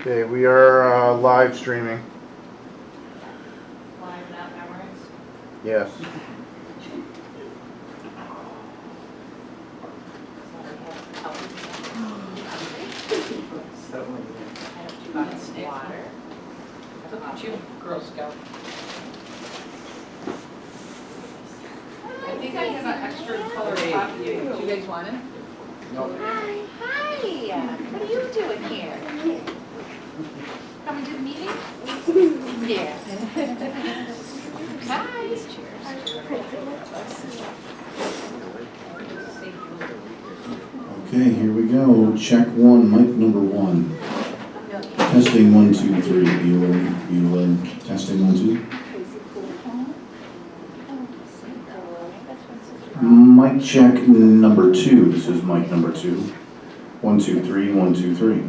Okay, we are live streaming. Live, not memorized? Yes. I have 2 buckets of water. Look at you, Girl Scout. I think I have an extra color copy. Do you guys want it? Hi, hi. What are you doing here? Coming to the meeting? Yeah. Hi. Okay, here we go. Check one, mic number 1. Testing 1, 2, 3. Bueller. Testing 1, 2. Mic check number 2. This is mic number 2. 1, 2, 3. 1, 2, 3.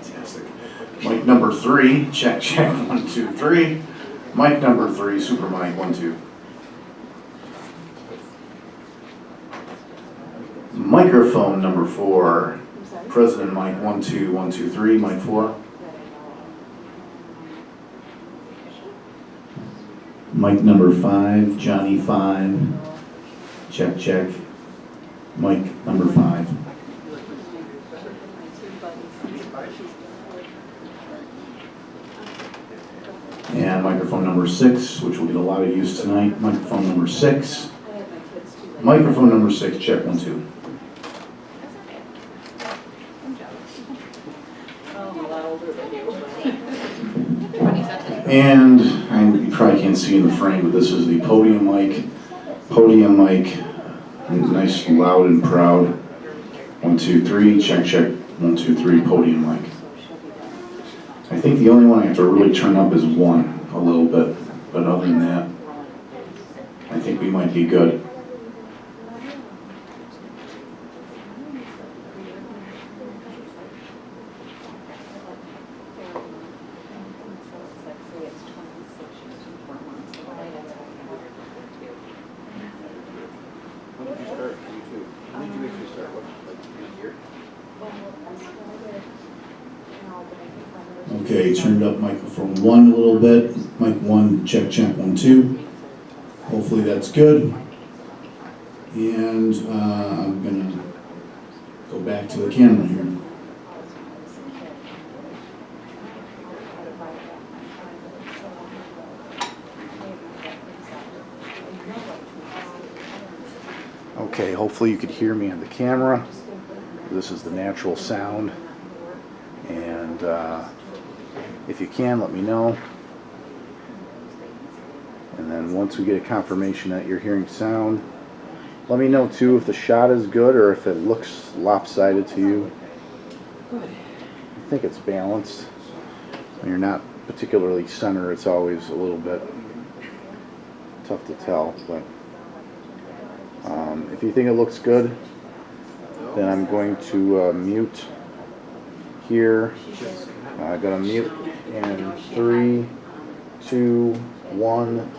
Fantastic. Mic number 3. Check, check. 1, 2, 3. Mic number 3. Super mic. 1, 2. Microphone number 4. President mic 1, 2, 1, 2, 3. Mic 4. Mic number 5, Johnny 5. Check, check. Mic number 5. And microphone number 6, which will get a lot of use tonight. Microphone number 6. Microphone number 6, check 1, 2. And you probably can't see in the frame, but this is the podium mic. Podium mic, nice, loud and proud. 1, 2, 3, check, check. 1, 2, 3, podium mic. I think the only one I have to really turn up is 1 a little bit, but other than that, I think we might be good. When did you start YouTube? When did you actually start? What, like a year? Okay, turned up microphone 1 a little bit. Mic 1, check, check, 1, 2. Hopefully that's good. And I'm gonna go back to the camera here. Okay, hopefully you could hear me on the camera. This is the natural sound. And if you can, let me know. And then once we get a confirmation that you're hearing sound, let me know too if the shot is good or if it looks lopsided to you. I think it's balanced. When you're not particularly center, it's always a little bit tough to tell. But if you think it looks good, then I'm going to mute here. I'm going to mute in 3, 2, 1.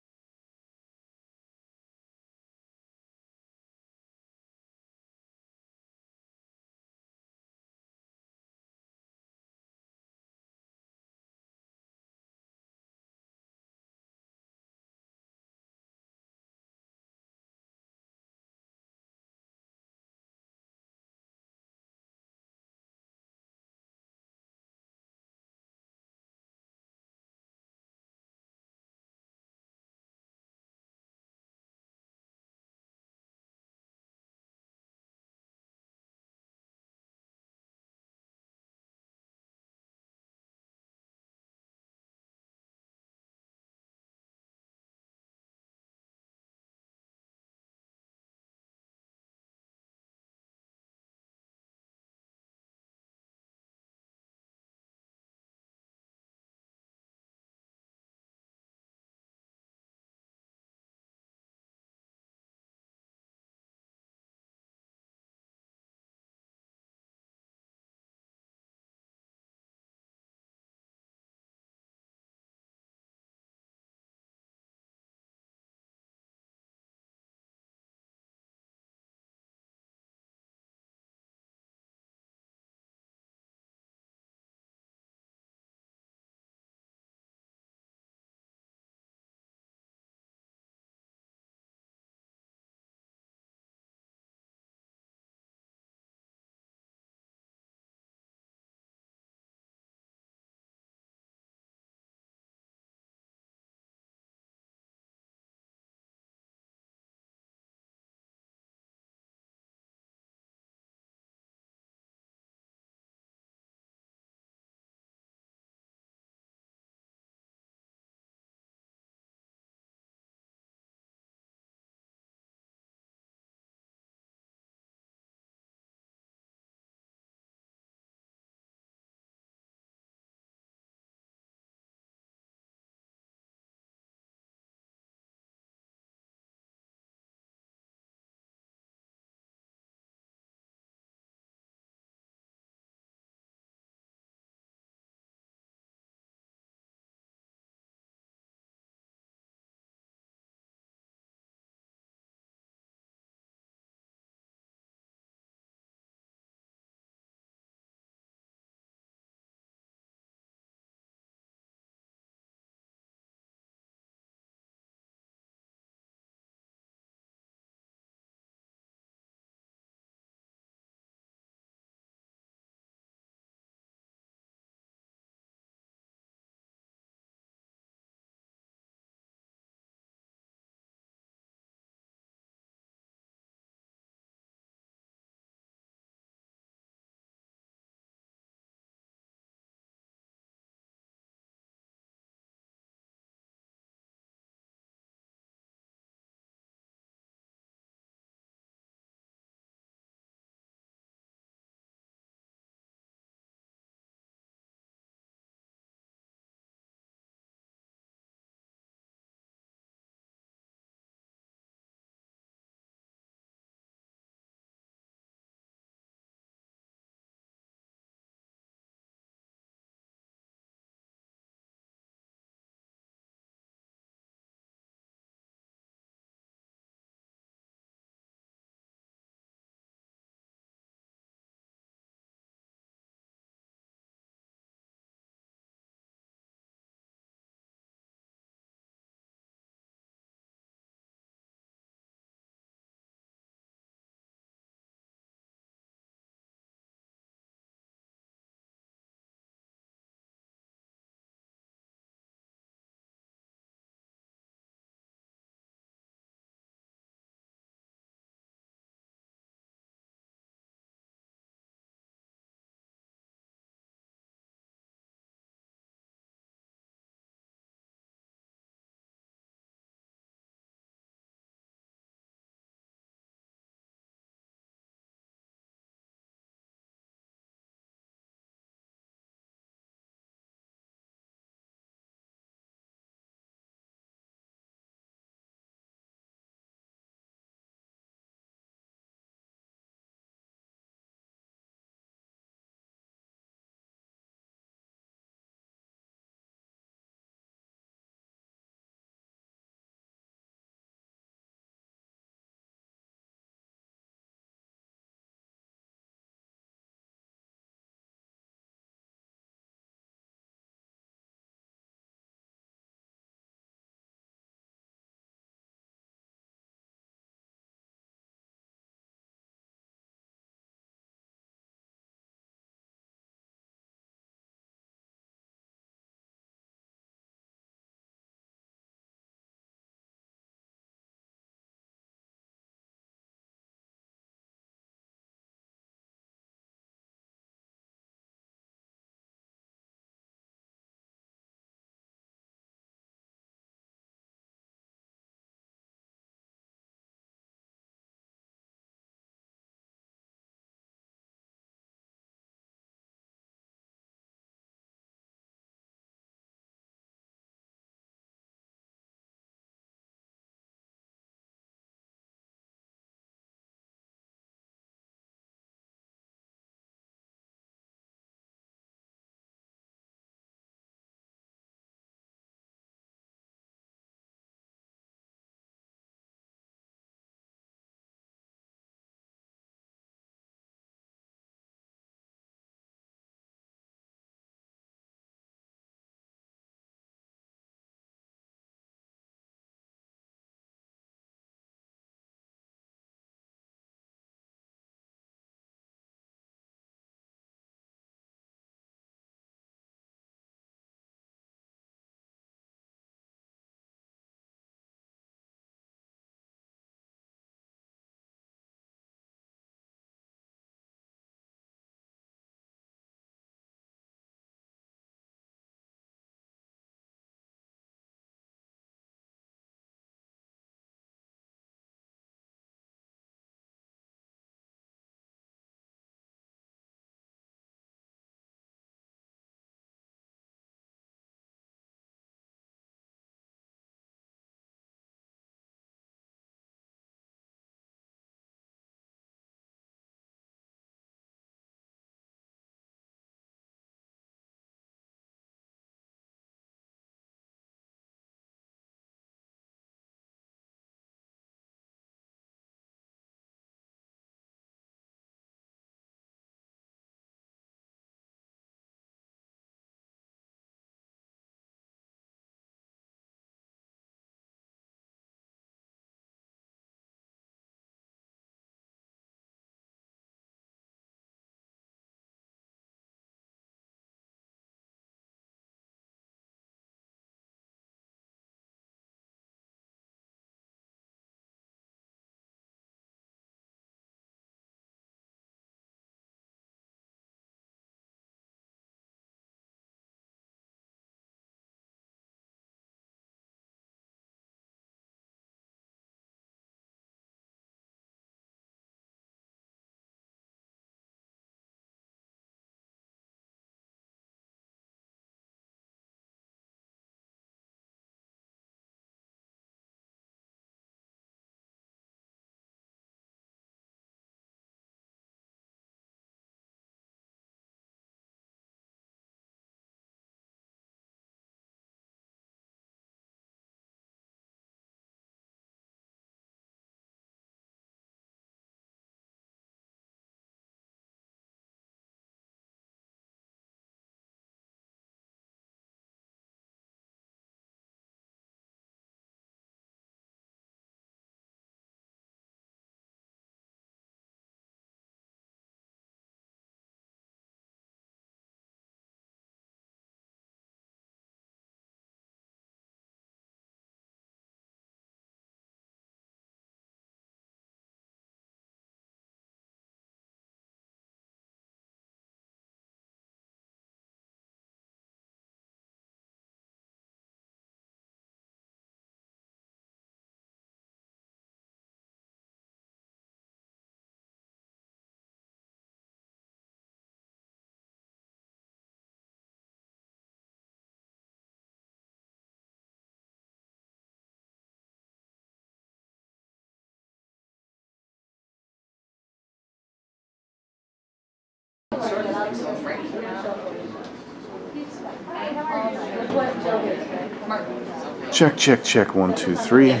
Check, check, check, 1, 2, 3.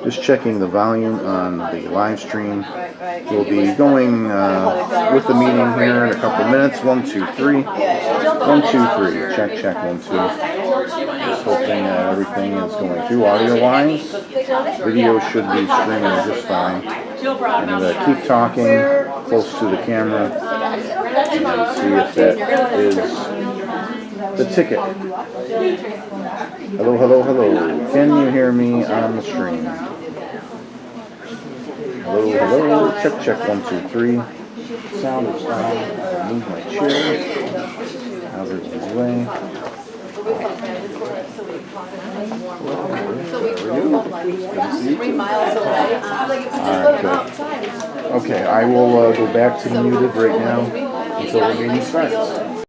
Just checking the volume on the live stream. We'll be going with the meeting here in a couple minutes. 1, 2, 3. 1, 2, 3. Check, check, 1, 2. Just hoping everything is going through audio-wise. Video should be streaming just fine. And keep talking close to the camera and see if that is the ticket. Hello, hello, hello. Can you hear me on the stream? Hello, hello. Check, check, 1, 2, 3. Sound is down. I'll move my chair out of his way. Alright, okay, I will go back to muted right now until the meeting starts.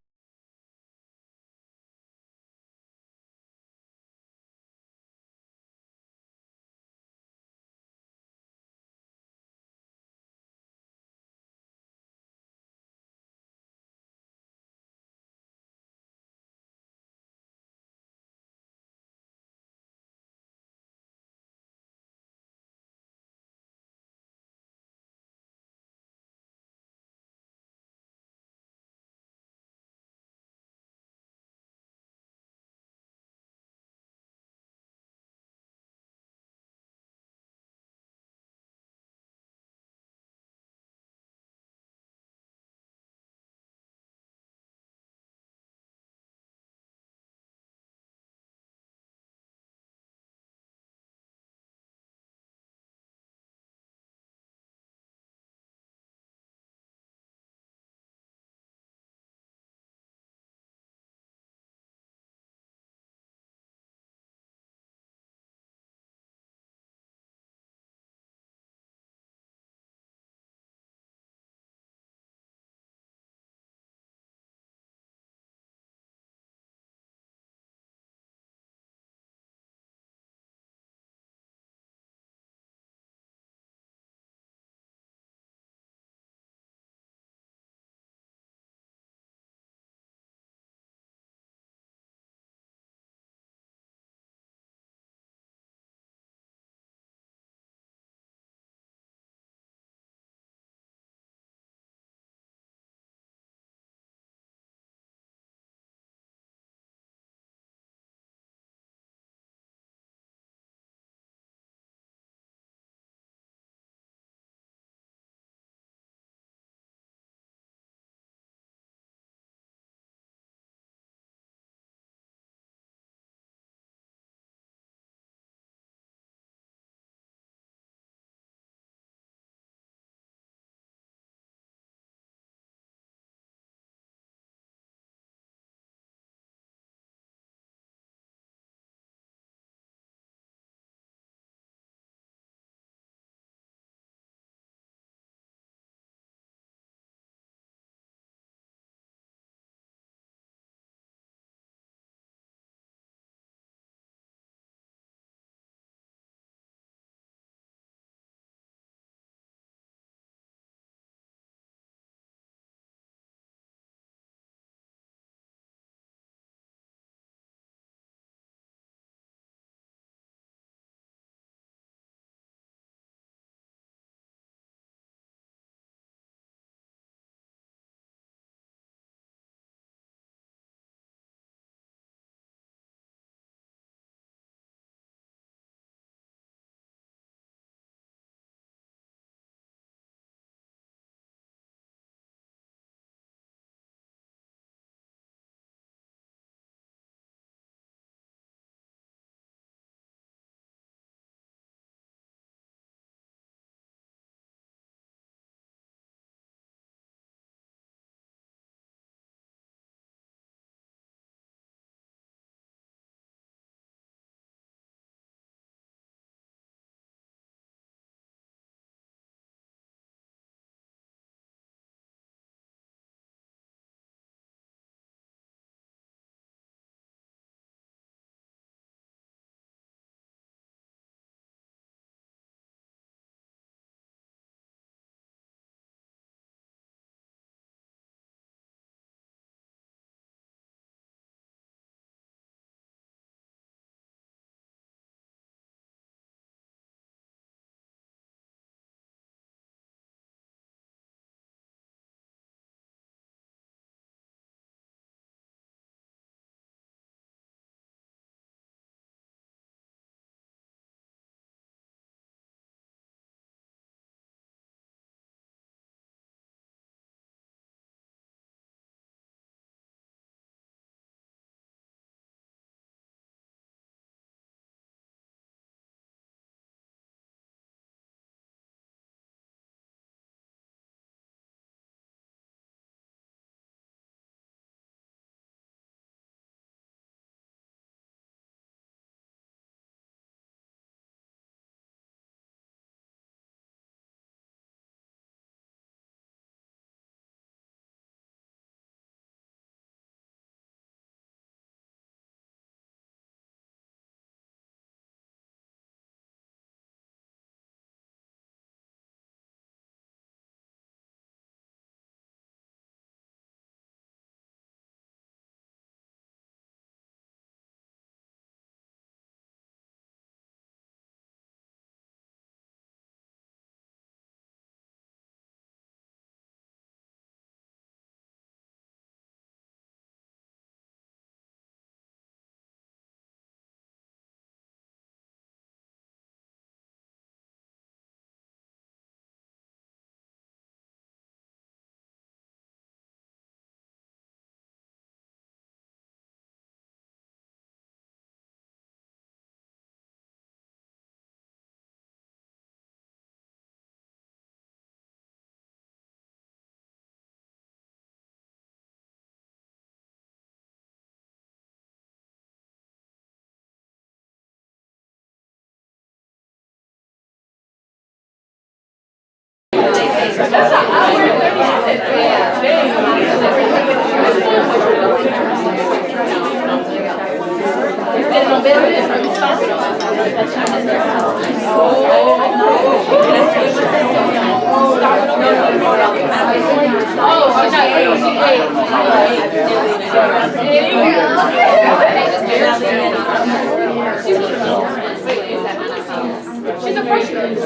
She's a freshman.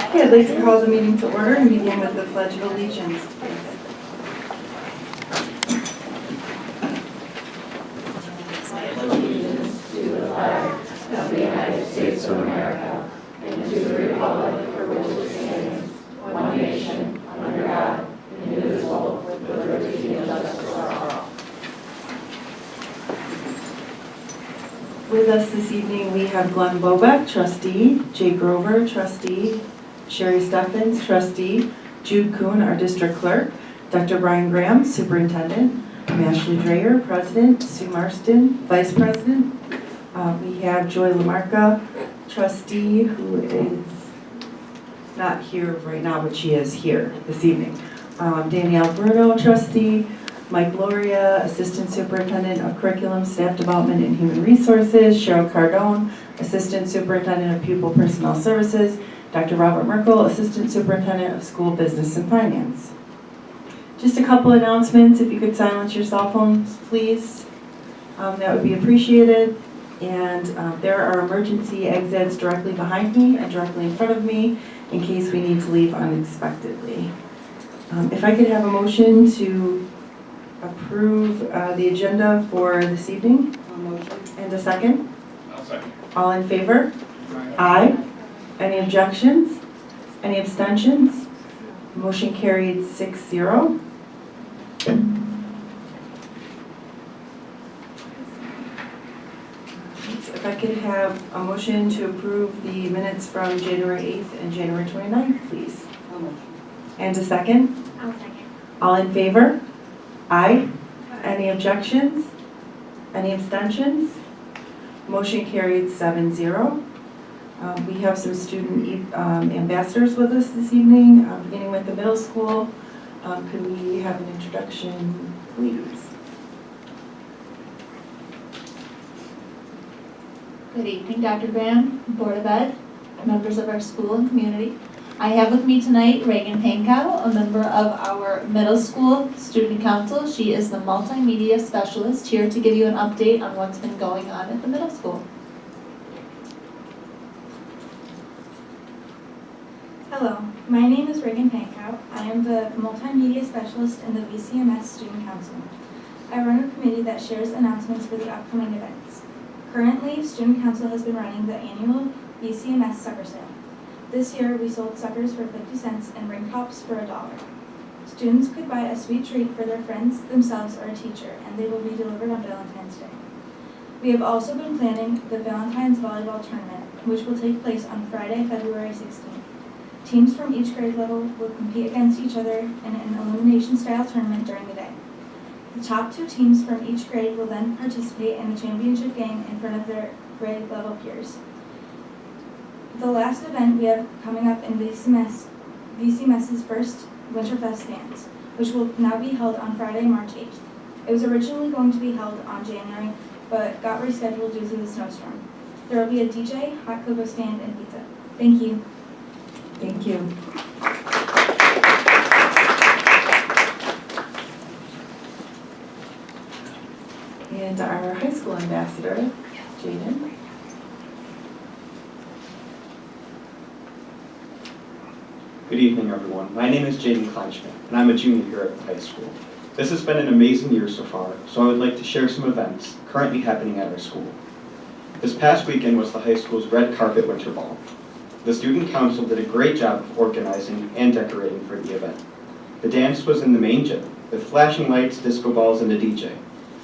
Okay, I'd like to call the meeting to order and begin with the Pledge of Allegiance. With us this evening, we have Glenn Bobek, trustee, Jay Grover, trustee, Sherry Steffens, trustee, Jude Kuhn, our district clerk, Dr. Brian Graham, superintendent, I'm Ashley Dreyer, president, Sue Marston, vice president. We have Joy Lamarca, trustee, who is not here right now, but she is here this evening. Danielle Bruno, trustee, Mike Loria, Assistant Superintendent of Curriculum, Staff Development, and Human Resources, Cheryl Cardone, Assistant Superintendent of Pupil Personnel Services, Dr. Robert Merkel, Assistant Superintendent of School Business and Finance. Just a couple announcements, if you could silence your cell phones, please. That would be appreciated. And there are emergency exits directly behind me and directly in front of me in case we need to leave unexpectedly. If I could have a motion to approve the agenda for this evening. And a second? I'll second. All in favor? Aye. Any objections? Any abstentions? Motion carried 6-0. If I could have a motion to approve the minutes from January 8th and January 29th, please. And a second? I'll second. All in favor? Aye. Any objections? Any abstentions? Motion carried 7-0. We have some student ambassadors with us this evening, beginning with the middle school. Could we have an introduction, please? Good evening, Dr. Graham, Board of Ed, members of our school and community. I have with me tonight Reagan Pankow, a member of our middle school student council. She is the multimedia specialist here to give you an update on what's been going on at the middle school. Hello, my name is Reagan Pankow. I am the multimedia specialist in the VCMS Student Council. I run a committee that shares announcements for the upcoming events. Currently, Student Council has been running the annual VCMS sucker sale. This year, we sold suckers for 50 cents and ring tops for $1. Students could buy a sweet treat for their friends, themselves, or a teacher, and they will be delivered on Valentine's Day. We have also been planning the Valentine's Volleyball Tournament, which will take place on Friday, February 16th. Teams from each grade level will compete against each other in an elimination-style tournament during the day. The top 2 teams from each grade will then participate in the championship game in front of their grade level peers. The last event we have coming up in VCMS's first Winterfest dance, which will now be held on Friday, March 8th. It was originally going to be held on January, but got rescheduled due to the snowstorm. There will be a DJ, hot cocoa stand, and pizza. Thank you. Thank you. And our high school ambassador, Jaden. Good evening, everyone. My name is Jaden Kleinschmidt, and I'm a junior here at the high school. This has been an amazing year so far, so I would like to share some events currently happening at our school. This past weekend was the high school's Red Carpet Winter Ball. The student council did a great job of organizing and decorating for the event. The dance was in the main gym, with flashing lights, disco balls, and a DJ.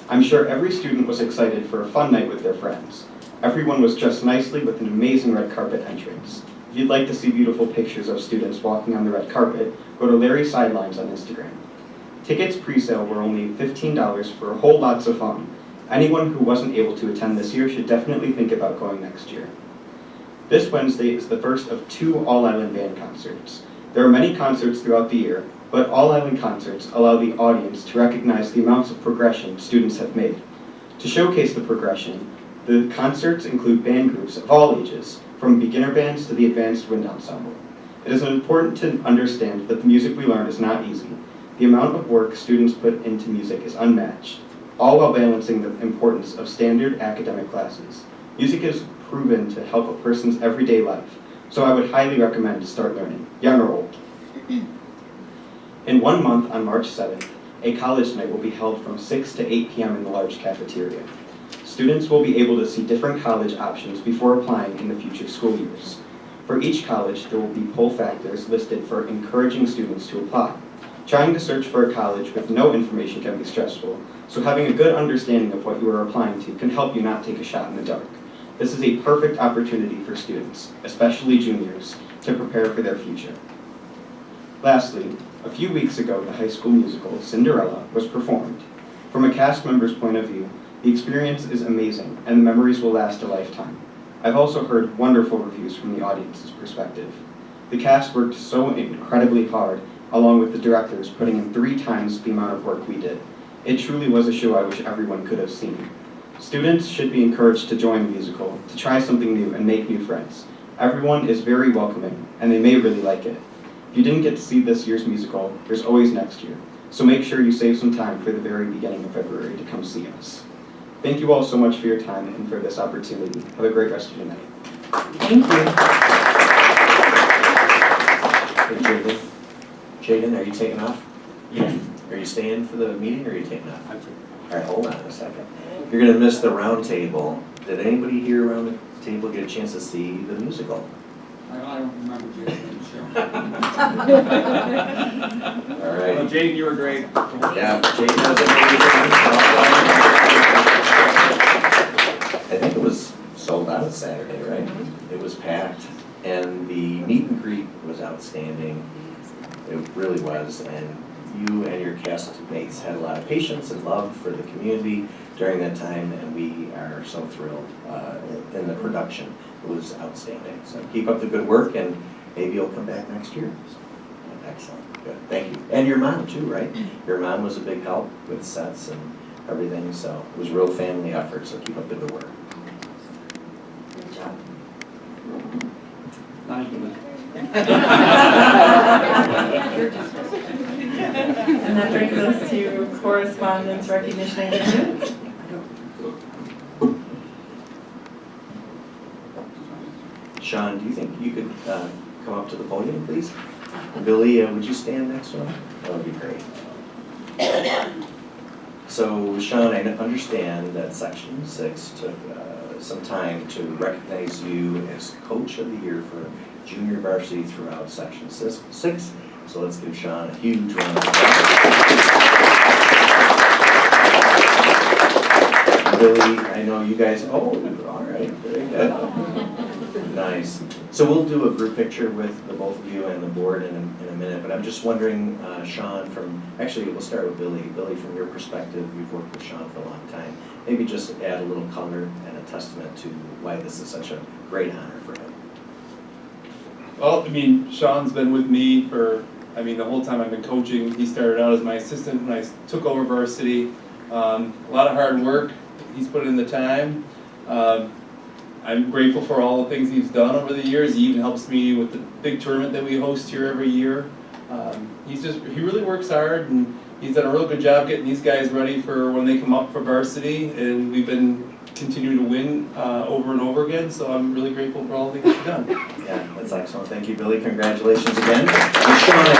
I'm sure every student was excited for a fun night with their friends. Everyone was dressed nicely with an amazing red carpet entrance. If you'd like to see beautiful pictures of students walking on the red carpet, go to Larry Sidelines on Instagram. Tickets pre-sale were only $15 for a whole lots of fun. Anyone who wasn't able to attend this year should definitely think about going next year. This Wednesday is the first of 2 All-Island Band concerts. There are many concerts throughout the year, but All-Island concerts allow the audience to recognize the amounts of progression students have made. To showcase the progression, the concerts include band groups of all ages, from beginner bands to the advanced wind ensemble. It is important to understand that the music we learn is not easy. The amount of work students put into music is unmatched, all while balancing the importance of standard academic classes. Music is proven to help a person's everyday life, so I would highly recommend to start learning, young or old. In 1 month, on March 7th, a college night will be held from 6 to 8 p.m. in the large cafeteria. Students will be able to see different college options before applying in the future school years. For each college, there will be pull factors listed for encouraging students to apply. Trying to search for a college with no information can be stressful, so having a good understanding of what you are applying to can help you not take a shot in the dark. This is a perfect opportunity for students, especially juniors, to prepare for their future. Lastly, a few weeks ago, the high school musical, Cinderella, was performed. From a cast member's point of view, the experience is amazing, and the memories will last a lifetime. I've also heard wonderful reviews from the audience's perspective. The cast worked so incredibly hard, along with the directors putting in 3 times the amount of work we did. It truly was a show I wish everyone could have seen. Students should be encouraged to join the musical, to try something new and make new friends. Everyone is very welcoming, and they may really like it. If you didn't get to see this year's musical, there's always next year, so make sure you save some time for the very beginning of February to come see us. Thank you all so much for your time and for this opportunity. Have a great rest of your night. Thank you. Hey, Jaden. Jaden, are you taking off? Yeah. Are you staying for the meeting or are you taking off? All right, hold on a second. You're going to miss the round table. Did anybody here around the table get a chance to see the musical? I don't remember Jaden, sure. All right. Well, Jaden, you were great. Yeah, Jaden has amazing. I think it was sold out Saturday, right? It was packed, and the meet and greet was outstanding. It really was, and you and your castmates had a lot of patience and love for the community during that time, and we are so thrilled in the production. It was outstanding. So keep up the good work, and maybe you'll come back next year. Excellent. Good. Thank you. And your mom too, right? Your mom was a big help with sets and everything, so it was a real family effort, so keep up the good work. Good job. Not even. And that brings us to correspondence, recognition, and news. Sean, do you think you could come up to the podium, please? Billy, would you stand next to him? That would be great. So, Sean, I understand that Section 6 took some time to recognize you as Coach of the Year for junior varsity throughout Section 6. So let's give Sean a huge round of applause. Billy, I know you guys, all right, very good. Nice. So we'll do a group picture with the both of you and the board in a minute, but I'm just wondering, Sean, actually we'll start with Billy. Billy, from your perspective, you've worked with Sean for a long time. Maybe just add a little color and a testament to why this is such a great honor for him. Well, I mean, Sean's been with me for I mean, the whole time I've been coaching, he started out as my assistant when I took over varsity. A lot of hard work, he's put in the time. I'm grateful for all the things he's done over the years. He even helps me with the big tournament that we host here every year. He really works hard, and he's done a real good job getting these guys ready for when they come up for varsity, and we've been continuing to win over and over again, so I'm really grateful for all the things he's done. Yeah, that's excellent. Thank you, Billy. Congratulations again. And Sean, I'd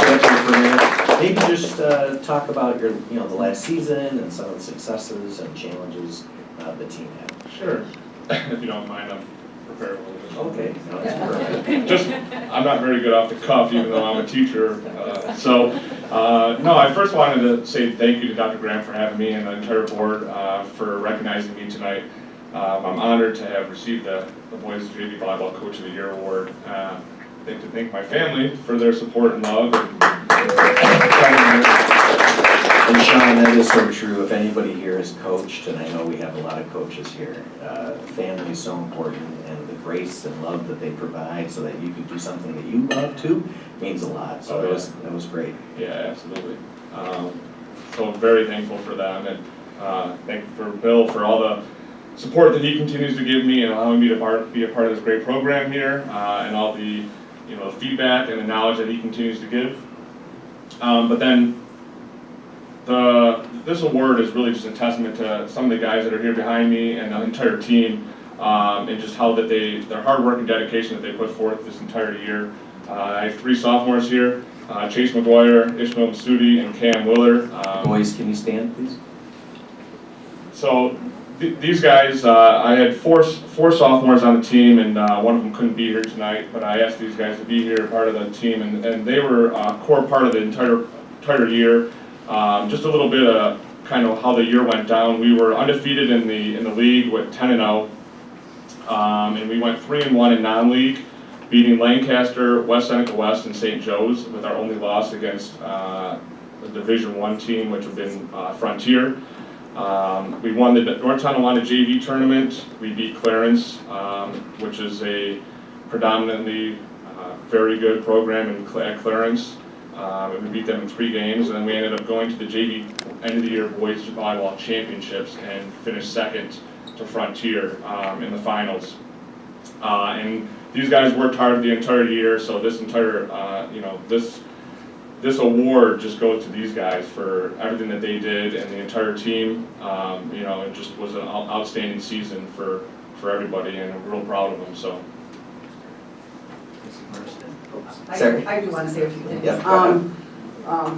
like to for a minute. Maybe just talk about your, the last season and some of the successes and challenges the team had. Sure. If you don't mind, I'm prepared a little bit. Okay, no, that's perfect. I'm not very good off the cuff, even though I'm a teacher. No, I first wanted to say thank you to Dr. Graham for having me and the entire board for recognizing me tonight. I'm honored to have received the Boys JV Volleyball Coach of the Year award. I'd like to thank my family for their support and love. And Sean, that is so true. If anybody here has coached, and I know we have a lot of coaches here, family is so important, and the grace and love that they provide so that you can do something that you love too means a lot. So that was great. Yeah, absolutely. So I'm very thankful for them, and thankful for Bill for all the support that he continues to give me and allowing me to be a part of this great program here, and all the feedback and the knowledge that he continues to give. But then this award is really just a testament to some of the guys that are here behind me and the entire team, and just how that their hard work and dedication that they put forth this entire year. I have 3 sophomores here, Chase McGuire, Ishmael Masudi, and Cam Willer. Boys, can you stand, please? So these guys, I had four sophomores on the team, and one of them couldn't be here tonight, but I asked these guys to be here, part of the team, and they were a core part of the entire year. Just a little bit of kind of how the year went down. We were undefeated in the league with 10-0, and we went 3-1 in non-league, beating Lancaster, West Seneca West, and St. Joe's, with our only loss against the Division I team, which would have been Frontier. We won the North Tonawanda JV tournament. We beat Clarence, which is a predominantly very good program at Clarence. And we beat them in 3 games, and then we ended up going to the JV end of the year boys volleyball championships and finished second to Frontier in the finals. And these guys worked hard the entire year, so this entire this award just goes to these guys for everything that they did and the entire team. It just was an outstanding season for everybody, and I'm real proud of them. So. I do want to say a few things. Yep,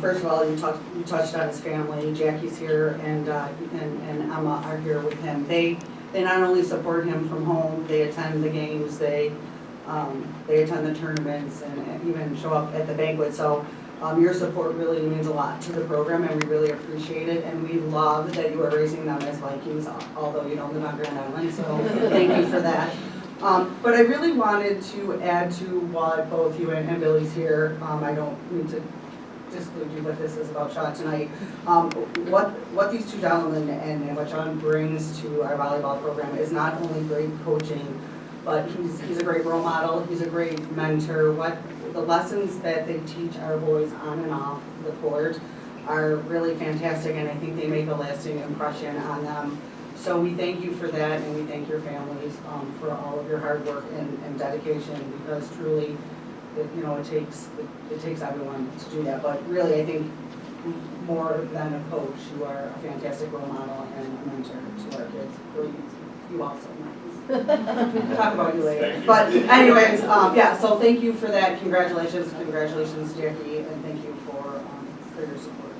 first of all, you touched on his family. Jackie's here, and Emma are here with him. They not only support him from home, they attend the games, they attend the tournaments, and even show up at the banquet. So your support really means a lot to the program, and we really appreciate it. And we love that you are raising them as Vikings, although you don't live on Grand Island. So thank you for that. But I really wanted to add to what both you and Billy's here. I don't need to disclude you, but this is about Sean tonight. What these 2 gentlemen and what Sean brings to our volleyball program is not only great coaching, but he's a great role model. He's a great mentor. The lessons that they teach our boys on and off the court are really fantastic, and I think they make a lasting impression on them. So we thank you for that, and we thank your families for all of your hard work and dedication, because truly, it takes everyone to do that. But really, I think more than a coach, you are a fantastic role model and a mentor to our kids. You also nice. Talk about you later. But anyways, so thank you for that. Congratulations, Jackie, and thank you for your support.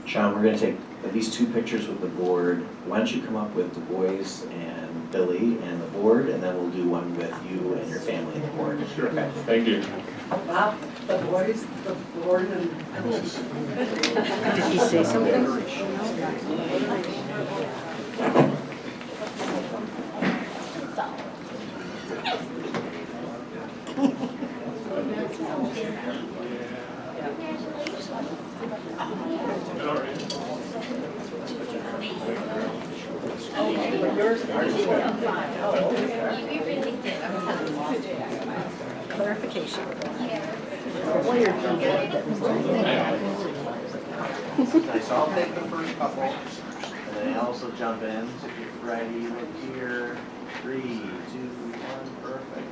Sean, we're going to take at least 2 pictures with the board. Why don't you come up with the boys and Billy and the board, and then we'll do one with you and your family and the board. Sure. Okay. Thank you. Wow, the boys, the board, and Did he say something? Clarification. Nice, I'll take the first couple, and then I also jump in, so if you're ready, look here, 3, 2, 1, perfect.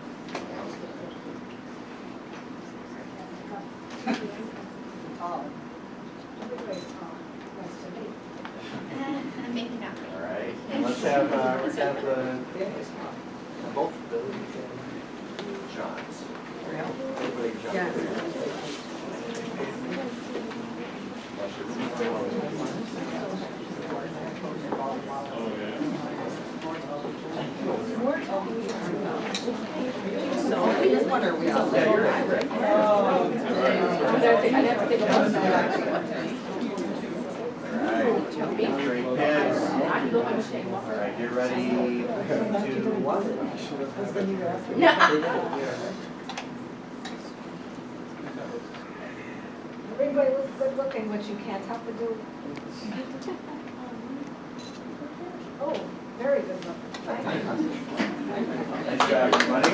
I'm making up. All right, and let's have the families come up. Both Billy and John's. Everybody jump in. So, which one are we on? Yeah, you're right. I'd have to think about that. All right, great kids. I can go my mistake. All right, get ready, 2, 1. Everybody looks good looking, but you can't help but do. Oh, very good looking. Nice job, everybody.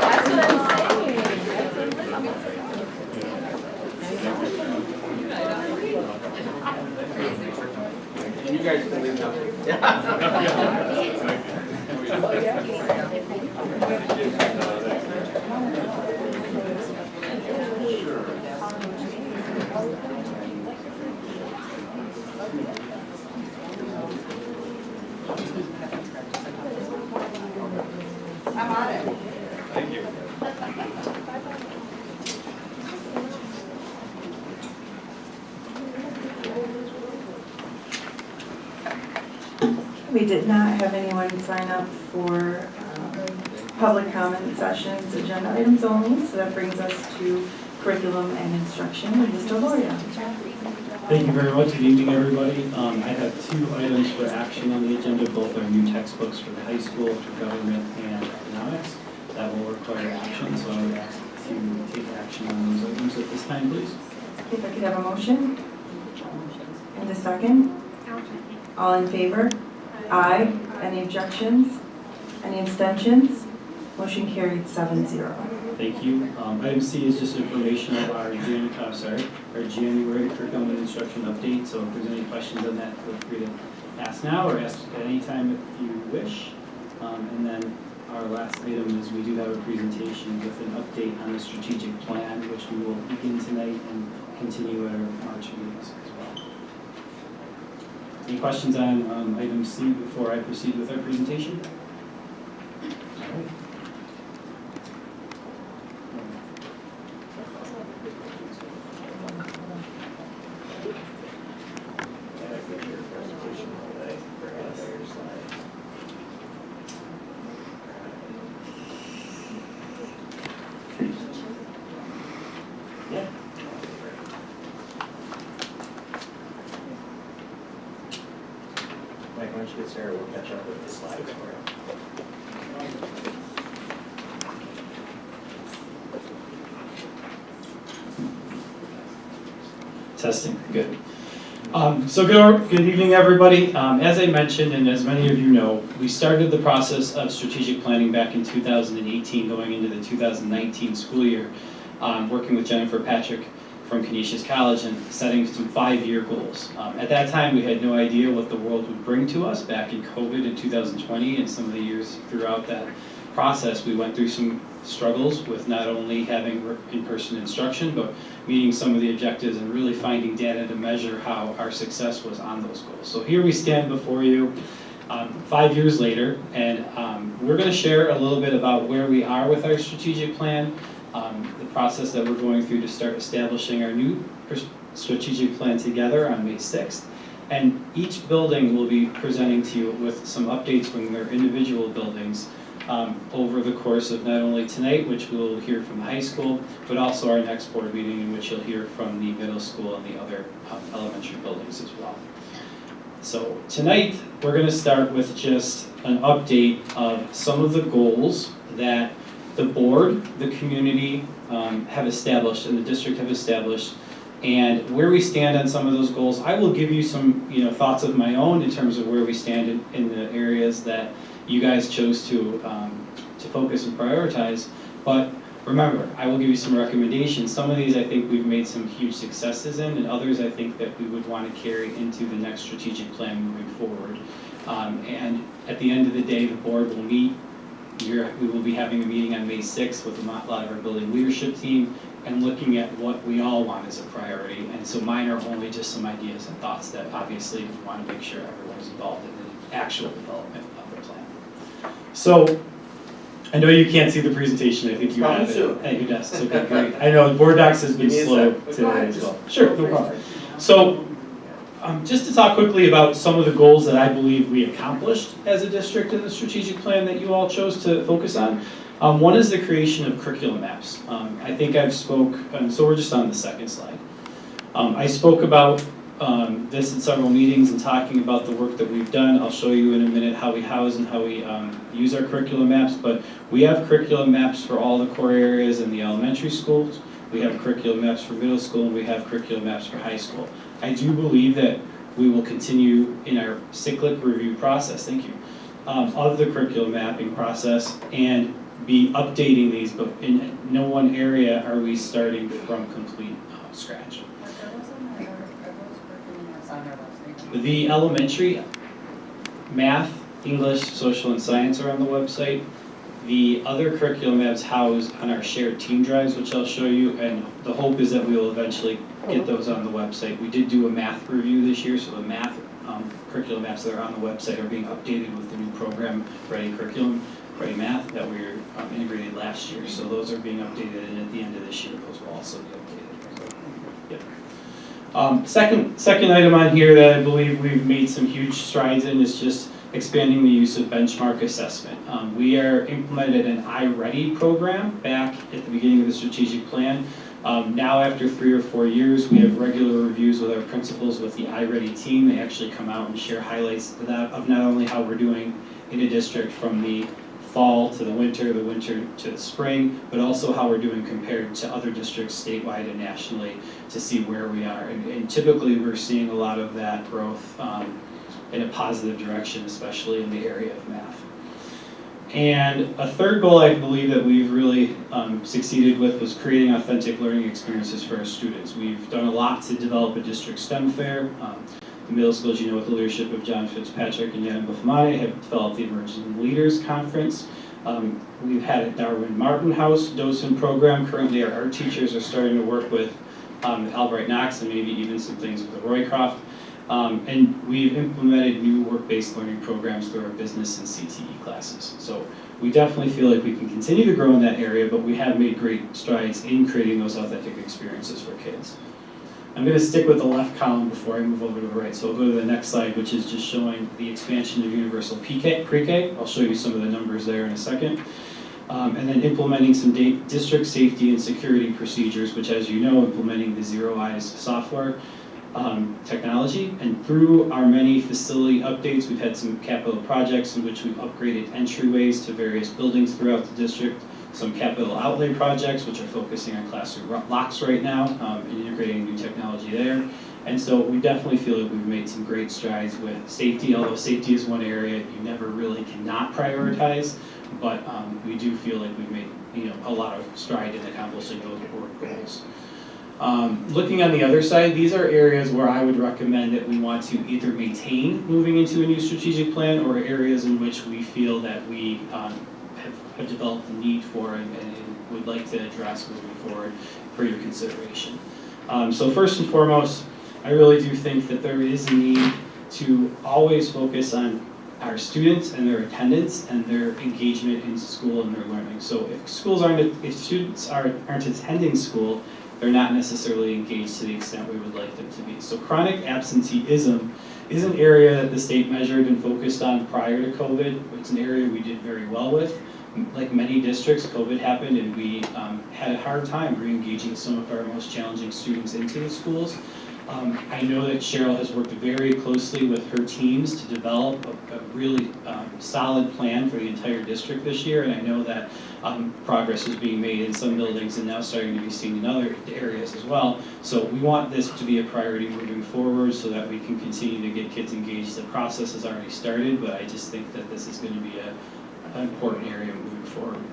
That's what I'm saying. You guys can leave now. I'm on it. Thank you. We did not have anyone sign up for public comment sessions, agenda items only, so that brings us to curriculum and instruction, and Mr. Loria. Thank you very much. Good evening, everybody. I have 2 items for action on the agenda. Both are new textbooks for the high school, for government and economics. That will require action, so I would ask to take action on those items at this time, please. If I could have a motion? And a second? All in favor? Aye. Any objections? Any abstentions? Motion carried 7-0. Thank you. Item C is just information of our January curriculum and instruction update. So if there's any questions on that, feel free to ask now or ask at any time if you wish. And then our last item is we do have a presentation with an update on the strategic plan, which we will begin tonight and continue at our March meetings as well. Any questions on item C before I proceed with our presentation? All right. Mike, why don't you get Sarah, we'll catch up with the slides for you. Testing, good. So good evening, everybody. As I mentioned, and as many of you know, we started the process of strategic planning back in 2018, going into the 2019 school year, working with Jennifer Patrick from Canisius College and setting some 5-year goals. At that time, we had no idea what the world would bring to us back in COVID in 2020 and some of the years throughout that process. We went through some struggles with not only having in-person instruction, but meeting some of the objectives and really finding data to measure how our success was on those goals. So here we stand before you 5 years later, and we're going to share a little bit about where we are with our strategic plan, the process that we're going through to start establishing our new strategic plan together on May 6th. And each building will be presenting to you with some updates from their individual buildings over the course of not only tonight, which we'll hear from the high school, but also our next board meeting in which you'll hear from the middle school and the other elementary buildings as well. So tonight, we're going to start with just an update of some of the goals that the board, the community have established and the district have established, and where we stand on some of those goals. I will give you some thoughts of my own in terms of where we stand in the areas that you guys chose to focus and prioritize. But remember, I will give you some recommendations. Some of these I think we've made some huge successes in, and others I think that we would want to carry into the next strategic plan moving forward. And at the end of the day, the board will meet. We will be having a meeting on May 6th with a lot of our building leadership team and looking at what we all want as a priority. And so mine are only just some ideas and thoughts that obviously we want to make sure everyone is involved in the actual development of the plan. So I know you can't see the presentation. I think you have it at your desk. Okay, great. I know Board Docs has been slow today as well. Sure, no problem. So just to talk quickly about some of the goals that I believe we accomplished as a district in the strategic plan that you all chose to focus on. One is the creation of curriculum maps. I think I've spoke, so we're just on the second slide. I spoke about this in several meetings and talking about the work that we've done. I'll show you in a minute how we house and how we use our curriculum maps, but we have curriculum maps for all the core areas in the elementary schools. We have curriculum maps for middle school, and we have curriculum maps for high school. I do believe that we will continue in our cyclic review process, thank you, of the curriculum mapping process and be updating these, but in no one area are we starting from complete scratch. The elementary, math, English, social, and science are on the website. The other curriculum maps housed on our shared team drives, which I'll show you, and the hope is that we will eventually get those on the website. We did do a math review this year, so the math curriculum maps that are on the website are being updated with the new program, Ready Curriculum, Ready Math, that we integrated last year. So those are being updated, and at the end of this year, those will also be updated. Yep. Second item on here that I believe we've made some huge strides in is just expanding the use of benchmark assessment. We are implemented an iReady program back at the beginning of the strategic plan. Now after 3 or 4 years, we have regular reviews with our principals with the iReady team. They actually come out and share highlights of not only how we're doing in a district from the fall to the winter to the spring, but also how we're doing compared to other districts statewide and nationally to see where we are. And typically we're seeing a lot of that growth in a positive direction, especially in the area of math. And a third goal I believe that we've really succeeded with was creating authentic learning experiences for our students. We've done a lot to develop a district STEM fair. The middle school, as you know, with the leadership of John Fitzpatrick and Yana Buffamani, have developed the Emerging Leaders Conference. We've had a Darwin Martin House docent program. Currently our art teachers are starting to work with Albright Knox and maybe even some things with the Roycroft. And we've implemented new work-based learning programs through our business and CTE classes. So we definitely feel like we can continue to grow in that area, but we have made great strides in creating those authentic experiences for kids. I'm going to stick with the left column before I move over to the right. So I'll go to the next slide, which is just showing the expansion of universal pre-K. I'll show you some of the numbers there in a second. And then implementing some district safety and security procedures, which, as you know, implementing the Zero Eyes software technology. And through our many facility updates, we've had some capital projects in which we've upgraded entryways to various buildings throughout the district. Some capital outlay projects, which are focusing on classroom locks right now, and integrating new technology there. And so we definitely feel like we've made some great strides with safety, although safety is one area you never really cannot prioritize, but we do feel like we've made a lot of stride in accomplishing those board goals. Looking on the other side, these are areas where I would recommend that we want to either maintain moving into a new strategic plan, or areas in which we feel that we have developed the need for and would like to address moving forward for your consideration. So first and foremost, I really do think that there is a need to always focus on our students and their attendance and their engagement in school and their learning. So if students aren't attending school, they're not necessarily engaged to the extent we would like them to be. So chronic absenteeism is an area that the state measured and focused on prior to COVID. It's an area we did very well with. Like many districts, COVID happened and we had a hard time re-engaging some of our most challenging students into the schools. I know that Cheryl has worked very closely with her teams to develop a really solid plan for the entire district this year, and I know that progress is being made in some buildings and now starting to be seen in other areas as well. So we want this to be a priority moving forward so that we can continue to get kids engaged. The process has already started, but I just think that this is going to be an important area moving forward.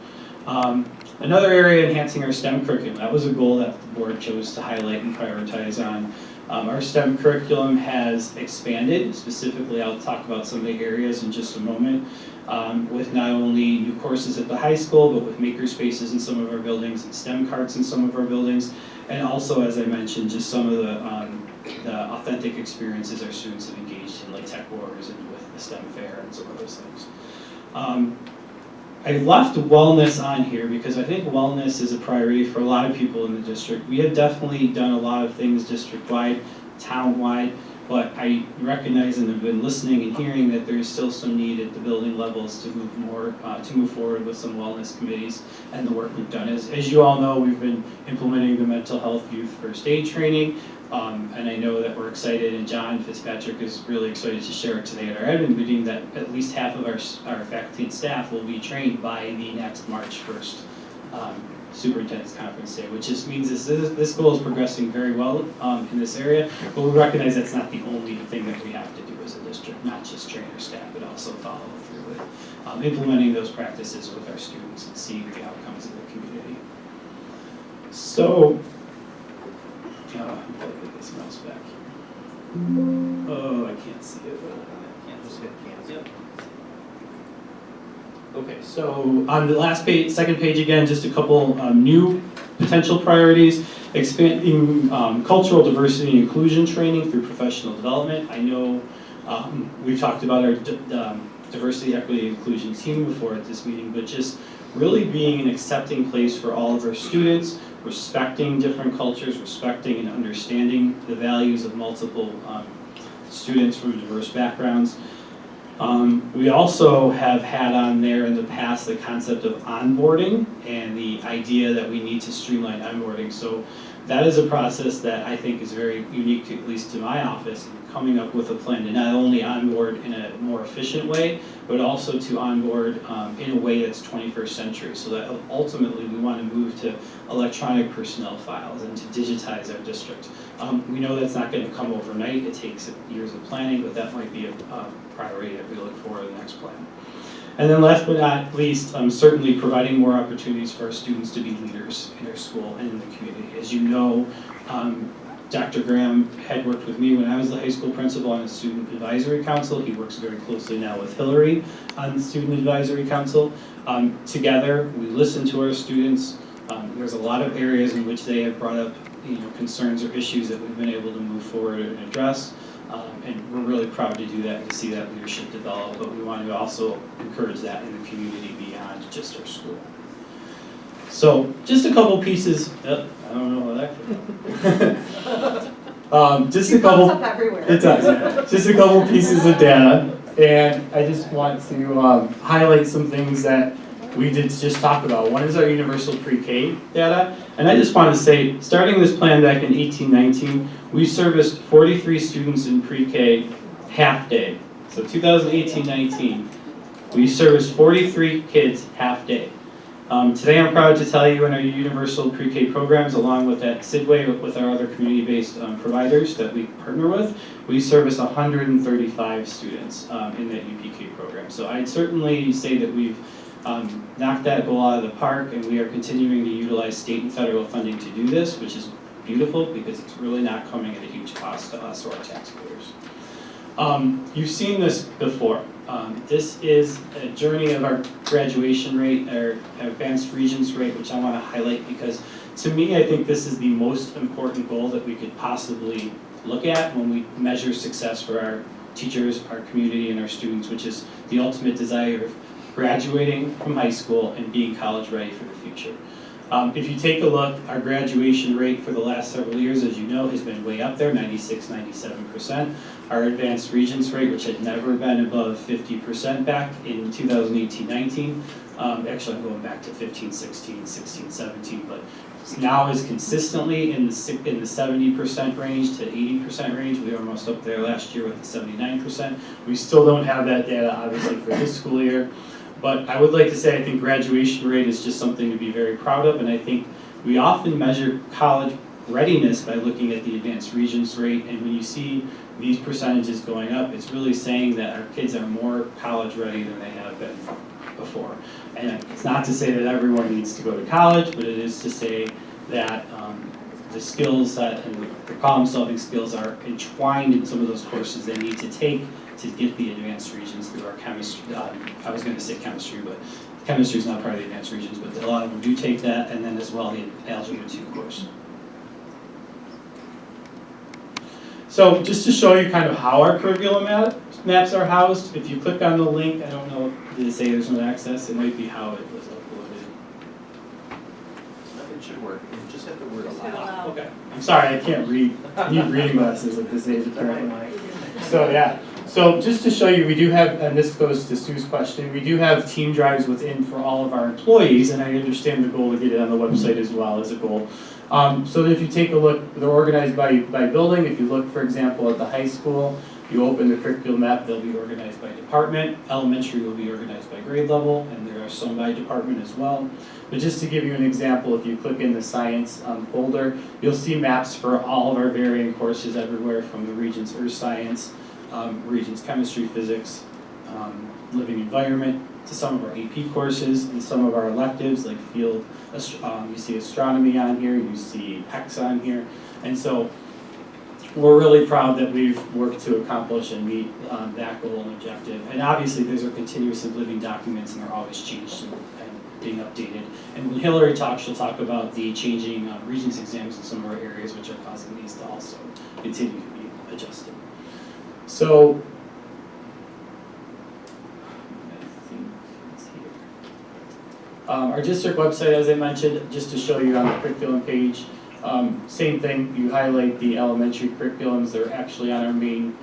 Another area, enhancing our STEM curriculum. That was a goal that the board chose to highlight and prioritize on. Our STEM curriculum has expanded. Specifically, I'll talk about some of the areas in just a moment, with not only new courses at the high school, but with maker spaces in some of our buildings and STEM carts in some of our buildings. And also, as I mentioned, just some of the authentic experiences our students have engaged in, like Tech Wars and with the STEM Fair and some of those things. I left wellness on here because I think wellness is a priority for a lot of people in the district. We have definitely done a lot of things district-wide, town-wide, but I recognize and have been listening and hearing that there is still some need at the building levels to move forward with some wellness committees and the work we've done. As you all know, we've been implementing the mental health youth first aid training, and I know that we're excited, and John Fitzpatrick is really excited to share it today at our admin meeting, that at least half of our faculty and staff will be trained by the next March 1st Superintendent's Conference Day, which just means this goal is progressing very well in this area, but we recognize that's not the only thing that we have to do as a district, not just train our staff, but also follow through with implementing those practices with our students and seeing the outcomes in the community. So, I'll get this mouse back here. Oh, I can't see it. Yep. Okay, so on the last page, second page again, just a couple new potential priorities. Expanding cultural diversity and inclusion training through professional development. I know we've talked about our diversity, equity, and inclusion team before at this meeting, but just really being an accepting place for all of our students, respecting different cultures, respecting and understanding the values of multiple students from diverse backgrounds. We also have had on there in the past the concept of onboarding and the idea that we need to streamline onboarding. So that is a process that I think is very unique, at least to my office, coming up with a plan to not only onboard in a more efficient way, but also to onboard in a way that's 21st century. So that ultimately we want to move to electronic personnel files and to digitize our district. We know that's not going to come overnight. It takes years of planning, but that might be a priority that we look for in the next plan. And then last but not least, certainly providing more opportunities for our students to be leaders in their school and in the community. As you know, Dr. Graham had worked with me when I was the high school principal on the Student Advisory Council. He works very closely now with Hillary on the Student Advisory Council. Together, we listen to our students. There's a lot of areas in which they have brought up concerns or issues that we've been able to move forward and address. And we're really proud to do that and to see that leadership develop, but we want to also encourage that in the community beyond just our school. So just a couple pieces, I don't know how that could just a couple, up everywhere. it does, yeah. Just a couple pieces of data, and I just want to highlight some things that we did just talk about. One is our universal pre-K data, and I just want to say, starting this plan back in 1819, we serviced 43 students in pre-K half day. So 2018-19, we serviced 43 kids half day. Today I'm proud to tell you in our universal pre-K programs, along with at Sidway, with our other community-based providers that we partner with, we service 135 students in that UPK program. So I'd certainly say that we've knocked that goal out of the park, and we are continuing to utilize state and federal funding to do this, which is beautiful because it's really not coming at a huge cost to us or our taxpayers. You've seen this before. This is a journey of our graduation rate, our advanced regents rate, which I want to highlight because to me, I think this is the most important goal that we could possibly look at when we measure success for our teachers, our community, and our students, which is the ultimate desire of graduating from high school and being college ready for the future. If you take a look, our graduation rate for the last several years, as you know, has been way up there, 96, 97%. Our advanced regents rate, which had never been above 50% back in 2018-19, actually I'm going back to 15, 16, 16, 17, but now is consistently in the 70% range to 80% range. We were almost up there last year with the 79%. We still don't have that data, obviously, for this school year. But I would like to say I think graduation rate is just something to be very proud of, and I think we often measure college readiness by looking at the advanced regents rate, and when you see these percentages going up, it's really saying that our kids are more college ready than they have been before. And it's not to say that everyone needs to go to college, but it is to say that the skill set and the problem-solving skills are entwined in some of those courses they need to take to get the advanced regions through our chemistry. I was going to say chemistry, but chemistry is not part of the advanced regions, but a lot of them do take that, and then as well the Algebra 2 course. So just to show you kind of how our curriculum maps are housed, if you click on the link, I don't know, did it say there's no access? It might be how it was uploaded. It should work, you just have to word Just hit aloud. allow. Okay, I'm sorry, I can't read. I need reading glasses at this age apparently. So yeah, so just to show you, we do have, and this goes to Sue's question, we do have team drives within for all of our employees, and I understand the goal to get it on the website as well as a goal. So that if you take a look, they're organized by building. If you look, for example, at the high school, you open the curriculum map, they'll be organized by department. Elementary will be organized by grade level, and there are some by department as well. But just to give you an example, if you click in the science folder, you'll see maps for all of our varying courses everywhere from the Regents Earth Science, Regents Chemistry, Physics, Living Environment, to some of our AP courses and some of our electives like field, you see astronomy on here, you see PECs on here. And so we're really proud that we've worked to accomplish and meet that goal and objective. And obviously these are continuous and living documents and they're always changed and being updated. And when Hillary talks, she'll talk about the changing Regents exams in some of our areas which are causing these to also continue to be adjusted. So, our district website, as I mentioned, just to show you on the curriculum page, same thing, you highlight the elementary curriculums. They're actually on our main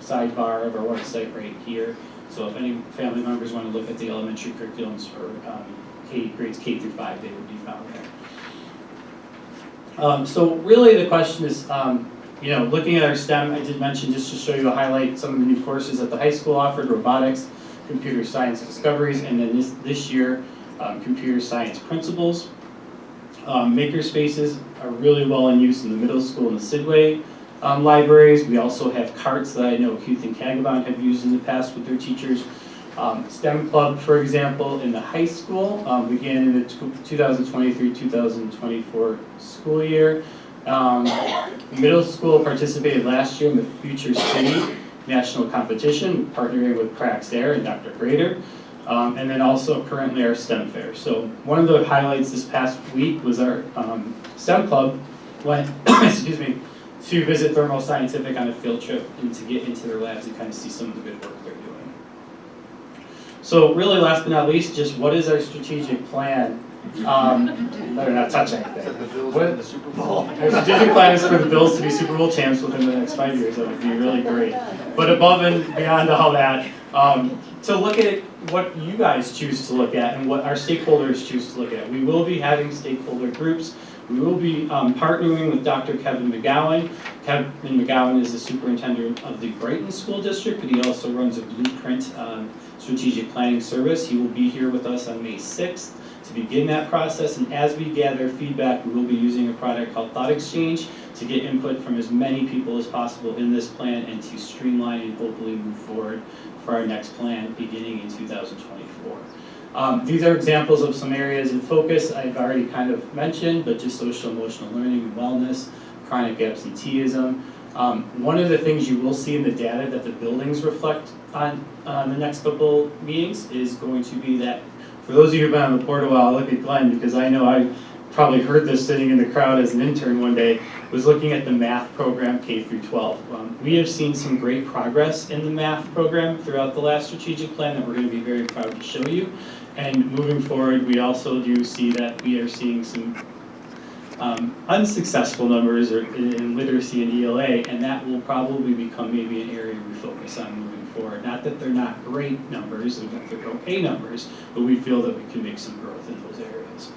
sidebar of our website right here. So if any family members want to look at the elementary curriculums for grades K through 5, they would be found there. So really the question is, looking at our STEM, I did mention just to show you, highlight some of the new courses that the high school offered: robotics, computer science discoveries, and then this year, computer science principles. Maker spaces are really well in use in the middle school and the Sidway libraries. We also have carts that I know Keith and Kagabon have used in the past with their teachers. STEM Club, for example, in the high school began in the 2023-2024 school year. Middle school participated last year in the Future City National Competition, partnering with Prax Air and Dr. Grader. And then also currently our STEM fair. So one of the highlights this past week was our STEM club went, excuse me, to visit Thermo Scientific on a field trip and to get into their labs and kind of see some of the good work they're doing. So really, last but not least, just what is our strategic plan? Better not touch anything. What? The Super Bowl. Our strategic plan is for the Bills to be Super Bowl champs within the next 5 years. That would be really great. But above and beyond all that, to look at what you guys choose to look at and what our stakeholders choose to look at. We will be having stakeholder groups. We will be partnering with Dr. Kevin McGowan. Kevin McGowan is the superintendent of the Brighton School District, but he also runs a Blueprint strategic planning service. He will be here with us on May 6th to begin that process, and as we gather feedback, we will be using a product called Thought Exchange to get input from as many people as possible in this plan and to streamline and hopefully move forward for our next plan beginning in 2024. These are examples of some areas in focus I've already kind of mentioned, but just social emotional learning and wellness, chronic absenteeism. One of the things you will see in the data that the buildings reflect on the next couple meetings is going to be that, for those of you who've been on the board a while, look at Glenn, because I know I probably heard this sitting in the crowd as an intern one day, was looking at the math program K through 12. We have seen some great progress in the math program throughout the last strategic plan that we're going to be very proud to show you. And moving forward, we also do see that we are seeing some unsuccessful numbers in literacy and ELA, and that will probably become maybe an area we focus on moving forward. Not that they're not great numbers, and that they're okay numbers, but we feel that we can make some growth in those areas.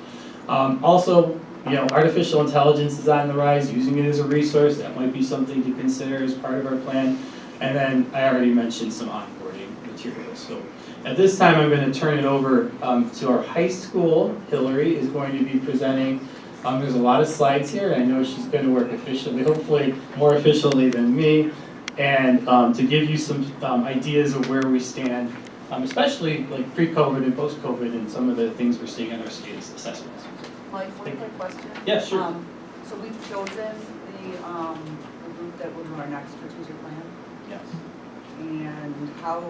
Also, artificial intelligence is on the rise, using it as a resource. That might be something to consider as part of our plan. And then I already mentioned some onboarding materials. So at this time, I'm going to turn it over to our high school. Hillary is going to be presenting. There's a lot of slides here, and I know she's going to work efficiently, hopefully more efficiently than me, and to give you some ideas of where we stand especially like pre-COVID and post-COVID and some of the things we're seeing in our state assessments. Mike, one quick question. Yeah, sure. So we've chosen the group that will do our next strategic plan, Yes. and how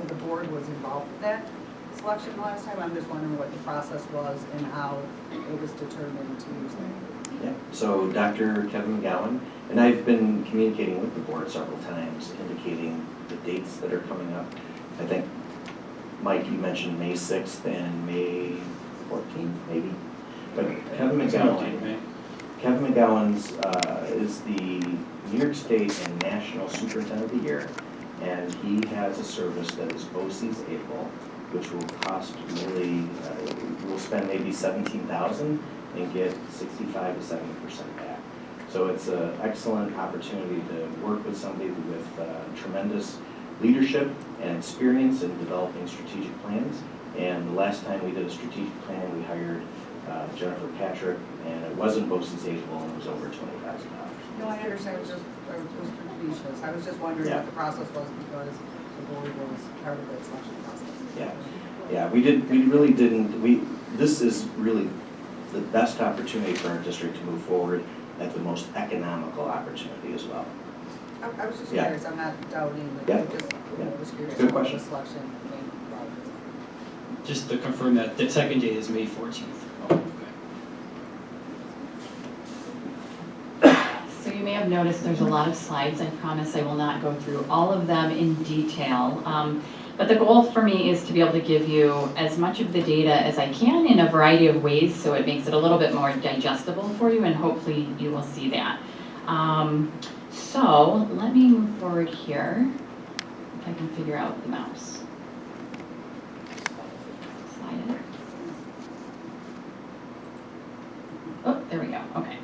the board was involved with that selection the last time. I'm just wondering what the process was and how it was determined to use that. Yeah, so Dr. Kevin McGowan, and I've been communicating with the board several times, indicating the dates that are coming up. I think, Mike, you mentioned May 6th and May 14th, maybe? But Kevin McGowan's is the New York State and National Superintendent of the Year, and he has a service that is BOCES able, which will cost really, we'll spend maybe $17,000 and get 65 to 70% back. So it's an excellent opportunity to work with somebody with tremendous leadership and experience in developing strategic plans. And the last time we did a strategic plan, we hired Jennifer Patrick, and it wasn't BOCES able, and it was over $20,000. No, I understand, it was Felicia's. I was just wondering what the process was because the board was part of that selection process. Yeah, we really didn't, this is really the best opportunity for our district to move forward at the most economical opportunity as well. I was just curious, I'm not doubting, but Yeah. I just was curious Good about question. the selection came about. Just to confirm that the second date is May 14th. Oh, okay. So you may have noticed there's a lot of slides. I promise I will not go through all of them in detail. But the goal for me is to be able to give you as much of the data as I can in a variety of ways so it makes it a little bit more digestible for you, and hopefully you will see that. So let me move forward here, if I can figure out the mouse. Slide it. Oh, there we go, okay.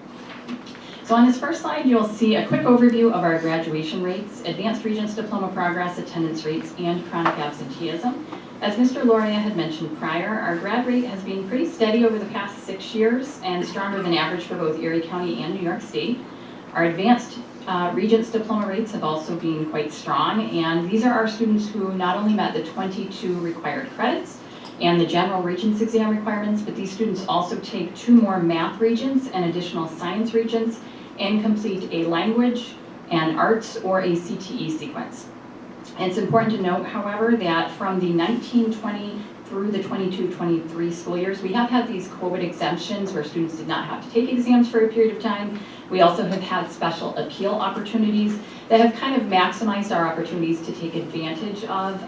So on this first slide, you'll see a quick overview of our graduation rates, advanced Regents diploma progress, attendance rates, and chronic absenteeism. As Mr. Loria had mentioned prior, our grad rate has been pretty steady over the past 6 years and stronger than average for both Erie County and New York State. Our advanced Regents diploma rates have also been quite strong, and these are our students who not only met the 22 required credits and the general Regents exam requirements, but these students also take 2 more math Regents and additional science Regents and complete a language and arts or a CTE sequence. And it's important to note, however, that from the 1920 through the 22-23 school years, we have had these COVID exemptions where students did not have to take exams for a period of time. We also have had special appeal opportunities that have kind of maximized our opportunities to take advantage of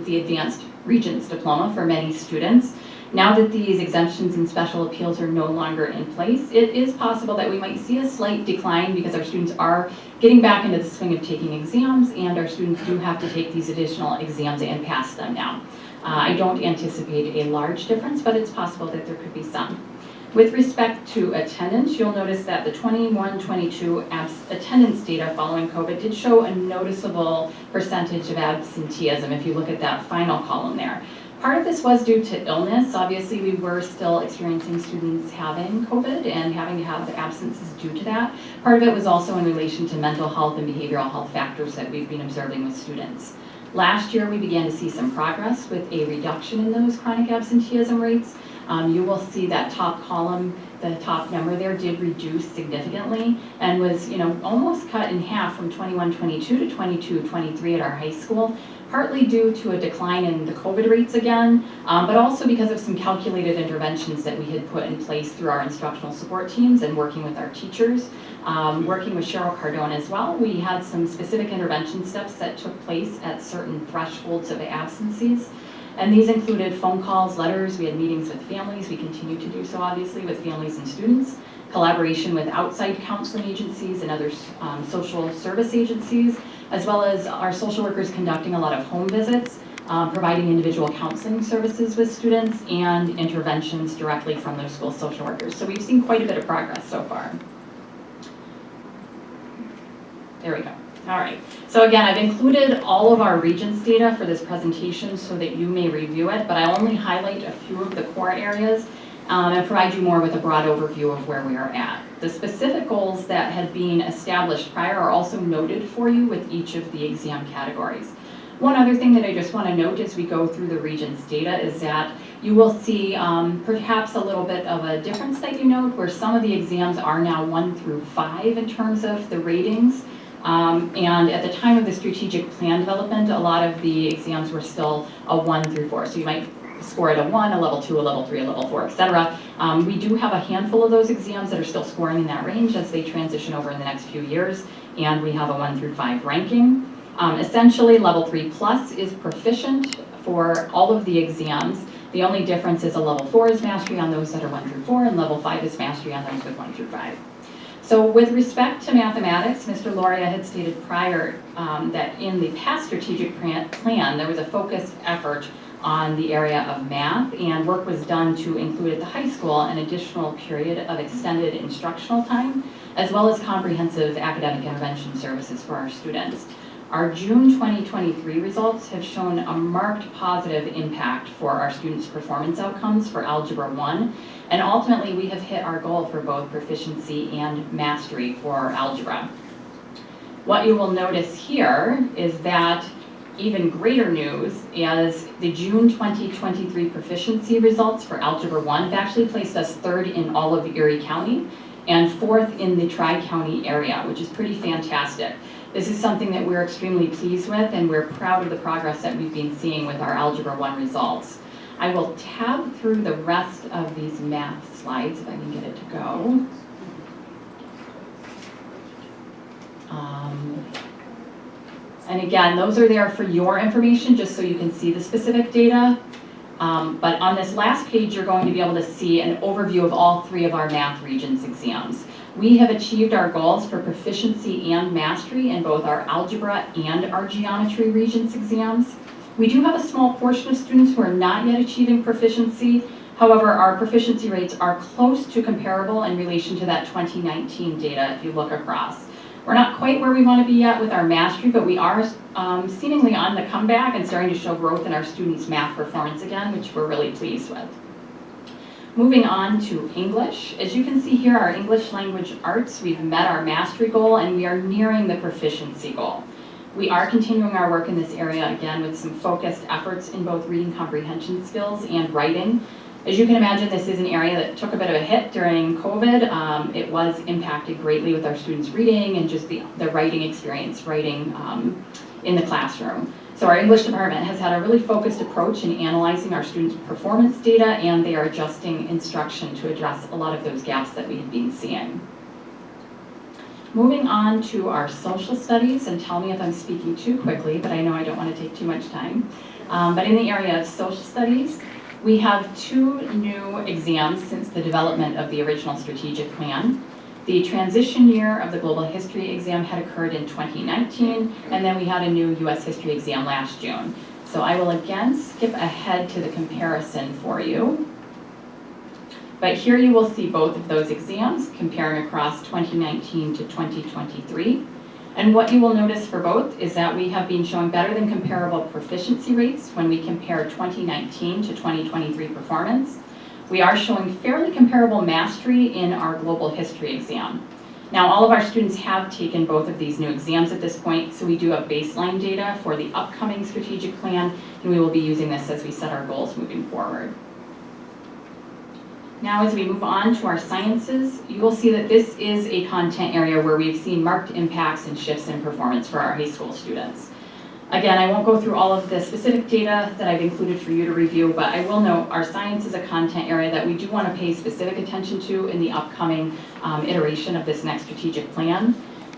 the advanced Regents diploma for many students. Now that these exemptions and special appeals are no longer in place, it is possible that we might see a slight decline because our students are getting back into the swing of taking exams, and our students do have to take these additional exams and pass them now. I don't anticipate a large difference, but it's possible that there could be some. With respect to attendance, you'll notice that the 21-22 attendance data following COVID did show a noticeable percentage of absenteeism if you look at that final column there. Part of this was due to illness. Obviously, we were still experiencing students having COVID and having to have the absences due to that. Part of it was also in relation to mental health and behavioral health factors that we've been observing with students. Last year, we began to see some progress with a reduction in those chronic absenteeism rates. You will see that top column, the top number there did reduce significantly and was, almost cut in half from 21-22 to 22-23 at our high school, partly due to a decline in the COVID rates again, but also because of some calculated interventions that we had put in place through our instructional support teams and working with our teachers. Working with Cheryl Cardone as well, we had some specific intervention steps that took place at certain thresholds of absences. And these included phone calls, letters, we had meetings with families, we continue to do so obviously with families and students, collaboration with outside counseling agencies and other social service agencies, as well as our social workers conducting a lot of home visits, providing individual counseling services with students, and interventions directly from those school social workers. So we've seen quite a bit of progress so far. There we go. All right. So again, I've included all of our Regents data for this presentation so that you may review it, but I only highlight a few of the core areas and provide you more with a broad overview of where we are at. The specific goals that had been established prior are also noted for you with each of the exam categories. One other thing that I just want to note as we go through the Regents data is that you will see perhaps a little bit of a difference that you note where some of the exams are now 1 through 5 in terms of the ratings. And at the time of the strategic plan development, a lot of the exams were still a 1 through 4. So you might score at a 1, a level 2, a level 3, a level 4, etc. We do have a handful of those exams that are still scoring in that range as they transition over in the next few years, and we have a 1 through 5 ranking. Essentially, level 3 plus is proficient for all of the exams. The only difference is a level 4 is mastery on those that are 1 through 4, and level 5 is mastery on those with 1 through 5. So with respect to mathematics, Mr. Loria had stated prior that in the past strategic plan, there was a focused effort on the area of math, and work was done to include at the high school an additional period of extended instructional time, as well as comprehensive academic intervention services for our students. Our June 2023 results have shown a marked positive impact for our students' performance outcomes for Algebra 1, and ultimately we have hit our goal for both proficiency and mastery for algebra. What you will notice here is that even greater news is the June 2023 proficiency results for Algebra 1 have actually placed us 3rd in all of Erie County and 4th in the Tri-County area, which is pretty fantastic. This is something that we're extremely pleased with, and we're proud of the progress that we've been seeing with our Algebra 1 results. I will tab through the rest of these math slides if I can get it to go. And again, those are there for your information, just so you can see the specific data. But on this last page, you're going to be able to see an overview of all 3 of our Math Regents exams. We have achieved our goals for proficiency and mastery in both our algebra and our geometry Regents exams. We do have a small portion of students who are not yet achieving proficiency. However, our proficiency rates are close to comparable in relation to that 2019 data if you look across. We're not quite where we want to be yet with our mastery, but we are seemingly on the comeback and starting to show growth in our students' math performance again, which we're really pleased with. Moving on to English. As you can see here, our English language arts, we've met our mastery goal and we are nearing the proficiency goal. We are continuing our work in this area again with some focused efforts in both reading comprehension skills and writing. As you can imagine, this is an area that took a bit of a hit during COVID. It was impacted greatly with our students reading and just the writing experience, writing in the classroom. So our English department has had a really focused approach in analyzing our students' performance data, and they are adjusting instruction to address a lot of those gaps that we have been seeing. Moving on to our social studies, and tell me if I'm speaking too quickly, but I know I don't want to take too much time. But in the area of social studies, we have 2 new exams since the development of the original strategic plan. The transition year of the global history exam had occurred in 2019, and then we had a new US history exam last June. So I will again skip ahead to the comparison for you. But here you will see both of those exams comparing across 2019 to 2023. And what you will notice for both is that we have been showing better than comparable proficiency rates when we compare 2019 to 2023 performance. We are showing fairly comparable mastery in our global history exam. Now, all of our students have taken both of these new exams at this point, so we do have baseline data for the upcoming strategic plan, and we will be using this as we set our goals moving forward. Now, as we move on to our sciences, you will see that this is a content area where we've seen marked impacts and shifts in performance for our high school students. Again, I won't go through all of the specific data that I've included for you to review, but I will note our science is a content area that we do want to pay specific attention to in the upcoming iteration of this next strategic plan.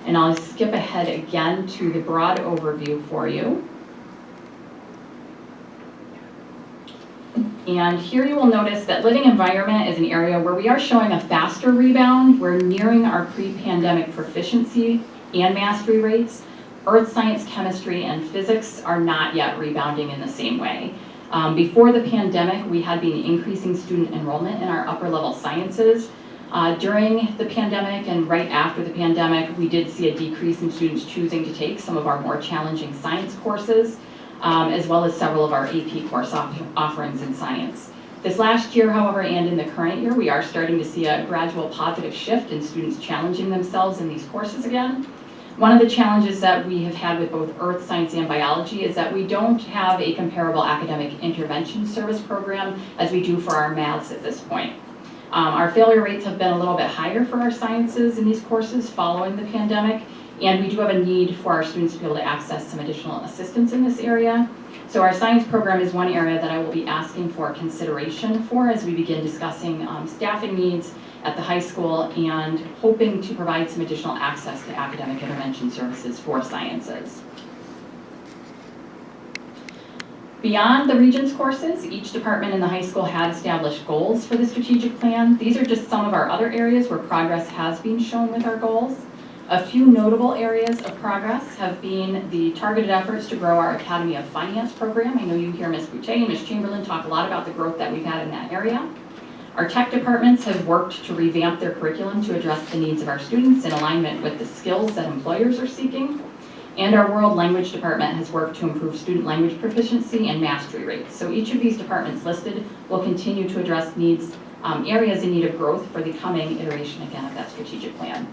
And I'll skip ahead again to the broad overview for you. And here you will notice that living environment is an area where we are showing a faster rebound. We're nearing our pre-pandemic proficiency and mastery rates. Earth science, chemistry, and physics are not yet rebounding in the same way. Before the pandemic, we had been increasing student enrollment in our upper level sciences. During the pandemic and right after the pandemic, we did see a decrease in students choosing to take some of our more challenging science courses, as well as several of our AP course offerings in science. This last year, however, and in the current year, we are starting to see a gradual positive shift in students challenging themselves in these courses again. One of the challenges that we have had with both earth science and biology is that we don't have a comparable academic intervention service program as we do for our maths at this point. Our failure rates have been a little bit higher for our sciences in these courses following the pandemic, and we do have a need for our students to be able to access some additional assistance in this area. So our science program is one area that I will be asking for consideration for as we begin discussing staffing needs at the high school and hoping to provide some additional access to academic intervention services for sciences. Beyond the Regents courses, each department in the high school had established goals for the strategic plan. These are just some of our other areas where progress has been shown with our goals. A few notable areas of progress have been the targeted efforts to grow our Academy of Finance program. I know you hear Ms. Boucher and Ms. Chamberlain talk a lot about the growth that we've had in that area. Our tech departments have worked to revamp their curriculum to address the needs of our students in alignment with the skills that employers are seeking. And our world language department has worked to improve student language proficiency and mastery rates. So each of these departments listed will continue to address needs, areas in need of growth for the coming iteration again of that strategic plan.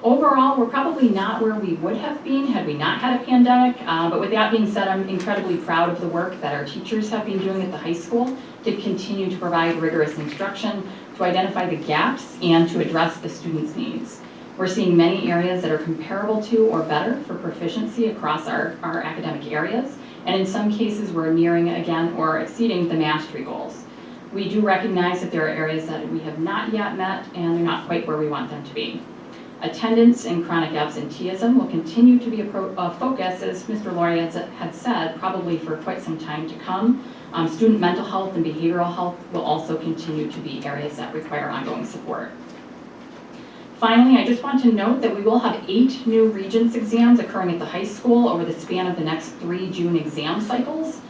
Overall, we're probably not where we would have been had we not had a pandemic, but with that being said, I'm incredibly proud of the work that our teachers have been doing at the high school to continue to provide rigorous instruction, to identify the gaps, and to address the students' needs. We're seeing many areas that are comparable to or better for proficiency across our academic areas, and in some cases we're nearing again or exceeding the mastery goals. We do recognize that there are areas that we have not yet met and they're not quite where we want them to be. Attendance and chronic absenteeism will continue to be a focus, as Mr. Lauria had said, probably for quite some time to come. Student mental health and behavioral health will also continue to be areas that require ongoing support. Finally, I just want to note that we will have 8 new Regents exams occurring at the high school over the span of the next 3 June exam cycles.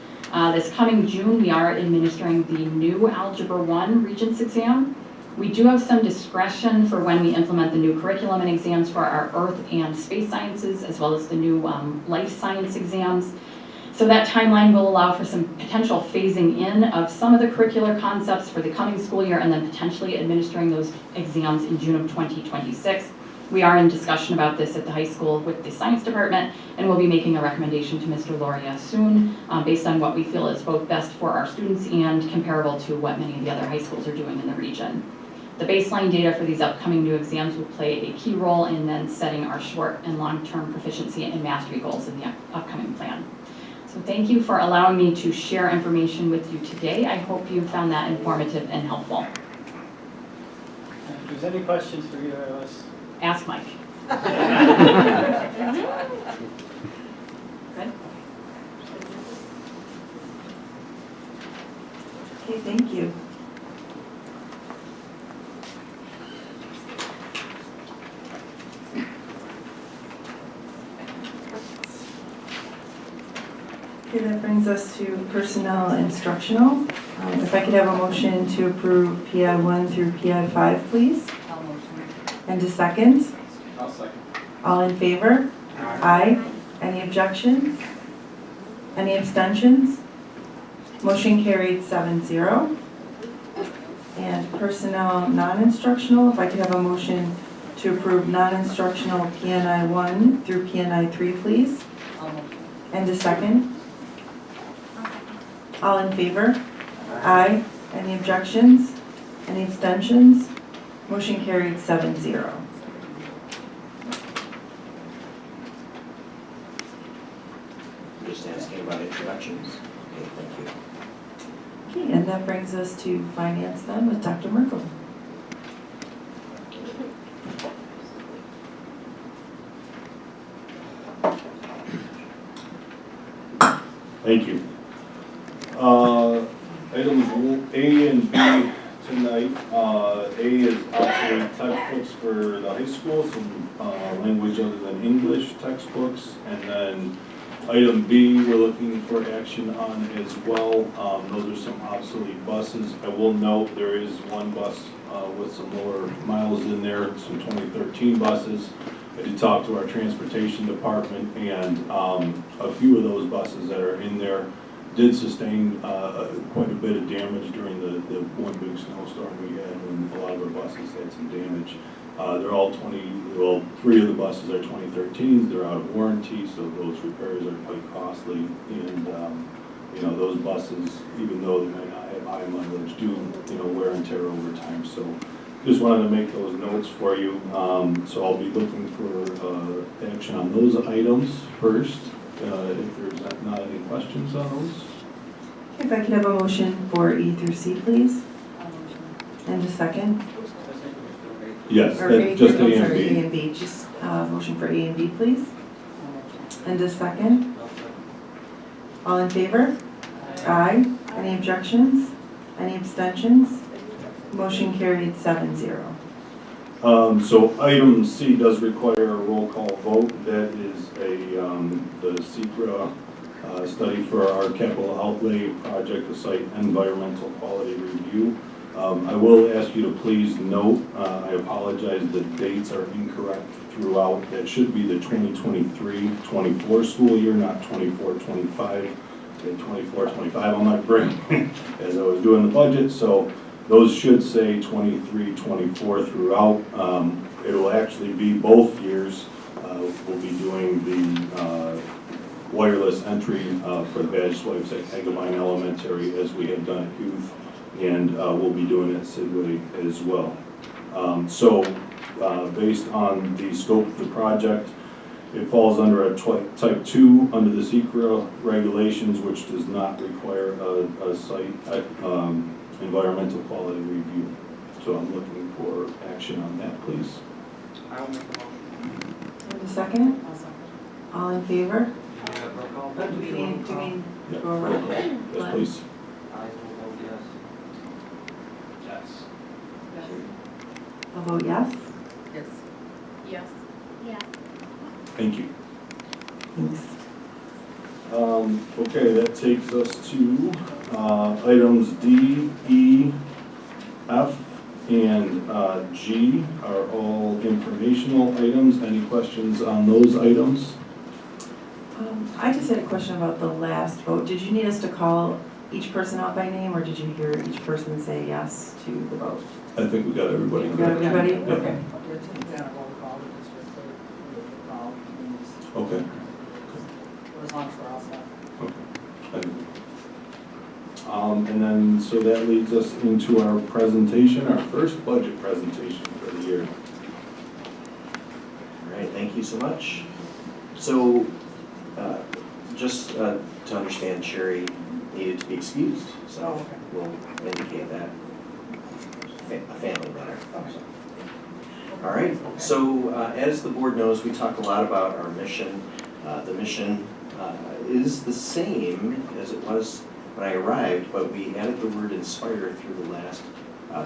This coming June, we are administering the new Algebra 1 Regents exam. We do have some discretion for when we implement the new curriculum and exams for our earth and space sciences, as well as the new life science exams. So that timeline will allow for some potential phasing in of some of the curricular concepts for the coming school year and then potentially administering those exams in June of 2026. We are in discussion about this at the high school with the science department, and we'll be making a recommendation to Mr. Lauria soon based on what we feel is both best for our students and comparable to what many of the other high schools are doing in the region. The baseline data for these upcoming new exams will play a key role in then setting our short and long-term proficiency and mastery goals in the upcoming plan. So thank you for allowing me to share information with you today. I hope you found that informative and helpful. If there's any questions for either of us? Ask Mike. Good? Okay, thank you. Okay, that brings us to personnel instructional. If I could have a motion to approve PI 1 through PI 5, please. I'll motion. And a second. I'll second. All in favor? Aye. Any objections? Any abstentions? Motion carried 7-0. And personnel non-instructional, if I could have a motion to approve non-instructional PNI 1 through PNI 3, please. I'll motion. And a second. All in favor? Aye. Any objections? Any abstentions? Motion carried 7-0. Just asking about introductions. Okay, thank you. Okay, and that brings us to finance then with Dr. Merkel. Thank you. Items A and B tonight. A is actually textbooks for the high school, some language other than English textbooks. And then item B, we're looking for action on as well. Those are some obsolete buses. I will note there is one bus with some lower miles in there, some 2013 buses. I did talk to our transportation department, and a few of those buses that are in there did sustain quite a bit of damage during the one big snowstorm we had, when a lot of our buses had some damage. They're all 3 of the buses are 2013s, they're out of warranty, so those repairs are quite costly. And, those buses, even though they might not have high mileage, do, wear and tear over time. So just wanted to make those notes for you. So I'll be looking for action on those items first, if there's not any questions on those. If I could have a motion for E through C, please? And a second? Yes, Or A just through- A I'm and sorry, B. A and B, just motion for A and B, please? And a second? All in favor? Aye. Any objections? Any abstentions? Motion carried 7-0. So item C does require a roll call vote. That is the SECRA study for our capital outlay project, the site environmental quality review. I will ask you to please note, I apologize, the dates are incorrect throughout. That should be the 2023-24 school year, not 24-25. And 24-25 on my brain as I was doing the budget, so those should say 23-24 throughout. It'll actually be both years. We'll be doing the wireless entry for the badge swipes at Agavine Elementary, as we have done at Youth, and we'll be doing it at Sidway as well. Based on the scope of the project, it falls under a type 2 under the SECRA regulations, which does not require a site environmental quality review. So I'm looking for action on that, please. I will make a motion. And a second? I'll second. All in favor? Roll call. Do we mean Yeah, go roll around? call. Yes, please. I will vote yes. Yes. I'll vote yes. Yes. Yes. Thank you. Thanks. Okay, that takes us to items D, E, F, and G are all informational items. Any questions on those items? I just had a question about the last vote. Did you need us to call each person out by name, or did you hear each person say yes to the vote? I think we got everybody. You got everybody? Yeah. Okay. Then a roll call, the district clerk, we will call, Okay. as long as we're all set. And then, so that leads us into our presentation, our first budget presentation for the year. All right, thank you so much. So, just to understand, Sherry needed to be excused, so Oh, okay. we'll indicate that. A family matter. All right, so as the board knows, we talked a lot about our mission. The mission is the same as it was when I arrived, but we added the word inspire through the last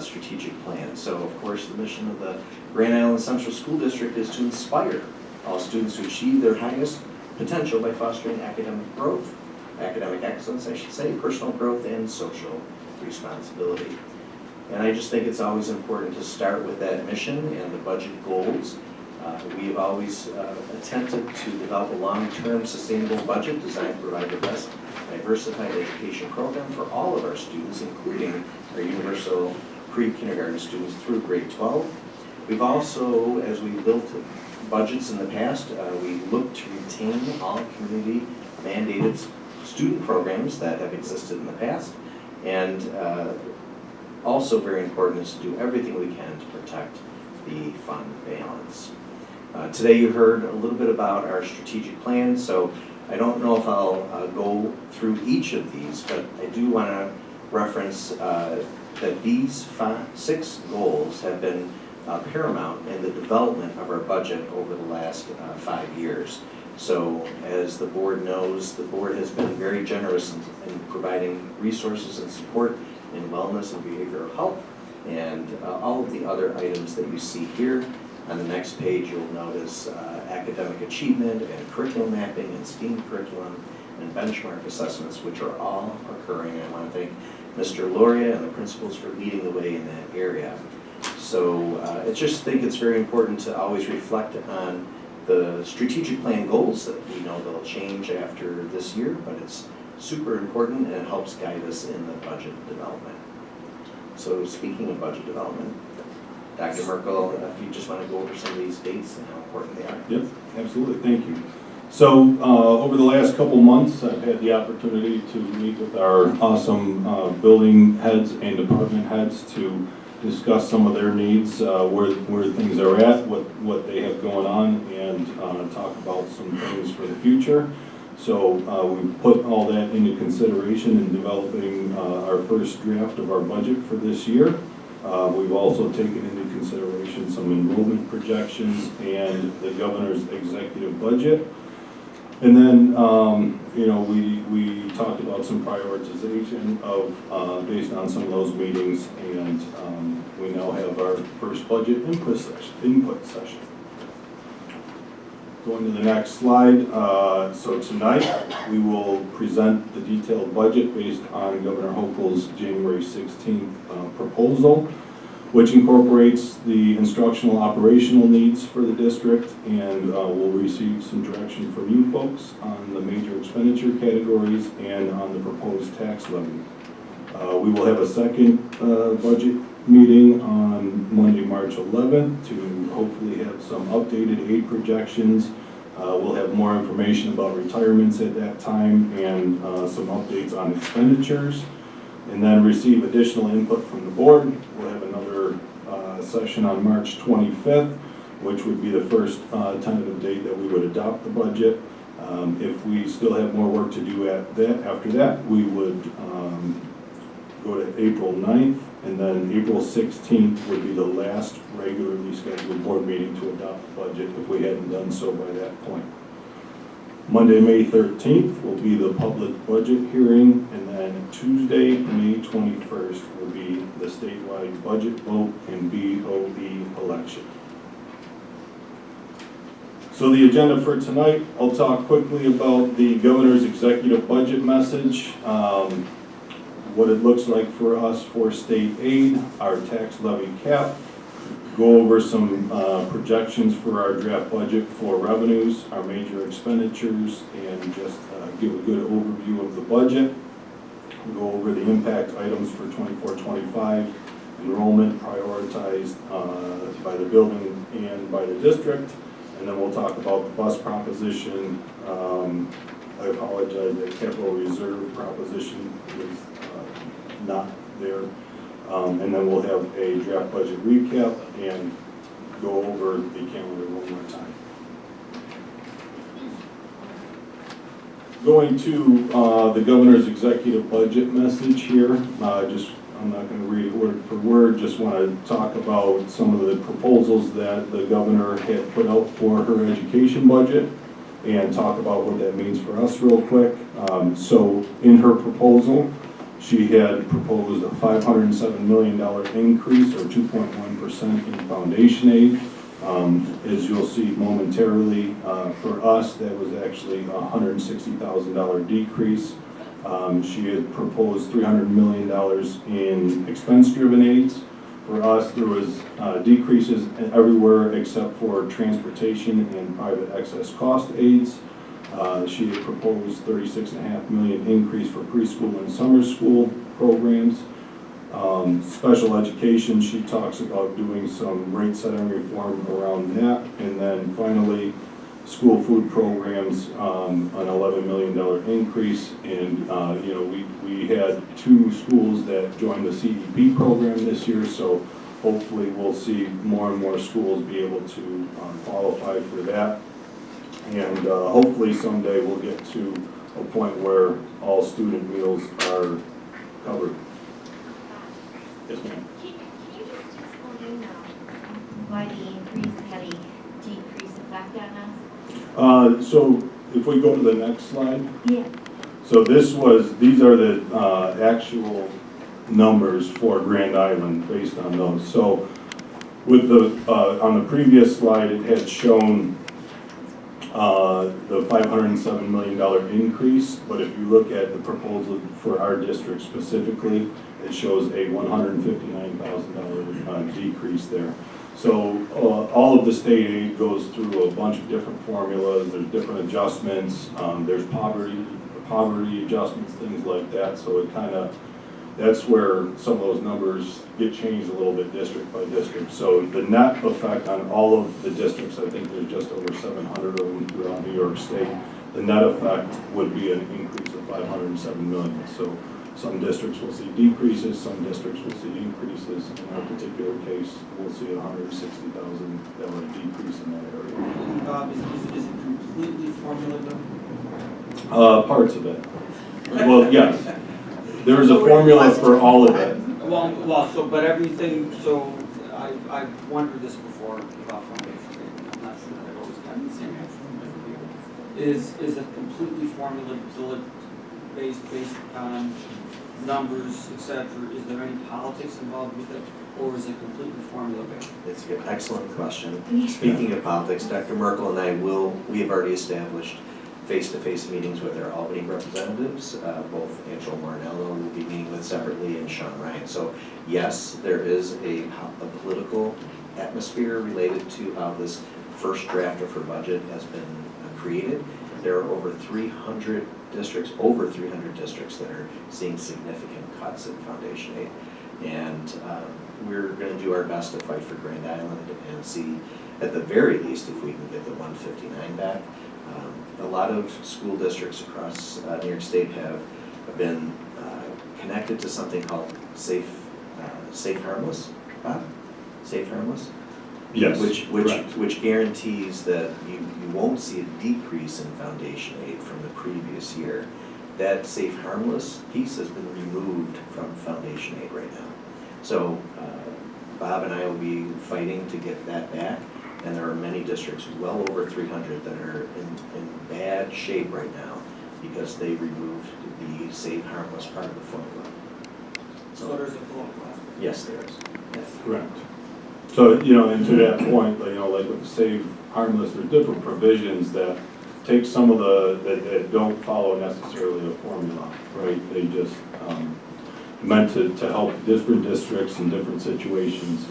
strategic plan. So of course, the mission of the Grand Island Central School District is to inspire all students to achieve their highest potential by fostering academic growth, academic excellence, I should say, personal growth, and social responsibility. And I just think it's always important to start with that mission and the budget goals. We've always attempted to develop a long-term sustainable budget designed to provide the best diversified education program for all of our students, including our universal pre-kindergarten students through grade 12. We've also, as we built budgets in the past, we looked to retain all community mandated student programs that have existed in the past. And also very important is to do everything we can to protect the fund balance. Today you heard a little bit about our strategic plan, so I don't know if I'll go through each of these, but I do want to reference that these 6 goals have been paramount in the development of our budget over the last 5 years. So as the board knows, the board has been very generous in providing resources and support in wellness and behavioral health, and all of the other items that you see here. On the next page, you'll notice academic achievement and curriculum mapping and STEAM curriculum and benchmark assessments, which are all occurring. I want to thank Mr. Loria and the principals for leading the way in that area. So I just think it's very important to always reflect on the strategic plan goals that we know they'll change after this year, but it's super important and it helps guide us in the budget development. So speaking of budget development, Dr. Merkel, if you just want to go over some of these dates and how important they are. Yep, absolutely, thank you. So, over the last couple months, I've had the opportunity to meet with our awesome building heads and department heads to discuss some of their needs, where things are at, what they have going on, and talk about some things for the future. So we put all that into consideration in developing our first draft of our budget for this year. We've also taken into consideration some enrollment projections and the governor's executive budget. And then, you know, we talked about some prioritization of, based on some of those meetings, and we now have our first budget input session. Going to the next slide. So tonight, we will present the detailed budget based on Governor Hochul's January 16th proposal, which incorporates the instructional operational needs for the district, and we'll receive some direction from you folks on the major expenditure categories and on the proposed tax levy. We will have a second budget meeting on Monday, March 11th to hopefully have some updated aid projections. We'll have more information about retirements at that time and some updates on expenditures, and then receive additional input from the board. We'll have another session on March 25th, which would be the first tentative date that we would adopt the budget. If we still have more work to do after that, we would go to April 9th, and then April 16th would be the last regularly scheduled board meeting to adopt the budget if we hadn't done so by that point. Monday, May 13th will be the public budget hearing, and then Tuesday, May 21st will be the statewide budget vote and BOE election. So the agenda for tonight, I'll talk quickly about the governor's executive budget message, what it looks like for us for state aid, our tax levy cap, go over some projections for our draft budget for revenues, our major expenditures, and just give a good overview of the budget. We'll go over the impact items for 24-25, enrollment prioritized by the building and by the district, and then we'll talk about the bus proposition. I apologize, the capital reserve proposition is not there. And then we'll have a draft budget recap and go over the calendar one more time. Going to the governor's executive budget message here, I'm not going to read it word for word, just want to talk about some of the proposals that the governor had put out for her education budget and talk about what that means for us real quick. So in her proposal, she had proposed a $507 million increase, or 2.1% in foundation aid. As you'll see momentarily, for us, that was actually a $160,000 decrease. She had proposed $300 million in expense-driven aids. For us, there was decreases everywhere except for transportation and private excess cost aids. She had proposed $36.5 million increase for preschool and summer school programs. Special education, she talks about doing some rate setting reform around that. And then finally, school food programs, an $11 million increase. And you know, we had 2 schools that joined the CEP program this year, so hopefully we'll see more and more schools be able to qualify for that. And hopefully someday we'll get to a point where all student meals are covered. Yes, ma'am. Can you just explain why the increase had a decrease effect on us? So if we go to the next slide. Yeah. So these are the actual numbers for Grand Island based on those. So with the, on the previous slide, it had shown the $507 million increase, but if you look at the proposal for our district specifically, it shows a $159,000 decrease there. So all of the state aid goes through a bunch of different formulas, there's different adjustments, there's poverty adjustments, things like that, so it kind of that's where some of those numbers get changed a little bit district by district. So the net effect on all of the districts, I think there's just over 700 of them throughout New York State, the net effect would be an increase of 507 million. So some districts will see decreases, some districts will see increases. In our particular case, we'll see a $160,000 decrease in that area. Is it completely formula driven? Parts of it. Well, yes. There's a formula for all of it. Well, so, but everything, so I've wondered this before about foundation. I'm not sure that I've always gotten the same answer from different people. Is it completely formula based on numbers, et cetera? Is there any politics involved with it, or is it completely formula based? It's an excellent question. Speaking of politics, Dr. Merkel and I we have already established face-to-face meetings with our Albany representatives. Both Angelo Morinello will be meeting with separately, and Sean Ryan. So yes, there is a political atmosphere related to how this first draft of her budget has been created. There are over 300 districts that are seeing significant cuts in foundation aid. And we're going to do our best to fight for Grand Island and see, at the very least, if we can get the 159 back. A lot of school districts across New York State have been connected to something called Safe Harmless, Bob? Safe Harmless? Yes, which guarantees that you won't see a decrease in foundation aid from the previous year. That Safe Harmless piece has been removed from foundation aid right now. So Bob and I will be fighting to get that back. And there are many districts, well over 300, that are in bad shape right now because they removed the Safe Harmless part of the formula. So there's a political aspect? Yes, there is. Yes. Correct. So, and to that point, like with the Save Harmless, there are different provisions that take some of that don't follow necessarily a formula, right? They just meant to help different districts in different situations.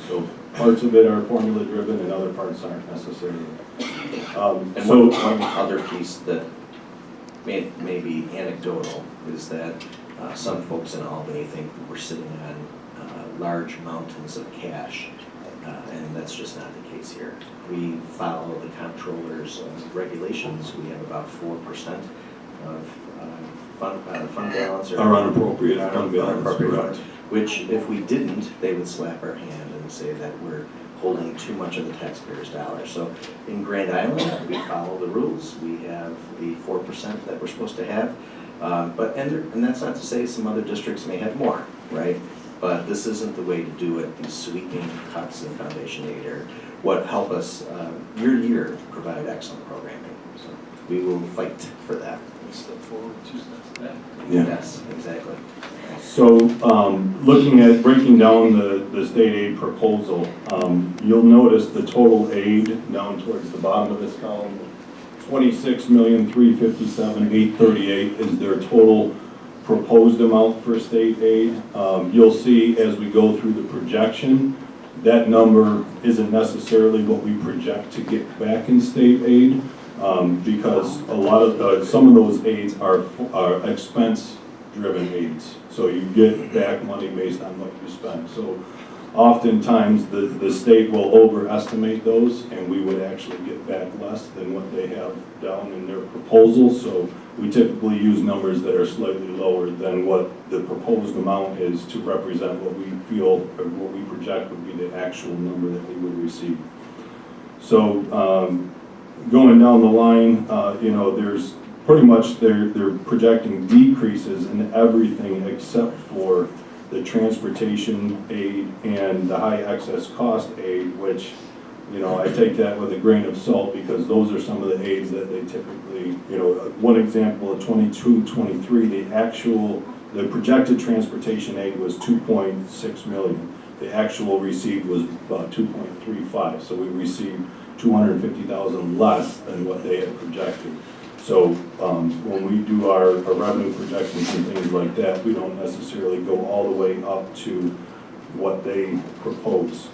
So parts of it are formula driven and other parts aren't necessarily. And one other piece that may be anecdotal is that some folks in Albany think we're sitting on large mountains of cash, and that's just not the case here. We follow the comptroller's regulations. We have about 4% of fund balance, or unappropriated fund balance, which if we didn't, they would slap our hand and say that we're holding too much of the taxpayers' dollars. So in Grand Island, we follow the rules. We have the 4% that we're supposed to have, and that's not to say some other districts may have more, right? But this isn't the way to do it. These sweeping cuts in foundation aid are what help us year to year provide excellent programming. So we will fight for that. Step forward, 2 steps back. Yeah. Yes, exactly. So looking at breaking down the state aid proposal, you'll notice the total aid down towards the bottom of this column, $26,357,838 is their total proposed amount for state aid. You'll see as we go through the projection, that number isn't necessarily what we project to get back in state aid. Because a lot of some of those aids are expense-driven aids, so you get back money based on what you spend. So oftentimes the state will overestimate those, and we would actually get back less than what they have down in their proposal. So we typically use numbers that are slightly lower than what the proposed amount is to represent what we feel or what we project would be the actual number that we would receive. So going down the line, there's pretty much they're projecting decreases in everything except for the transportation aid and the high excess cost aid, which, I take that with a grain of salt because those are some of the aids that they typically, one example of 22-23, the projected transportation aid was 2.6 million. The actual received was about 2.35, so we received 250,000 less than what they had projected. So when we do our revenue projections and things like that, we don't necessarily go all the way up to what they propose.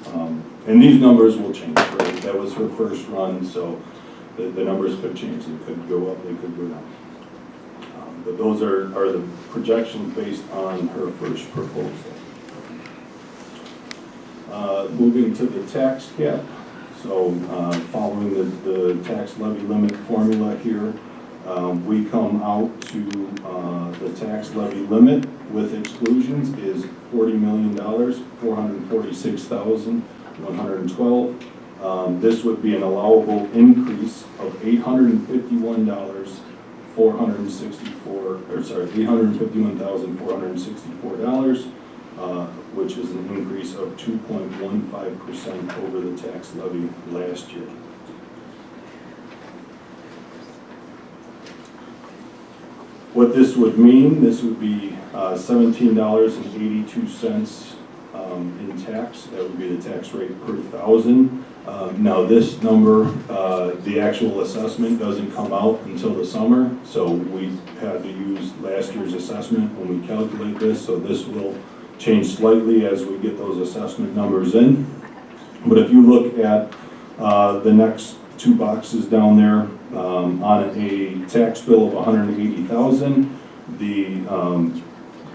And these numbers will change, right? That was her first run, so the numbers could change. They could go up, they could go down. But those are the projections based on her first proposal. Moving to the tax cap. So following the tax levy limit formula here, we come out to the tax levy limit with exclusions is $40,446,112. This would be an allowable increase of $851,464, which is an increase of 2.15% over the tax levy last year. What this would mean, this would be $17.82 in tax. That would be the tax rate per thousand. Now this number, the actual assessment doesn't come out until the summer, so we had to use last year's assessment when we calculate this, so this will change slightly as we get those assessment numbers in. But if you look at the next two boxes down there, on a tax bill of $180,000, the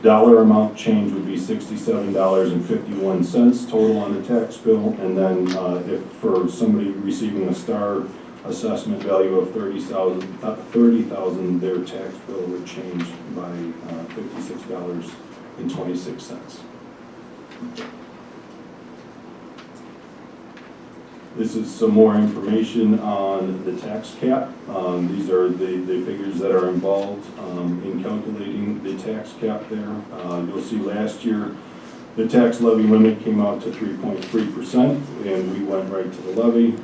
dollar amount change would be $67.51 total on the tax bill, and then if for somebody receiving a star assessment value of $30,000, their tax bill would change by $56.26. This is some more information on the tax cap. These are the figures that are involved in calculating the tax cap there. You'll see last year the tax levy limit came out to 3.3%, and we went right to the levy,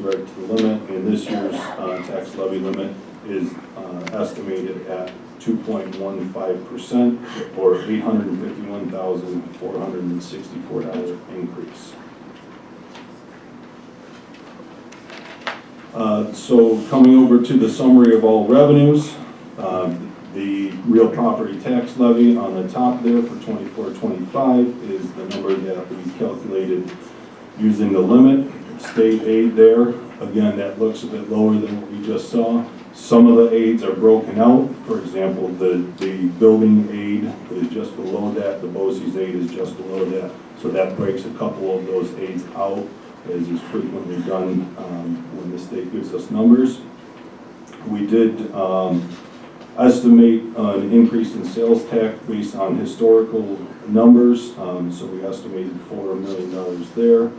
direct to the limit, and this year's tax levy limit is estimated at 2.15%, or $851,464 increase. So coming over to the summary of all revenues, the real property tax levy on the top there for 24-25 is the number that we calculated using the limit. State aid there, again, that looks a bit lower than what we just saw. Some of the aids are broken out. For example, the building aid is just below that, the BOCES aid is just below that. So that breaks a couple of those aids out, as is frequently done when the state gives us numbers. We did estimate an increase in sales tax based on historical numbers, so we estimated $4 million there,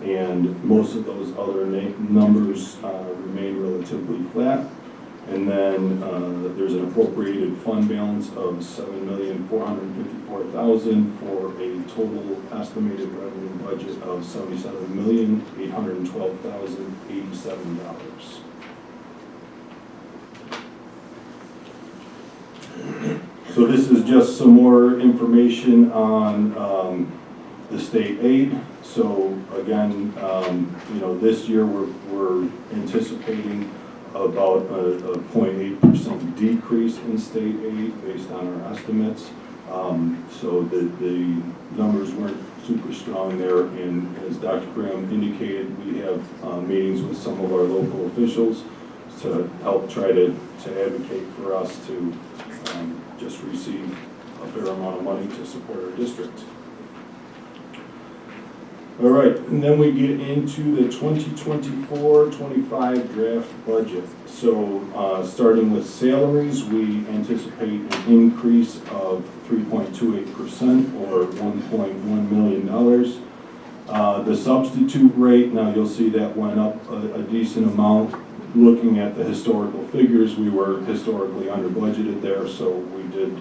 and most of those other numbers remain relatively flat. And then there's an appropriated fund balance of $7,454,000 for a total estimated revenue budget of $77,812,087. So this is just some more information on the state aid. So again, this year we're anticipating about a 0.8% decrease in state aid based on our estimates. So the numbers weren't super strong there, and as Dr. Graham indicated, we have meetings with some of our local officials to help try to advocate for us to just receive a fair amount of money to support our district. All right, and then we get into the 2024-25 draft budget. So starting with salaries, we anticipate an increase of 3.28%, or $1.1 million. The substitute rate, now you'll see that went up a decent amount. Looking at the historical figures, we were historically under budgeted there, so we did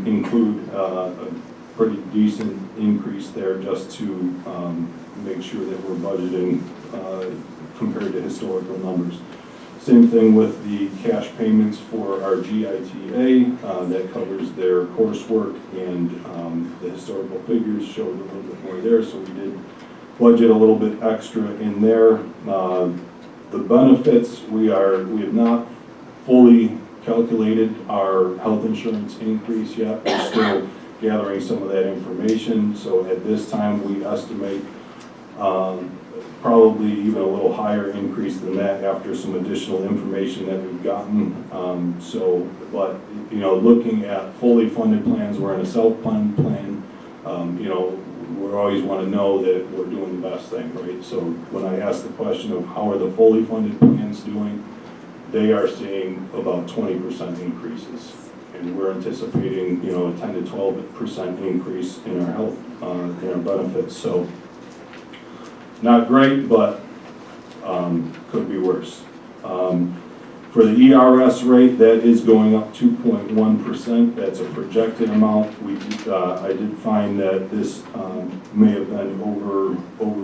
include a pretty decent increase there just to make sure that we're budgeting compared to historical numbers. Same thing with the cash payments for our GITA, that covers their coursework, and the historical figures showed a little bit more there, so we did budget a little bit extra in there. The benefits, we have not fully calculated our health insurance increase yet. We're still gathering some of that information. So at this time, we estimate probably even a little higher increase than that after some additional information that we've gotten. But, you know, looking at fully funded plans, we're in a self-funded plan, you know, we always want to know that we're doing the best thing, right? So when I ask the question of how are the fully funded plans doing, they are seeing about 20% increases. And we're anticipating, you know, a 10 to 12% increase in our health, in our benefits. So not great, but could be worse. For the ERS rate, that is going up 2.1%. That's a projected amount. I did find that this may have been over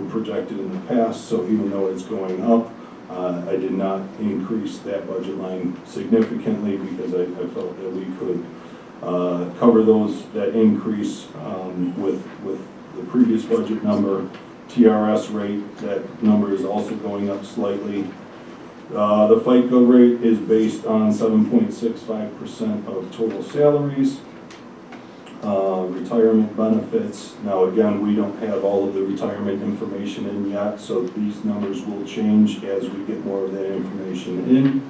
projected in the past. So even though it's going up, I did not increase that budget line significantly because I felt that we could cover that increase with the previous budget number. TRS rate, that number is also going up slightly. The FICA rate is based on 7.65% of total salaries. Retirement benefits, now again, we don't have all of the retirement information in yet, so these numbers will change as we get more of that information in.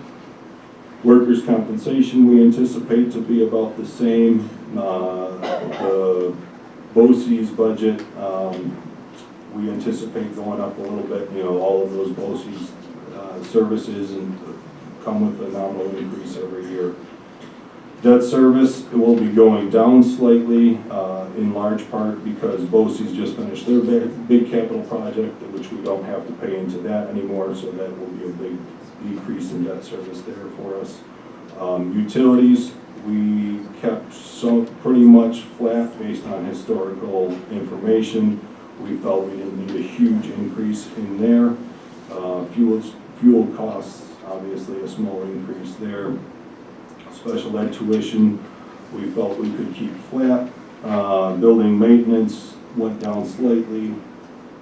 Workers' compensation, we anticipate to be about the same. The BOCES budget, we anticipate going up a little bit. You know, all of those BOCES services and come with a nominal increase every year. Debt service, it will be going down slightly, in large part because BOCES just finished their big capital project, which we don't have to pay into that anymore, so that will be a big decrease in debt service there for us. Utilities, we kept pretty much flat based on historical information. We felt we didn't need a huge increase in there. Fuel costs, obviously a small increase there. Special ed tuition, we felt we could keep flat. Building maintenance went down slightly.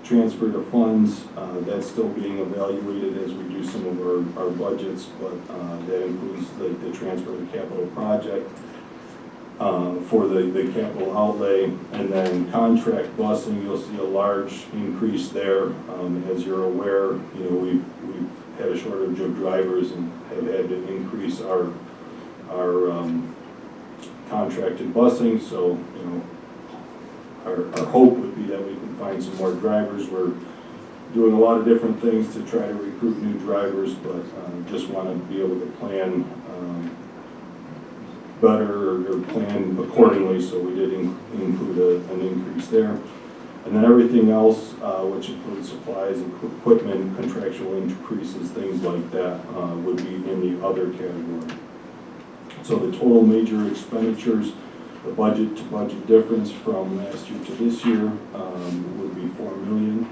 Transfer to funds, that's still being evaluated as we do some of our budgets, but that includes the transfer to capital project for the capital outlay. And then contract busing, you'll see a large increase there. As you're aware, you know, we've had a shortage of drivers and have had to increase our contracted busing, so you know our hope would be that we can find some more drivers. We're doing a lot of different things to try to recruit new drivers, but just want to be able to plan better or plan accordingly, so we did include an increase there. And then everything else, which includes supplies, equipment, contractual increases, things like that, would be in the other category. So the total major expenditures, the budget to budget difference from last year to this year would be $4 million.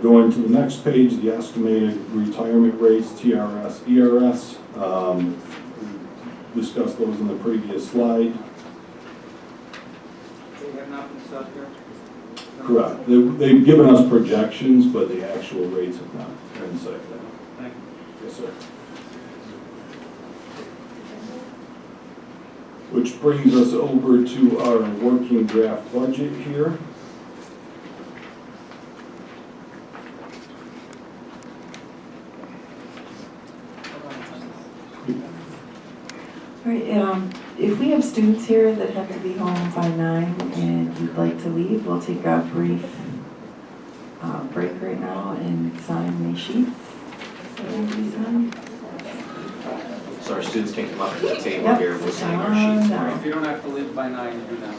Going to the next page, the estimated retirement rates, TRS, ERS. We discussed those in the previous slide. They have not been set here? Correct. They've given us projections, but the actual rates have not been set yet. Thank you. Yes, sir. Which brings us over to our working draft budget here. All right, if we have students here that have to be home by 9 and you'd like to leave, we'll take a brief break right now and sign the sheets. So our students can come up to the table Yep. here, we'll sign our sheets. If you don't have to leave by 9, you do now.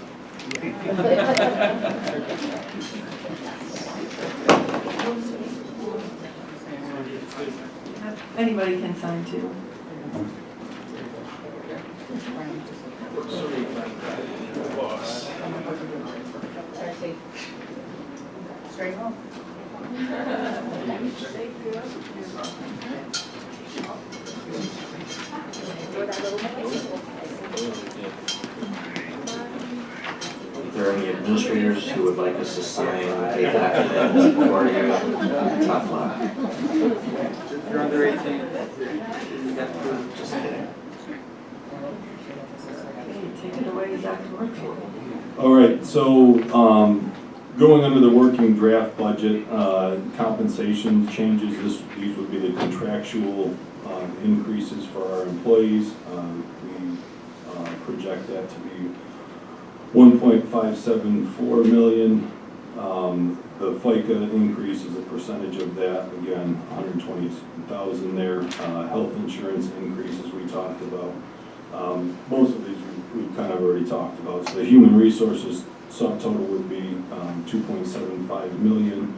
Anybody can sign too. Straight home. If there are any administrators who would like us to sign a document for you, top left. If you're under 18, you have to. Just kidding. Take it away, Dr. Murphy. All right, so going under the working draft budget, compensation changes, these would be the contractual increases for our employees. We project that to be 1.574 million. The FICA increase is a percentage of that, again, 120,000 there. Health insurance increases we talked about. Most of these we've kind of already talked about. So the human resources subtotal would be 2.75 million.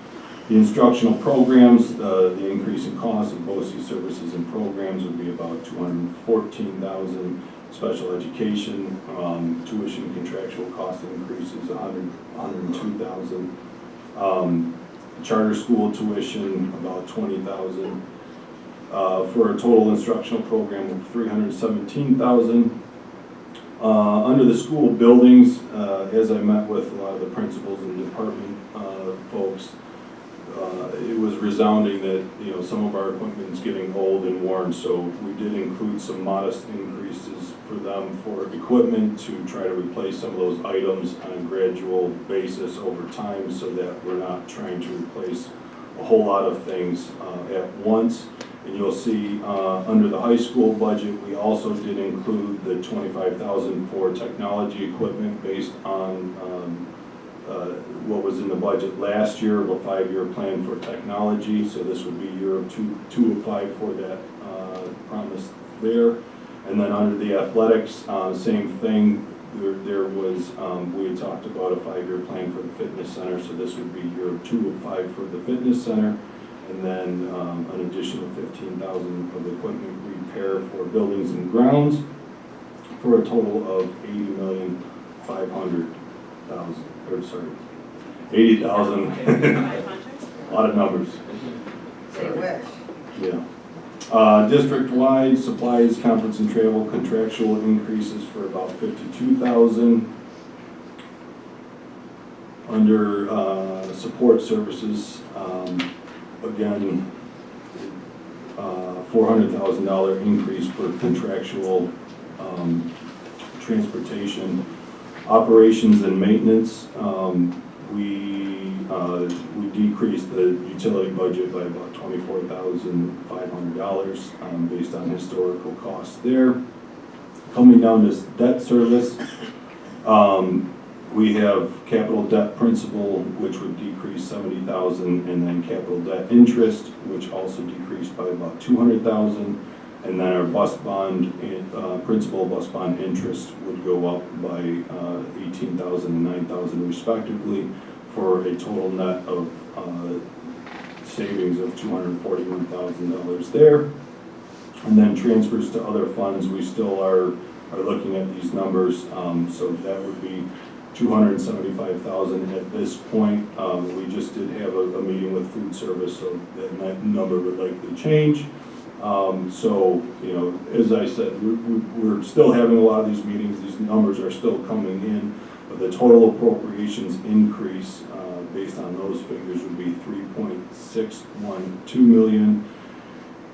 The instructional programs, the increase in cost of BOCES services and programs would be about 214,000. Special education, tuition contractual cost increases 102,000. Charter school tuition about 20,000. For a total instructional program of 317,000. Under the school buildings, as I met with a lot of the principals and department folks, it was resounding that, you know, some of our equipment is getting old and worn, so we did include some modest increases for them for equipment to try to replace some of those items on a gradual basis over time, so that we're not trying to replace a whole lot of things at once. And you'll see under the high school budget, we also did include the 25,000 for technology equipment based on what was in the budget last year of a 5-year plan for technology. So this would be year of two applied for that promise there. And then under the athletics, same thing. There was, we had talked about a 5-year plan for the fitness center. So this would be year 2 of 5 for the fitness center. And then an additional 15,000 of equipment repair for buildings and grounds for a total of 80,500,000. Or sorry, 80,000. A lot of numbers. They wish. Yeah. District-wide supplies, conference and travel contractual increases for about 52,000. Under support services, again, $400,000 increase for contractual transportation. Operations and maintenance, we decreased the utility budget by about $24,500 based on historical costs there. Coming down to debt service, we have capital debt principal, which would decrease 70,000, and then capital debt interest, which also decreased by about 200,000. And then our bus bond, principal bus bond interest would go up by 18,000 and 9,000 respectively, for a total net of savings of $241,000 there. And then transfers to other funds, we still are looking at these numbers, so that would be 275,000 at this point. We just did have a meeting with food service, so that number would likely change. So, you know, as I said, we're still having a lot of these meetings. These numbers are still coming in, but the total appropriations increase based on those figures would be 3.612 million.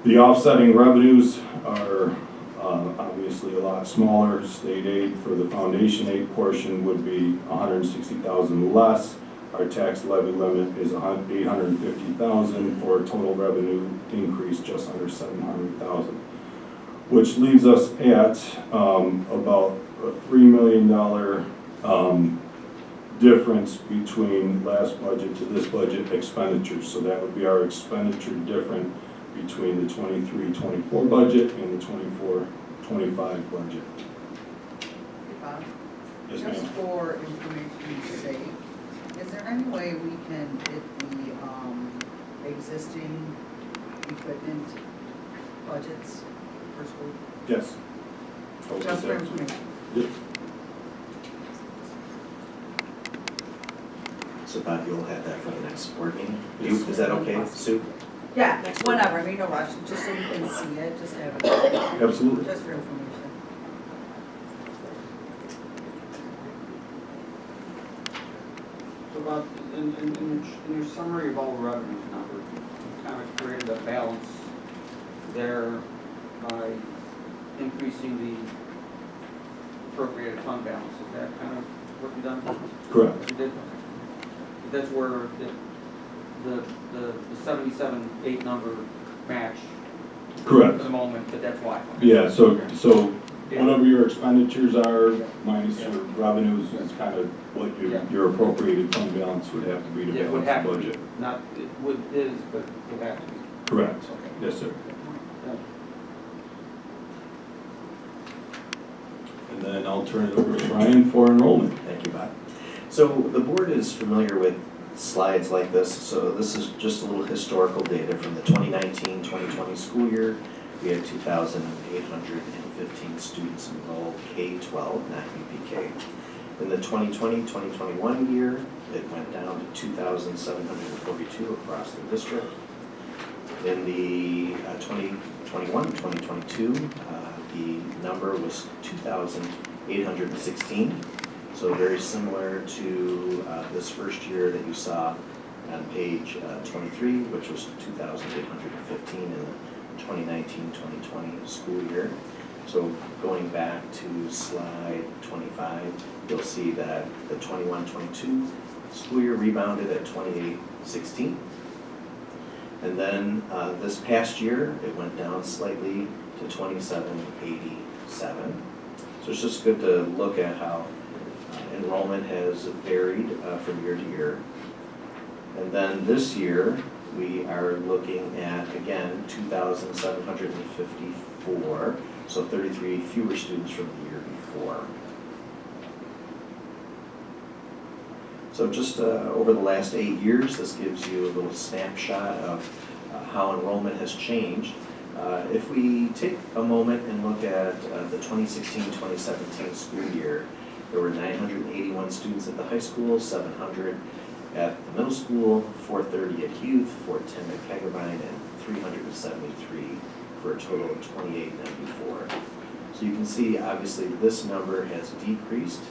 The offsetting revenues are obviously a lot smaller. State aid for the foundation aid portion would be 160,000 less. Our tax levy limit is 850,000 for a total revenue increase just under 700,000, which leaves us at about a $3 million difference between last budget to this budget expenditures. So that would be our expenditure difference between the 23-24 budget and the 24-25 budget. Yes, Just ma'am. for information's sake, is there any way we can get the existing equipment budgets for school? Yes. Just for information. Yep. So Bob, you'll have that for the next board meeting? Is that okay, Sue? Yeah, Next whenever, I mean, no rush, just so you can see it, just have it. Absolutely. Just for information. So Bob, in your summary of all the revenues numbers, you kind of created a balance there by increasing the appropriated fund balance, is that kind of what you've done? Correct. You did, okay. That's where the 77.8 number match Correct. for the moment, but that's why. Yeah, so whatever your expenditures are minus your revenues is kind of what your appropriated fund balance would have to be to It would balance have the to be, budget. not, it would, is, but it would have to be. Correct. Okay. Yes, sir. Yeah. And then I'll turn it over to Brian for enrollment. Thank you, Bob. So the board is familiar with slides like this. So this is just a little historical data from the 2019-2020 school year. We had 2,815 students enrolled K-12, not UPK. In the 2020-2021 year, it went down to 2,742 across the district. In the 2021-2022, the number was 2,816. So very similar to this first year that you saw on page 23, which was 2,815 in the 2019-2020 school year. So going back to slide 25, you'll see that the 21-22 school year rebounded at 2,816. And then this past year, it went down slightly to 2,787. So it's just good to look at how enrollment has varied from year to year. And then this year, we are looking at, again, 2,754, so 33 fewer students from the year before. So just over the last 8 years, this gives you a little snapshot of how enrollment has changed. If we take a moment and look at the 2016-2017 school year, there were 981 students at the high school, 700 at the middle school, 430 at youth, 410 at Kegerbine, and 373 for a total of 2894. So you can see, obviously, this number has decreased.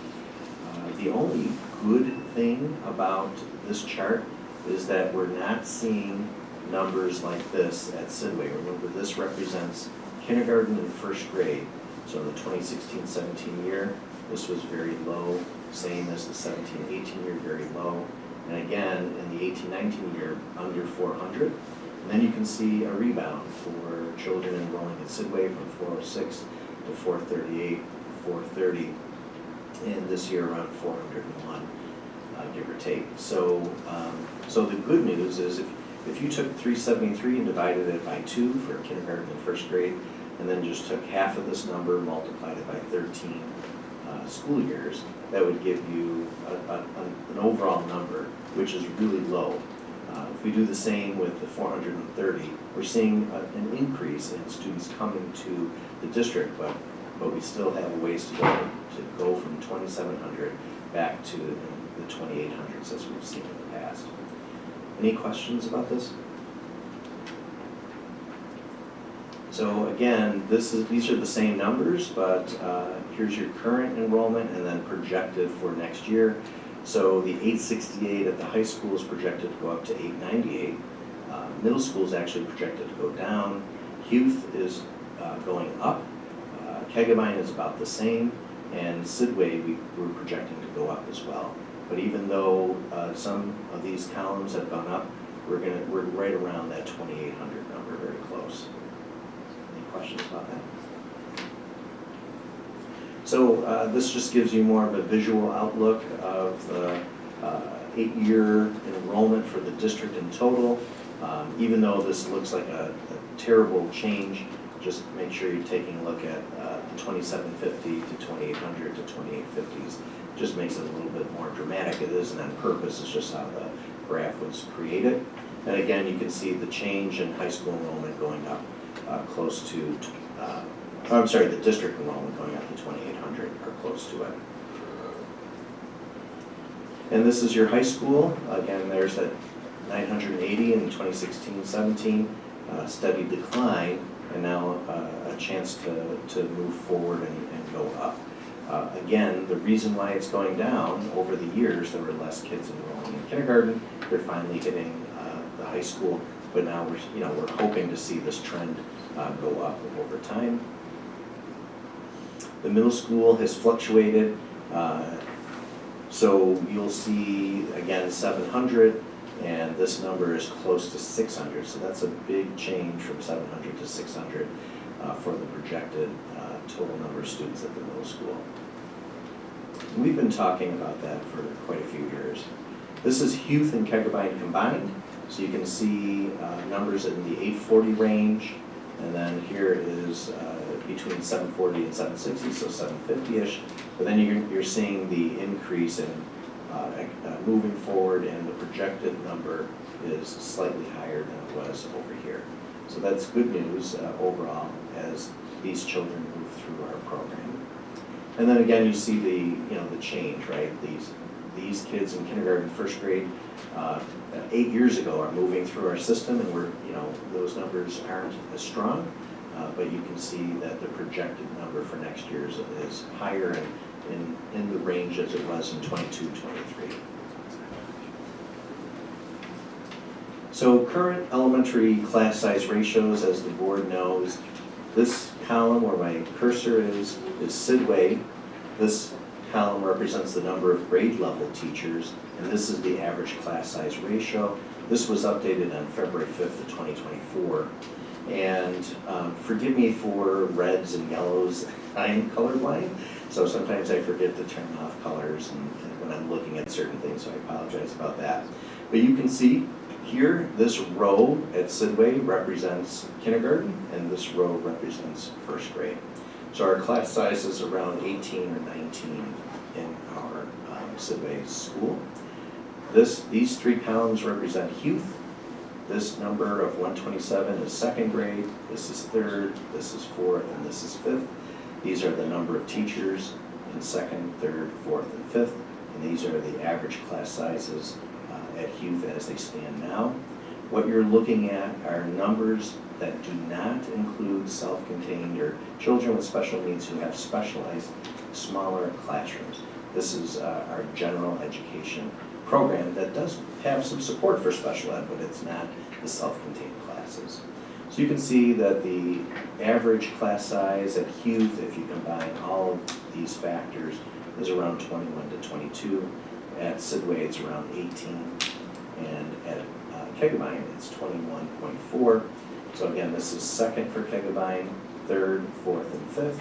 The only good thing about this chart is that we're not seeing numbers like this at Sidway. Remember, this represents kindergarten and first grade. So in the 2016-17 year, this was very low, same as the 17-18 year, very low. And again, in the 18-19 year, under 400. And then you can see a rebound for children enrolling at Sidway from 406 to 438, 430, and this year around 401, give or take. So, so the good news is if you took 373 and divided it by 2 for kindergarten and first grade, and then just took half of this number, multiplied it by 13 school years, that would give you an overall number, which is really low. If we do the same with the 430, we're seeing an increase in students coming to the district, but we still have a ways to go from 2,700 back to the 2,800s as we've seen in the past. Any questions about this? So again, these are the same numbers, but here's your current enrollment and then projected for next year. So the 868 at the high school is projected to go up to 898. Middle school is actually projected to go down. Youth is going up. Kegerbine is about the same, and Sidway we're projecting to go up as well. But even though some of these columns have gone up, we're right around that 2,800 number, very close. Any questions about that? So this just gives you more of a visual outlook of the 8-year enrollment for the district in total. Even though this looks like a terrible change, just make sure you're taking a look at the 2,750 to 2,800 to 2,850s. Just makes it a little bit more dramatic. It isn't on purpose, it's just how the graph was created. And again, you can see the change in high school enrollment going up close to, I'm sorry, the district enrollment going up to 2,800 or close to it. And this is your high school. Again, there's that 980 in 2016-17, steady decline, and now a chance to move forward and go up. Again, the reason why it's going down, over the years, there were less kids enrolling in kindergarten. They're finally hitting the high school, but now we're hoping to see this trend go up over time. The middle school has fluctuated. So you'll see, again, 700, and this number is close to 600. So that's a big change from 700 to 600 for the projected total number of students at the middle school. We've been talking about that for quite a few years. This is Huth and Keggabine combined. So you can see numbers in the 840 range, and then here is between 740 and 760, so 750-ish. But then you're seeing the increase in moving forward, and the projected number is slightly higher than it was over here. So that's good news overall as these children move through our program. And then again, you see the change, right? These kids in kindergarten, first grade, 8 years ago are moving through our system, and those numbers aren't as strong, but you can see that the projected number for next year is higher and in the range as it was in 22, 23. So current elementary class size ratios, as the board knows, this column where my cursor is Sidway. This column represents the number of grade level teachers, and this is the average class size ratio. This was updated on February 5th of 2024. And forgive me for reds and yellows, I'm colorblind, so sometimes I forget to turn off colors and when I'm looking at certain things, so I apologize about that. But you can see here, this row at Sidway represents kindergarten, and this row represents first grade. So our class size is around 18 or 19 in our Sidway school. These three columns represent Huth. This number of 127 is second grade, this is third, this is fourth, and this is fifth. These are the number of teachers in second, third, fourth, and fifth, and these are the average class sizes at Huth as they stand now. What you're looking at are numbers that do not include self-contained or children with special needs who have specialized smaller classrooms. This is our general education program that does have some support for special ed, but it's not the self-contained classes. So you can see that the average class size at Huth, if you combine all of these factors, is around 21 to 22. At Sidway, it's around 18, and at Keggabine, it's 21.4. So again, this is second for Keggabine, third, fourth, and fifth,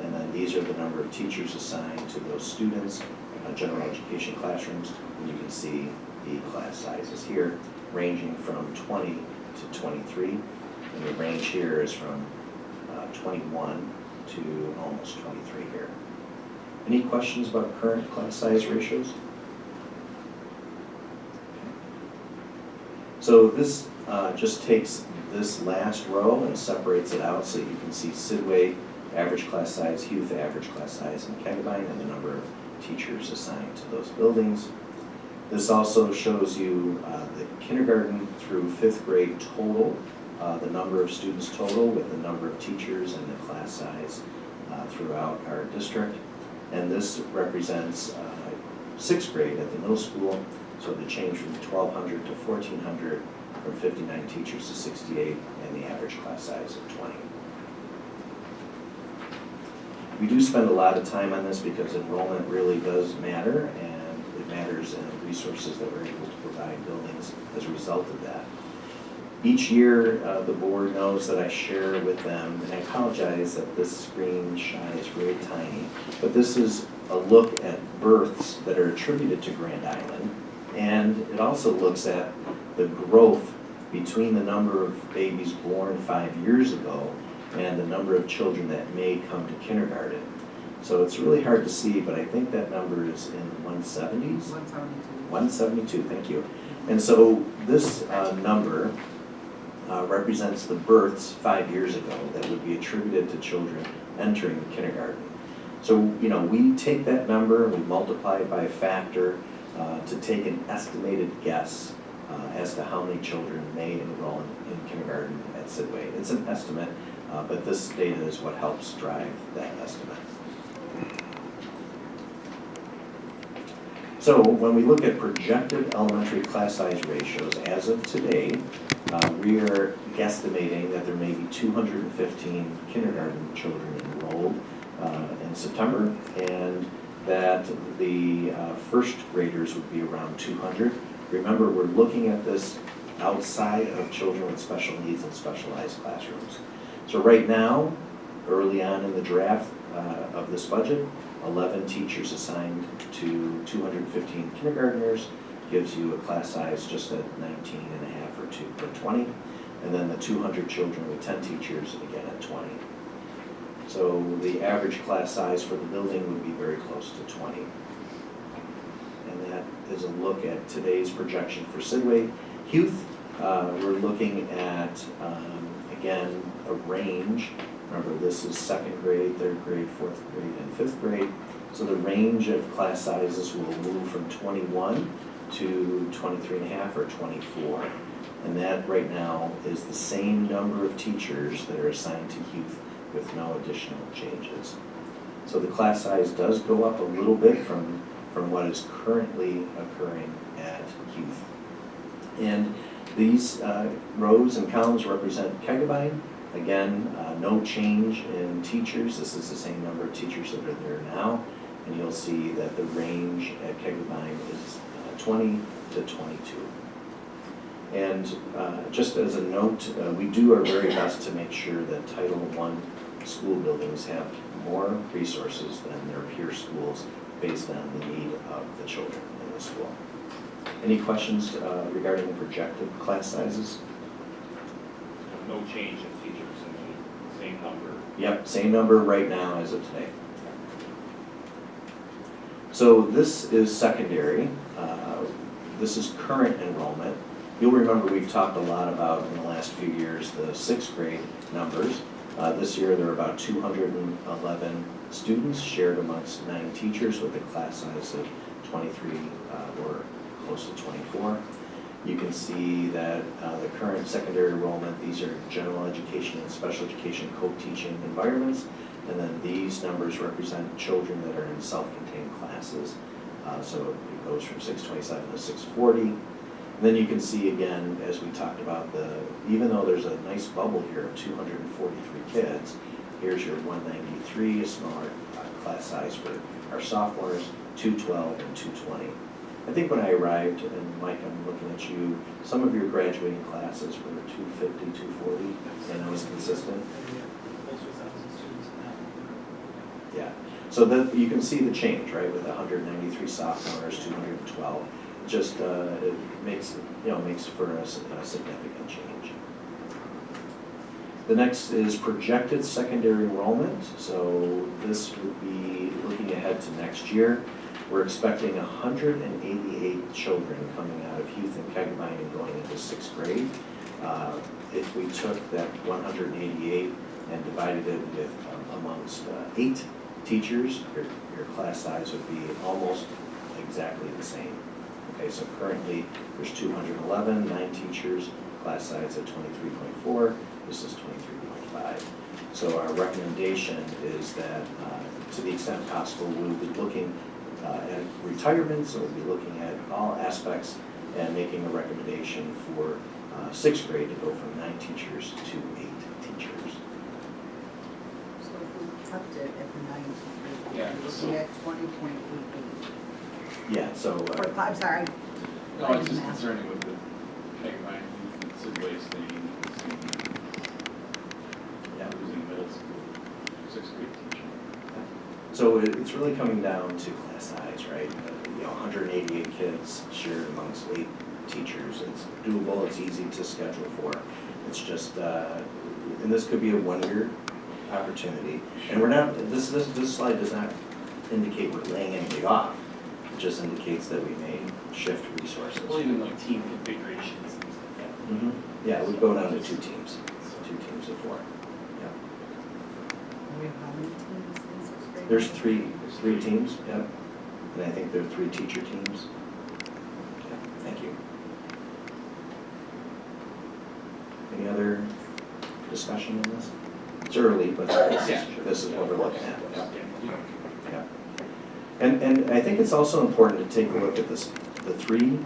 and then these are the number of teachers assigned to those students, general education classrooms, and you can see the class sizes here, ranging from 20 to 23, and the range here is from 21 to almost 23 here. Any questions about current class size ratios? So this just takes this last row and separates it out so you can see Sidway, average class size, Huth, average class size, and Keggabine, and the number of teachers assigned to those buildings. This also shows you the kindergarten through fifth grade total, the number of students total with the number of teachers and the class size throughout our district. And this represents sixth grade at the middle school, so the change from 1,200 to 1,400, from 59 teachers to 68, and the average class size of 20. We do spend a lot of time on this because enrollment really does matter, and it matters in the resources that we're able to provide buildings as a result of that. Each year, the board knows that I share with them, and I apologize that this screenshot is really tiny, but this is a look at births that are attributed to Grand Island, and it also looks at the growth between the number of babies born 5 years ago and the number of children that may come to kindergarten. So it's really hard to see, but I think that number is in the 170s? 172. 172, thank you. And so this number represents the births 5 years ago that would be attributed to children entering kindergarten. So, we take that number and we multiply it by a factor to take an estimated guess as to how many children may enroll in kindergarten at Sidway. It's an estimate, but this data is what helps drive that estimate. So when we look at projected elementary class size ratios as of today, we are guesstimating that there may be 215 kindergarten children enrolled in September, and that the first graders would be around 200. Remember, we're looking at this outside of children with special needs and specialized classrooms. So right now, early on in the draft of this budget, 11 teachers assigned to 215 kindergartners gives you a class size just at 19 and a half or 20. And then the 200 children with 10 teachers, again at 20. So the average class size for the building would be very close to 20. And that is a look at today's projection for Sidway Youth. We're looking at, again, a range. Remember, this is second grade, third grade, fourth grade, and fifth grade. So the range of class sizes will move from 21 to 23 and a half or 24. And that right now is the same number of teachers that are assigned to youth with no additional changes. So the class size does go up a little bit from what is currently occurring at youth. And these rows and columns represent Kegabyne. Again, no change in teachers. This is the same number of teachers that are there now. And you'll see that the range at Kegabyne is 20 to 22. And just as a note, we do our very best to make sure that Title I school buildings have more resources than their peer schools based on the need of the children in the school. Any questions regarding the projected class sizes? No change in teachers and the same number. Yep, same number right now as of today. So this is secondary. This is current enrollment. You'll remember we've talked a lot about in the last few years the sixth grade numbers. This year there are about 211 students shared amongst 9 teachers with a class size of 23 or close to 24. You can see that the current secondary enrollment, these are general education and special education co-teaching environments, and then these numbers represent children that are in self-contained classes. So it goes from 627 to 640. And then you can see again, as we talked about, even though there's a nice bubble here of 243 kids, here's your 193, a smaller class size for our sophomores, 212 and 220. I think when I arrived, and Mike, I'm looking at you, some of your graduating classes were 250, 240, and that was consistent. Yeah, so that you can see the change, right, with 193 sophomores, 212. Just it makes for a significant change. The next is projected secondary enrollment. So this would be looking ahead to next year. We're expecting 188 children coming out of youth in Kegabyne and going into 6th grade. If we took that 188 and divided it with amongst 8 teachers, your class size would be almost exactly the same. Okay, so currently there's 211, 9 teachers, class size at 23.4. This is 23.5. So our recommendation is that to the extent possible, we'll be looking at retirements, or we'll be looking at all aspects and making a recommendation for 6th grade to go from 9 teachers to 8 teachers. So if we kept it at the 9, Yeah, it would so- be at 20.88. Yeah, so. I'm sorry. No, it's just concerning with the Kegabyne and Sidway staying losing middle school 6th grade teacher. So it's really coming down to class size, right? 188 kids shared amongst 8 teachers. It's doable, it's easy to schedule for. It's just, and this could be a 1-year opportunity. And we're not, this slide does not indicate we're laying anything off. It just indicates that we may shift resources. Well, even like team configurations, things like that. Mm-hmm. Yeah, we'd go down to 2 teams, 2 teams of 4. Yeah. We have how many teams in 6th grade? There's three teams, yep. And I think there are 3 teacher teams. Yeah, thank you. Any other discussion on this? It's early, but this is what we're looking at. Yeah. And I think it's also important to take a look at the 3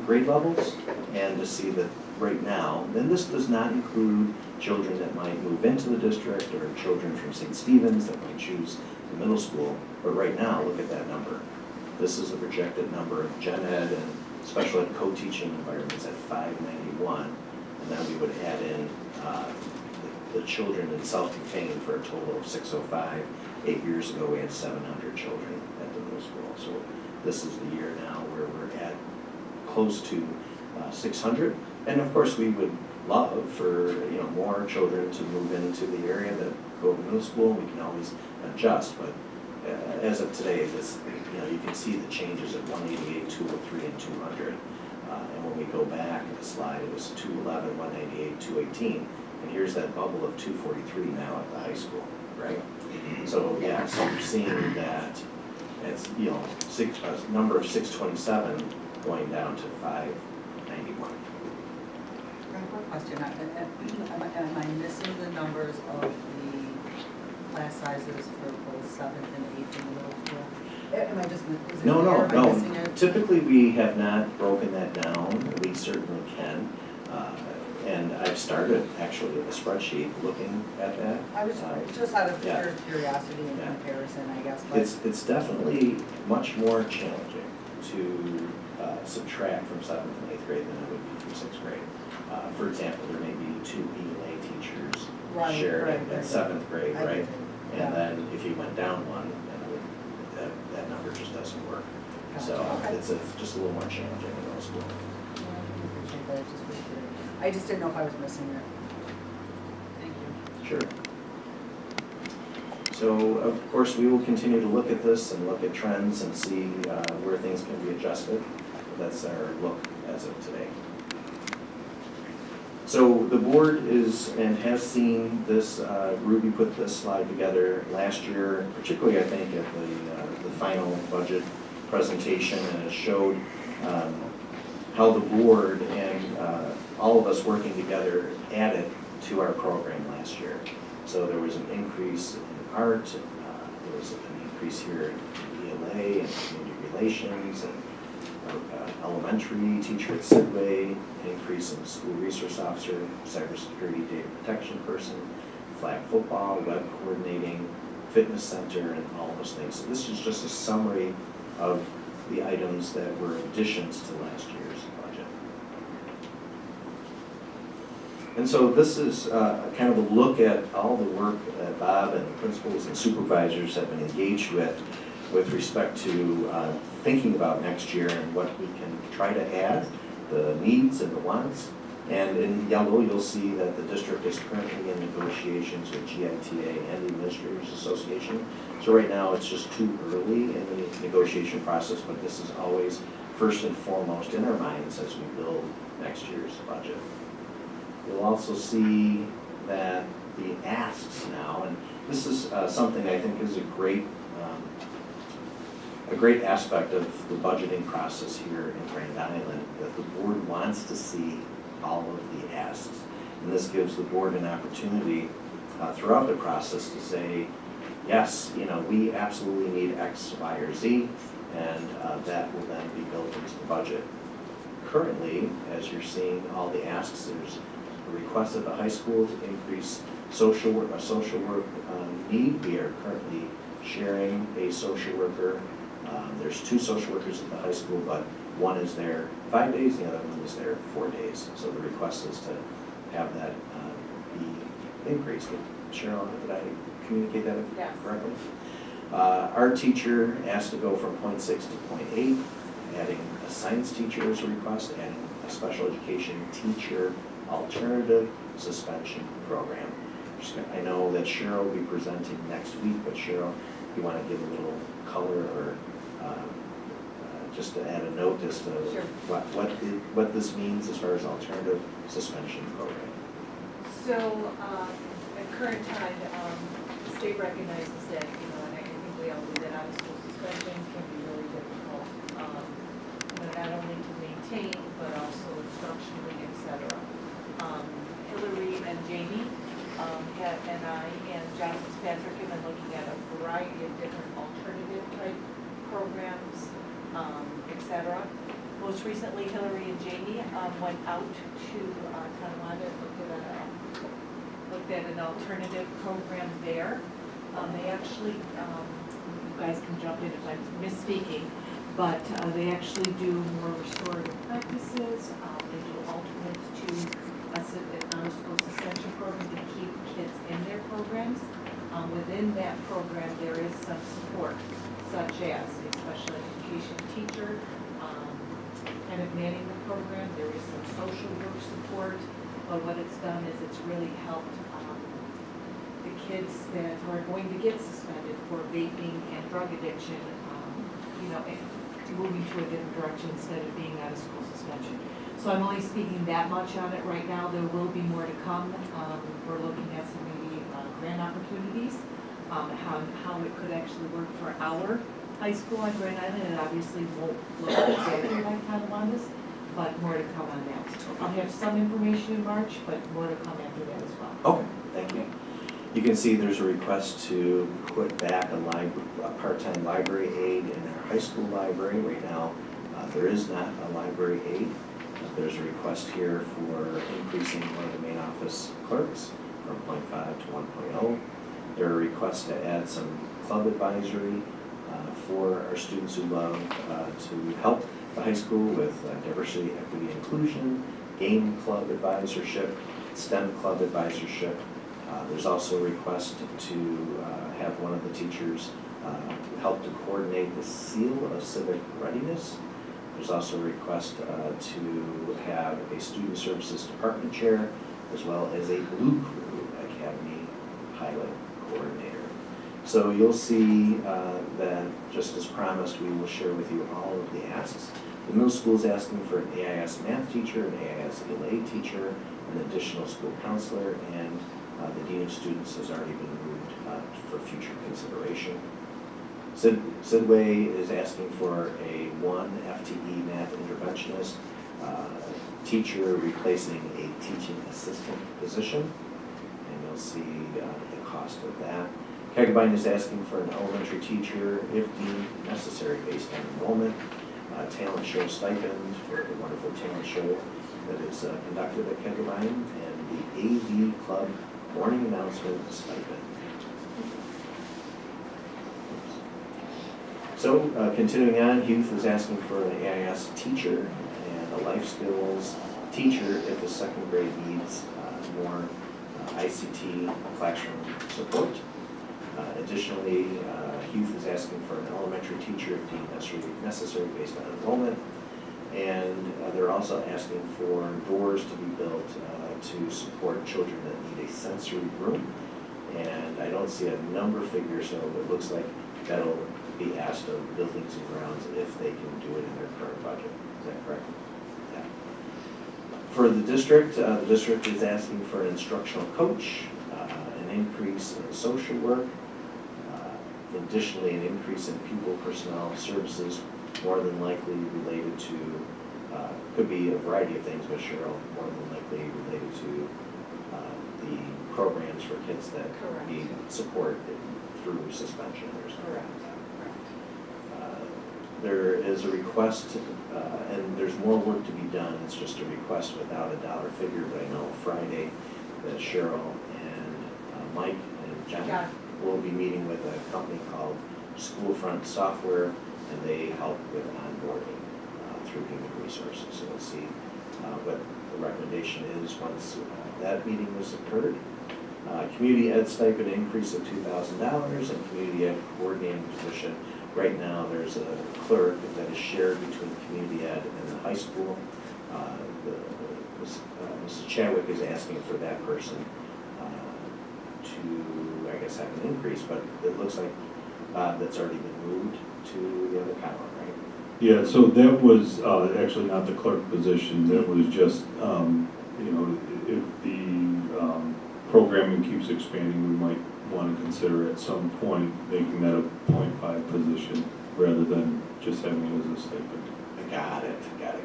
grade levels and to see that right now, then this does not include children that might move into the district or children from St. Stephen's that might choose the middle school. But right now, look at that number. This is the projected number of gen ed and special ed co-teaching environments at 591. And then we would add in the children in self-contained for a total of 605. 8 years ago, we had 700 children at the middle school. So this is the year now where we're at close to 600. And of course, we would love for more children to move into the area that go to middle school. We can always adjust, but as of today, this you can see the changes at 188, 203, and 200. And when we go back in the slide, it was 211, 198, 218, and here's that bubble of 243 now at the high school, right? So yeah, so you're seeing that it's a number of 627 going down to 591. Quick question, am I missing the numbers of the class sizes for both 7th and 8th in the middle school? Am I just, is it No, here? Am I missing no. it? Typically, we have not broken that down. We certainly can. And I've started actually with a spreadsheet looking at that. I was just out of Yeah. curiosity and Yeah. comparison, I guess. But It's definitely much more challenging to subtract from 7th and 8th grade than it would be from 6th grade. For example, there may be 2 ELA teachers shared in 7th grade, right? And then if you went down one, then that number just doesn't work. So it's just a little more challenging in middle school. I just didn't know if I was missing it. Thank you. Sure. So, of course, we will continue to look at this and look at trends and see where things can be adjusted. That's our look as of today. So the board is and has seen this, Ruby put this slide together last year, particularly I think at the final budget presentation, and it showed how the board and all of us working together added to our program last year. So there was an increase in art, there was an increase here in ELA and community relations, and elementary teacher at Sidway, an increase in school resource officer, cybersecurity data protection person, flag football, web coordinating, fitness center, and all those things. So this is just a summary of the items that were additions to last year's budget. And so this is kind of a look at all the work that Bob and the principals and supervisors have been engaged with respect to thinking about next year and what we can try to add, the needs and the wants. And in yellow, you'll see that the district is currently in negotiations with GITA and the Administrators Association. So right now, it's just too early in the negotiation process, but this is always first and foremost in our minds as we build next year's budget. You'll also see that the asks now, and this is something I think is a great aspect of the budgeting process here in Grand Island, that the board wants to see all of the asks. And this gives the board an opportunity throughout the process to say, yes, we absolutely need X, Y, or Z, and that will then be built into the budget. Currently, as you're seeing all the asks, there's a request at the high school to increase a social work need. We are currently sharing a social worker. There's 2 social workers at the high school, but one is there 5 days, the other one is there 4 days. So the request is to have that be increased. Cheryl, did I communicate that correctly? Our teacher asked to go from 0.6 to 0.8, adding a science teacher as a request, adding a special education teacher alternative suspension program. I know that Cheryl will be presenting next week, but Cheryl, if you want to give a little color or just to add a note as to what this means as far as alternative suspension program. So at current time, the state recognizes that, and I think we all do that, out-of-school suspensions can be really difficult, not only to maintain, but also instructionally, et cetera. Hillary and Jamie and I and John Fitzpatrick have been looking at a variety of different alternative type programs, et cetera. Most recently, Hillary and Jamie went out to Tonawanda and looked at an alternative program there. They actually, you guys can jump in if I'm misspeaking, but they actually do more restorative practices. They do alternates to an out-of-school suspension program to keep kids in their programs. Within that program, there is some support, such as a special education teacher, kind of manning the program. There is some social work support, but what it's done is it's really helped the kids that are going to get suspended for vaping and drug addiction, moving to a different direction instead of being out of school suspension. So I'm only speaking that much on it right now. There will be more to come. We're looking at some maybe grant opportunities, how it could actually work for our high school on Grand Island. It obviously won't look exactly like Tonawanda's, but more to come on that. I'll have some information in March, but more to come after that as well. Okay, thank you. You can see there's a request to put back a part-time library aide in our high school library. Right now, there is not a library aide. There's a request here for increasing one of the main office clerks from 0.5 to 1.0. There are requests to add some club advisory for our students who love to help the high school with diversity, equity, inclusion, game club advisorship, STEM club advisorship. There's also a request to have one of the teachers help to coordinate the seal of civic readiness. There's also a request to have a student services department chair, as well as a Blue Crew Academy pilot coordinator. So you'll see that, just as promised, we will share with you all of the asks. The middle school is asking for an AIS math teacher, an AIS ELA teacher, an additional school counselor, and the Dean of Students has already been moved for future consideration. Sidway is asking for a 1 FTE math interventionist teacher replacing a teaching assistant position, and you'll see the cost of that. Kegabine is asking for an elementary teacher, if deemed necessary based on enrollment, talent show stipend for the wonderful talent show that is conducted at Kegabine, and the AV Club morning announcement stipend. So, continuing on, Youth is asking for an AIS teacher and a life skills teacher if the second grade needs more ICT classroom support. Additionally, Youth is asking for an elementary teacher if deemed necessary based on enrollment. And they're also asking for doors to be built to support children that need a sensory room. And I don't see a number figure, so it looks like that'll be asked of buildings and grounds if they can do it in their current budget. Is that correct? Yeah. For the district is asking for an instructional coach, an increase in social work, additionally an increase in pupil personnel services, more than likely related to, could be a variety of things, but Cheryl, more than likely related to the programs for kids that need support through suspension or something like that. There is a request, and there's more work to be done. It's just a request without a dollar figure, but I know Friday that Cheryl and Mike and John will be meeting with a company called Schoolfront Software, and they help with onboarding through human resources. So we'll see what the recommendation is once that meeting has occurred. Community ed stipend increase of $2,000 and community ed coordinating position. Right now, there's a clerk that is shared between community ed and the high school. Mrs. Chadwick is asking for that person to, I guess, have an increase, but it looks like that's already been moved to the other column, right? Yeah, so that was actually not the clerk position. That was just, if the programming keeps expanding, we might want to consider at some point making that a 0.5 position rather than just having it as a stipend. Got it. Okay.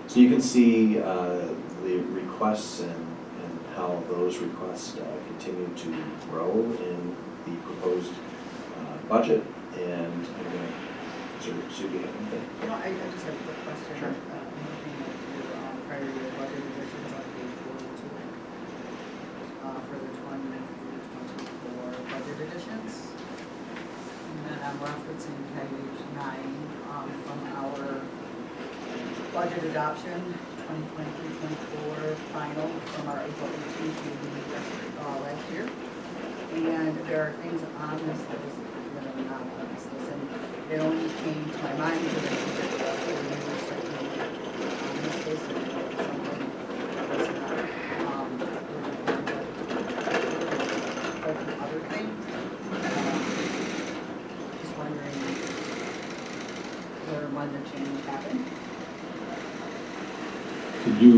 So you can see the requests and how those requests continue to grow in the proposed budget. And I'm going to Sue, do you have anything? No, I just have a quick question. Sure. Looking at your prior year budget revisions on page 42 for the 2024 budget additions. And then I'm referencing page 9 from our budget adoption, 2023-24 final from our April 18th meeting last year. And there are things on this list that are not on this list. And it only came to my mind because I think that the numbers are on this list and something that's not but the other thing. Just wondering where when the change happened. Could you,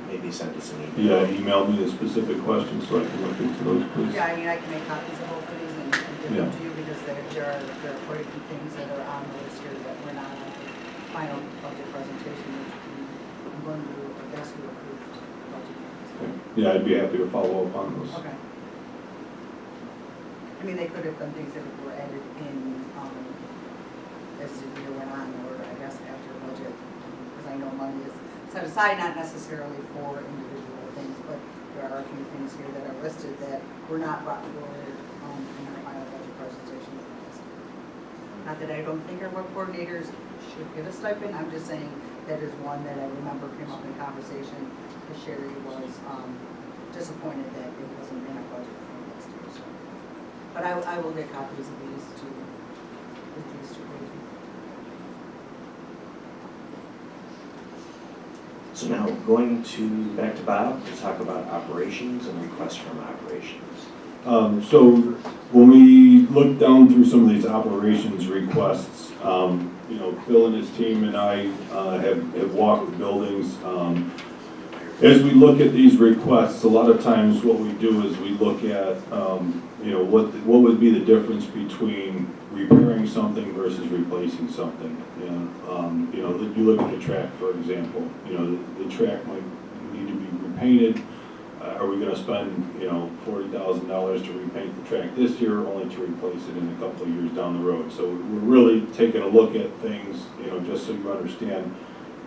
Maybe send us an email. email me the specific questions so I can look into those, please? Yeah, I mean, I can make copies of both of these and give them to you because there are quite a few things that are on the list here that were not on the final budget presentation, which I'm going to ask you to approve budget. Okay. Yeah, I'd be happy to follow up on those. Okay. I mean, they could have been things that were added in as the year went on, or I guess after budget, because I know money is set aside not necessarily for individual things, but there are a few things here that are listed that were not brought forward in our final budget presentation. Not that I don't think our web coordinators should get a stipend, I'm just saying that is one that I remember came up in conversation, because Sherry was disappointed that it wasn't in our budget for next year. So. But I will get copies of these two, with these two pages. So now, going back to Bob to talk about operations and requests from operations. So when we look down through some of these operations requests, you know, Phil and his team and I have walked the buildings. As we look at these requests, a lot of times what we do is we look at, you know, what would be the difference between repairing something versus replacing something. You know, you look at the track, for example. You know, the track might need to be repainted. Are we going to spend, you know, $40,000 to repaint the track this year, only to replace it in a couple of years down the road? So we're really taking a look at things, you know, just so you understand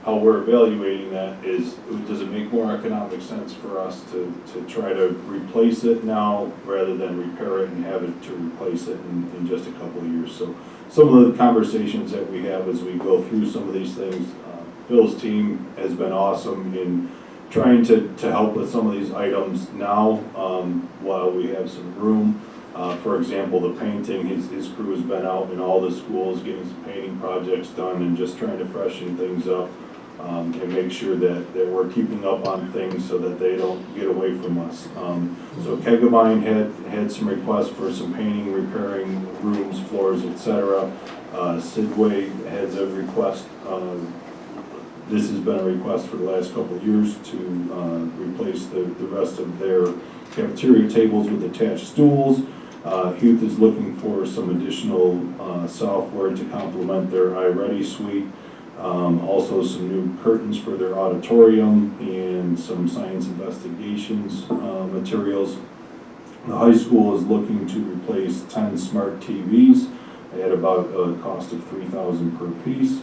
how we're evaluating that is, does it make more economic sense for us to try to replace it now rather than repair it and have it to replace it in just a couple of years? So some of the conversations that we have as we go through some of these things, Phil's team has been awesome in trying to help with some of these items now while we have some room. For example, the painting, his crew has been out in all the schools getting some painting projects done and just trying to freshen things up. And make sure that we're keeping up on things so that they don't get away from us. So Kegamine had some requests for some painting, repairing rooms, floors, etc. Sidway has a request. This has been a request for the last couple of years to replace the rest of their cafeteria tables with attached stools. Huth is looking for some additional software to complement their iReady suite. Also some new curtains for their auditorium and some science investigations materials. The high school is looking to replace 10 smart TVs at about a cost of $3,000 per piece.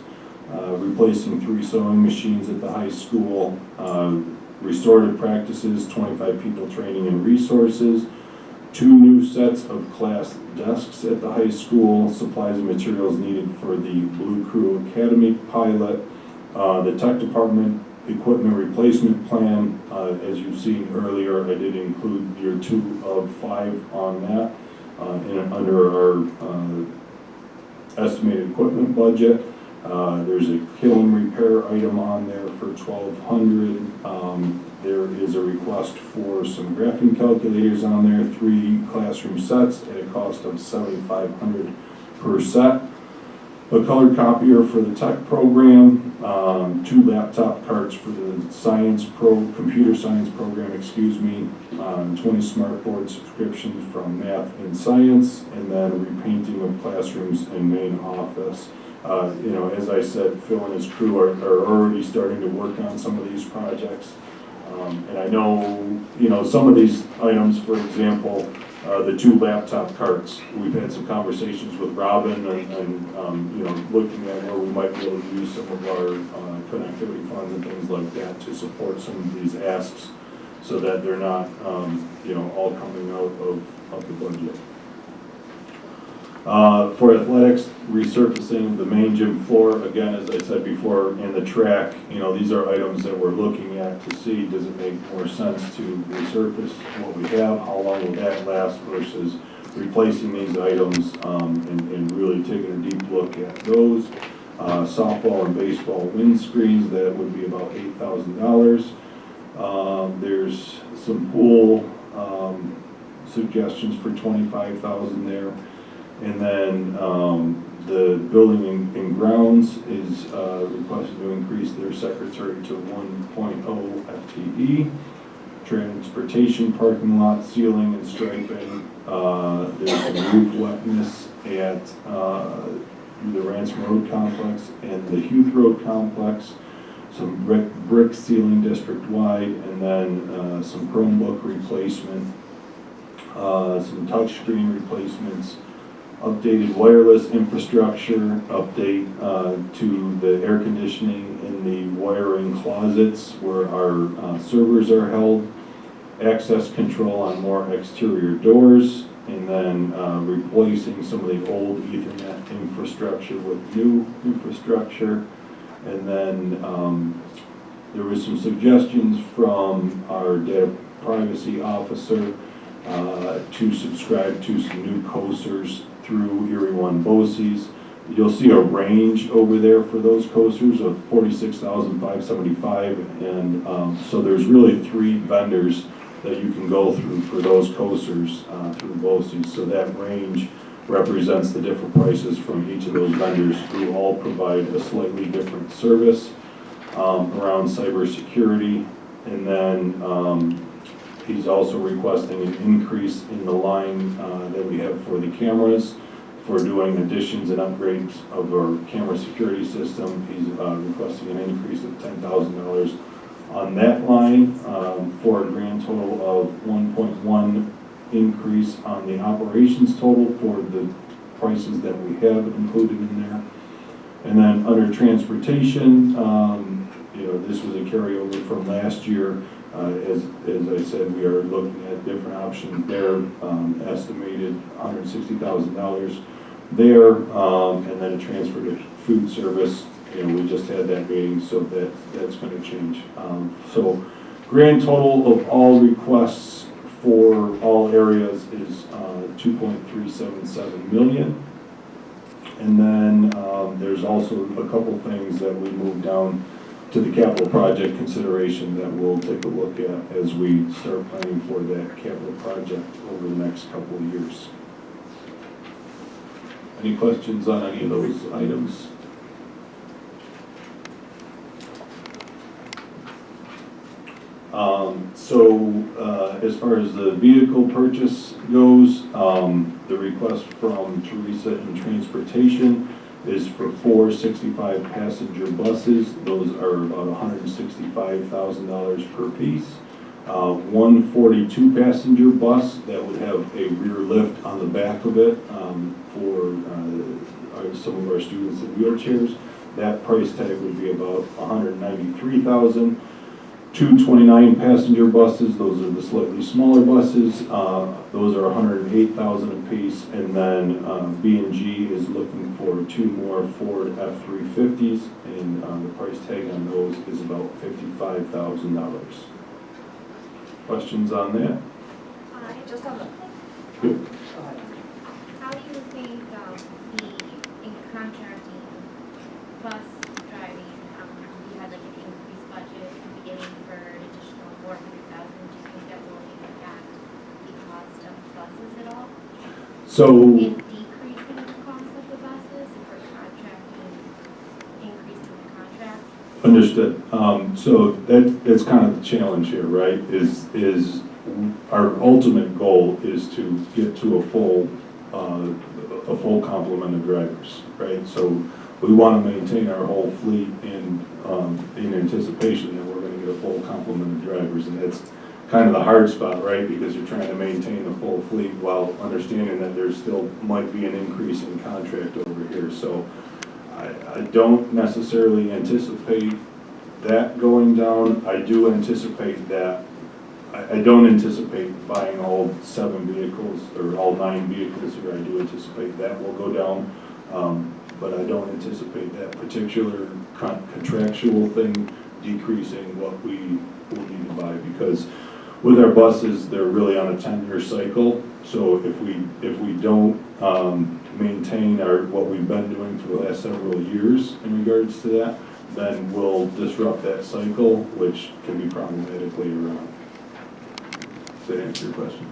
Replacing 3 sewing machines at the high school. Restorative practices, 25 people training and resources. 2 new sets of class desks at the high school, supplies and materials needed for the Blue Crew Academy pilot, the tech department equipment replacement plan. As you've seen earlier, I did include year 2 of 5 on that under our estimated equipment budget. There's a kiln repair item on there for $1,200. There is a request for some graphing calculators on there, 3 classroom sets at a cost of $7,500 per set. A color copier for the tech program, 2 laptop carts for the computer science program, 20 smartboard subscriptions from math and science, and then repainting of classrooms and main office. You know, as I said, Phil and his crew are already starting to work on some of these projects. And I know, you know, some of these items, for example, The 2 laptop carts, we've had some conversations with Robin and you know, looking at where we might be able to use some of our connectivity funds and things like that to support some of these asks so that they're not, you know, all coming out of the budget. For athletics, resurfacing the main gym floor, again, as I said before, in the track, you know, these are items that we're looking at to see, does it make more sense to resurface what we have? How long will that last versus replacing these items and really taking a deep look at those. Softball and baseball windscreens, that would be about $8,000. There's some pool suggestions for $25,000 there. And then the building and grounds is requested to increase their secretary to 1.0 FTE. Transportation parking lot ceiling and striping. There's some roof wetness at the Ransom Road Complex and the Huth Road Complex. Some brick ceiling district-wide, and then some Chromebook replacement, some touchscreen replacements, updated wireless infrastructure, update to the air conditioning in the wiring closets where our servers are held, access control on more exterior doors, and then replacing some of the old Ethernet infrastructure with new infrastructure. And then there was some suggestions from our data privacy officer to subscribe to some new coasters through Erie One BOCES. You'll see a range over there for those coasters of $46,575, and so there's really 3 vendors that you can go through for those coasters through BOCES. So that range represents the different prices from each of those vendors who all provide a slightly different service around cybersecurity. And then he's also requesting an increase in the line that we have for the cameras for doing additions and upgrades of our camera security system. He's requesting an increase of $10,000 on that line for a grand total of 1.1 increase on the operations total for the prices that we have included in there. And then under transportation, you know, this was a carryover from last year. As I said, we are looking at different options there, estimated $160,000 there, and then a transfer to food service. You know, we just had that meeting, so that's going to change. So grand total of all requests for all areas is $2.377 million. And then there's also a couple things that we moved down to the capital project consideration that we'll take a look at as we start planning for that capital project over the next couple of years. Any questions on any of those items? As far as the vehicle purchase goes, the request from Teresa in transportation is for 4 65-passenger buses. Those are about $165,000 per piece. 1 42-passenger bus that would have a rear lift on the back of it for some of our students in wheelchairs. That price tag would be about $193,000. 2 29-passenger buses, those are the slightly smaller buses. Those are $108,000 a piece, and then B&G is looking for 2 more Ford F-350s, and the price tag on those is about $55,000. Questions on that? Just on the. Good. How do you think in contracting bus driving, you had like an increased budget at the beginning for an additional $400,000? Do you think that will impact the cost of buses at all? So. In decreasing the cost of the buses for contracting, increasing the contract? Understood. So that's kind of the challenge here, right? Is our ultimate goal is to get to a full complement of drivers, right? So we want to maintain our whole fleet in anticipation that we're going to get a full complement of drivers, and that's kind of the hard spot, right? Because you're trying to maintain the full fleet while understanding that there still might be an increase in contract over here. So I don't necessarily anticipate that going down. I do anticipate that, I don't anticipate buying all 7 vehicles or all 9 vehicles here. I do anticipate that will go down. But I don't anticipate that particular contractual thing decreasing what we will need to buy, because with our buses, they're really on a 10-year cycle. So if we don't maintain what we've been doing for the last several years in regards to that, then we'll disrupt that cycle, which can be problematic later on. Does that answer your question?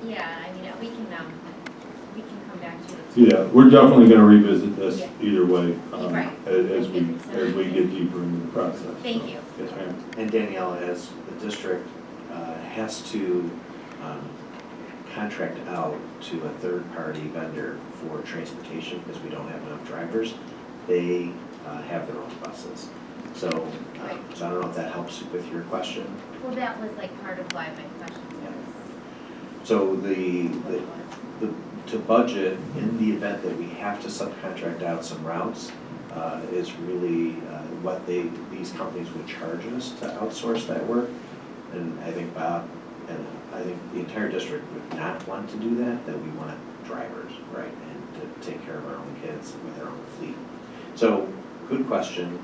Yeah, I mean, we can come back to it. Yeah, we're definitely gonna revisit this either way, Right. as we get deeper into the process. Thank you. Yes, ma'am. And Danielle, as the district has to contract out to a third-party vendor for transportation because we don't have enough drivers, they have their own buses. So, so I don't know if that helps with your question. Well, that was like part of why my question was. So to budget in the event that we have to subcontract out some routes is really what these companies would charge us to outsource that work. And I think Bob and I think the entire district would not want to do that we want drivers, right? And to take care of our own kids with our own fleet. So, good question.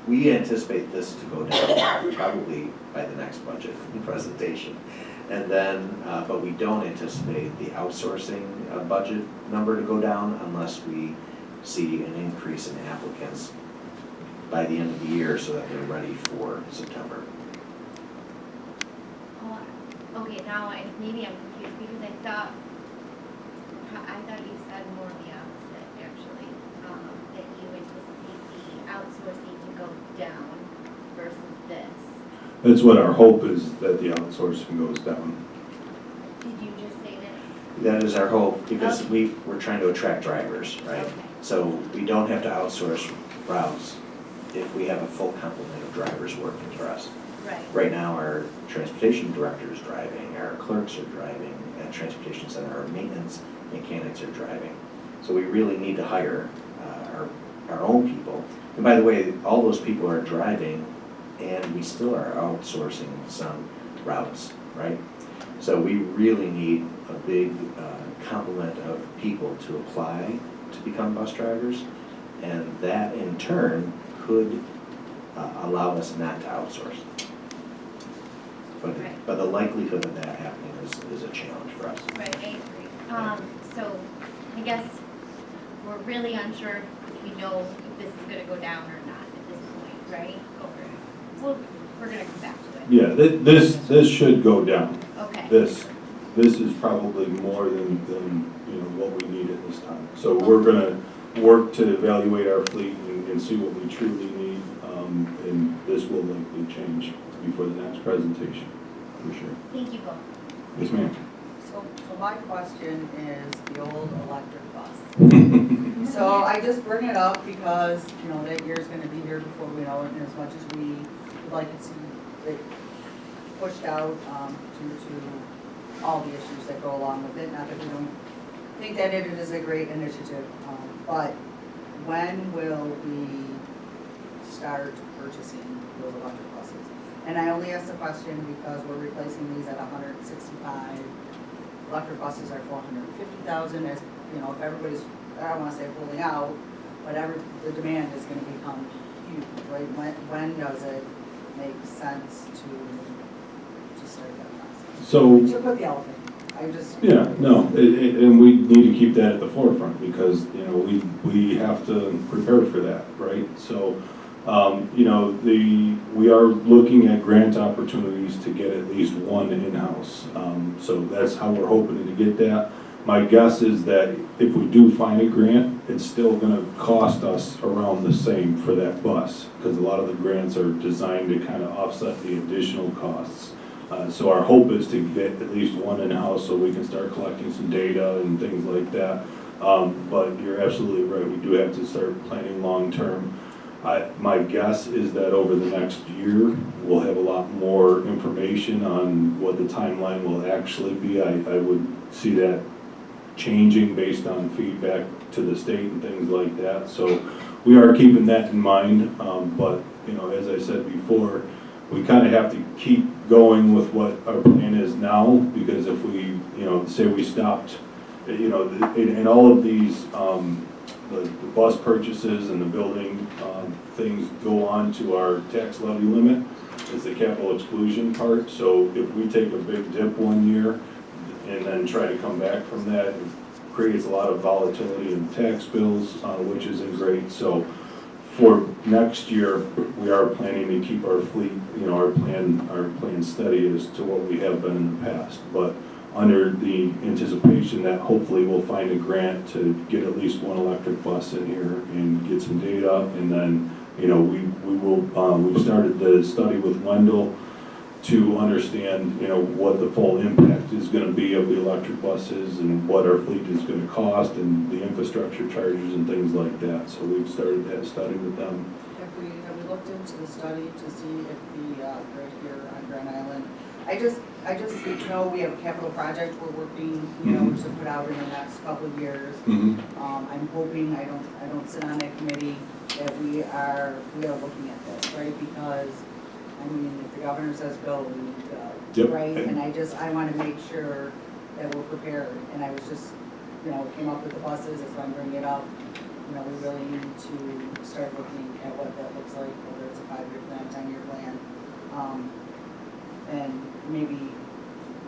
We anticipate this to go down probably by the next budget presentation. And then, but we don't anticipate the outsourcing budget number to go down unless we see an increase in applicants by the end of the year so that they're ready for September. Okay, now maybe I'm confused because I thought you said more of the opposite, actually, that you anticipate the outsourcing to go down versus this. That's what our hope is, that the outsourcing goes down. Did you just say this? That is our hope because we're trying to attract drivers, right? Okay. So we don't have to outsource routes if we have a full complement of drivers working for us. Right. Right now, our transportation director is driving, our clerks are driving, at transportation center, our maintenance mechanics are driving. So we really need to hire our own people. And by the way, all those people are driving and we still are outsourcing some routes, right? So we really need a big complement of people to apply to become bus drivers. And that in turn could allow us not to outsource. But the likelihood of that happening is a challenge for us. Right, I agree. So I guess we're really unsure if we know if this is gonna go down or not at this point, right? Well, we're gonna come back to it. Yeah, this should go down. Okay. This is probably more than what we need at this time. So we're gonna work to evaluate our fleet and see what we truly need, and this will likely change before the next presentation, for sure. Thank you both. Yes, ma'am. So my question is the old electric bus. So I just bring it up because, that year's gonna be here before we know it, and as much as we would like to see it pushed out, due to all the issues that go along with it, not that we don't think that it is a great initiative, but when will we start purchasing those electric buses? And I only ask the question because we're replacing these at 165. Electric buses are 450,000. As if everybody's, I don't want to say pulling out, but the demand is going to become huge, right? When does it make sense to start that process? So. To put the elephant. Yeah, no, and we need to keep that at the forefront because, we have to prepare for that, right? So, we are looking at grant opportunities to get at least one in-house. So that's how we're hoping to get that. My guess is that if we do find a grant, it's still gonna cost us around the same for that bus because a lot of the grants are designed to kind of offset the additional costs. So our hope is to get at least one in-house so we can start collecting some data and things like that. But you're absolutely right, we do have to start planning long-term. My guess is that over the next year, we'll have a lot more information on what the timeline will actually be. I would see that changing based on feedback to the state and things like that. So we are keeping that in mind, but, you know, as I said before, we kind of have to keep going with what our plan is now, because if we, you know, say we stopped, you know, in all of these, the bus purchases and the building things go on to our tax levy limit. It's the capital exclusion part. So if we take a big dip one year and then try to come back from that, it creates a lot of volatility in tax bills, which isn't great. So for next year, we are planning to keep our fleet, you know, our plan steady as to what we have been in the past. But under the anticipation that hopefully we'll find a grant to get at least one electric bus in here and get some data, and then, you know, we've started the study with Wendell to understand, you know, what the full impact is going to be of the electric buses and what our fleet is going to cost and the infrastructure charges and things like that. So we've started that study with them. Have we looked into the study to see if the grid here on Grand Island, I just know we have a capital project we're working, you know, to put out in the next couple of years. I'm hoping, I don't sit on that committee, that we are looking at this, right? Because, I mean, if the governor says go, we need to go, Yep. right? And I want to make sure that we're prepared. And I was just, you know, came up with the buses, that's why I'm bringing it up. You know, we really need to start looking at what that looks like, whether it's a 5-year plan, 10-year plan. And maybe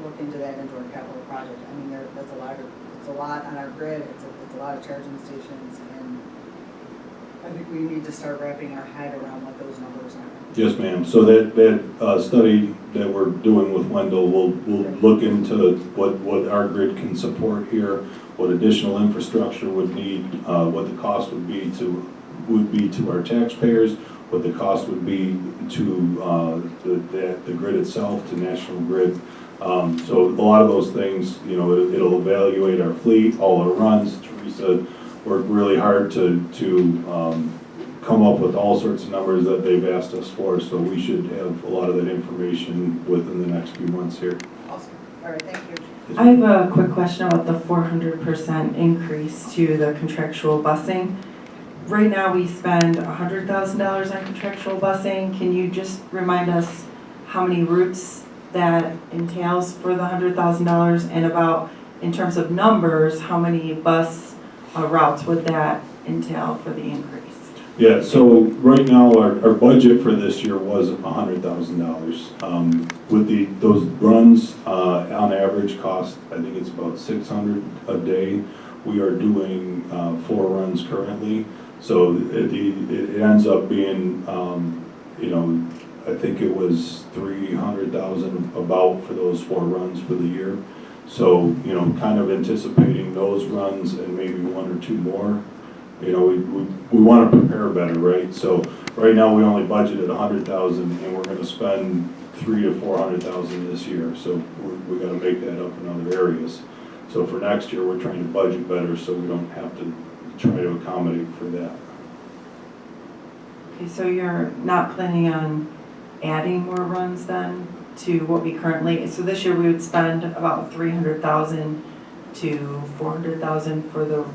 look into that into our capital project. I mean, it's a lot on our grid, it's a lot of charging stations, and I think we need to start wrapping our head around what those numbers are. Yes, ma'am. So that study that we're doing with Wendell will look into what our grid can support here, what additional infrastructure would need, what the cost would be to our taxpayers, what the cost would be to the grid itself, to National Grid. So a lot of those things, you know, it'll evaluate our fleet, all our runs. Teresa worked really hard to come up with all sorts of numbers that they've asked us for, so we should have a lot of that information within the next few months here. Awesome. All right, thank you. I have a quick question about the 400% increase to the contractual busing. Right now, we spend $100,000 on contractual busing. Can you just remind us how many routes that entails for the $100,000, and about, in terms of numbers, how many bus routes would that entail for the increase? Yeah, so right now, our budget for this year was $100,000. With those runs, on average cost, I think it's about $600 a day. We are doing 4 runs currently. So it ends up being, you know, I think it was $300,000 about for those 4 runs for the year. So, you know, kind of anticipating those runs and maybe 1 or 2 more. You know, we want to prepare better, right? So right now we only budgeted $100,000, and we're going to spend $300,000 to $400,000 this year. So we got to make that up in other areas. So for next year, we're trying to budget better so we don't have to try to accommodate for that. Okay, so you're not planning on adding more runs then to what we currently, so this year we would spend about $300,000 to $400,000 for the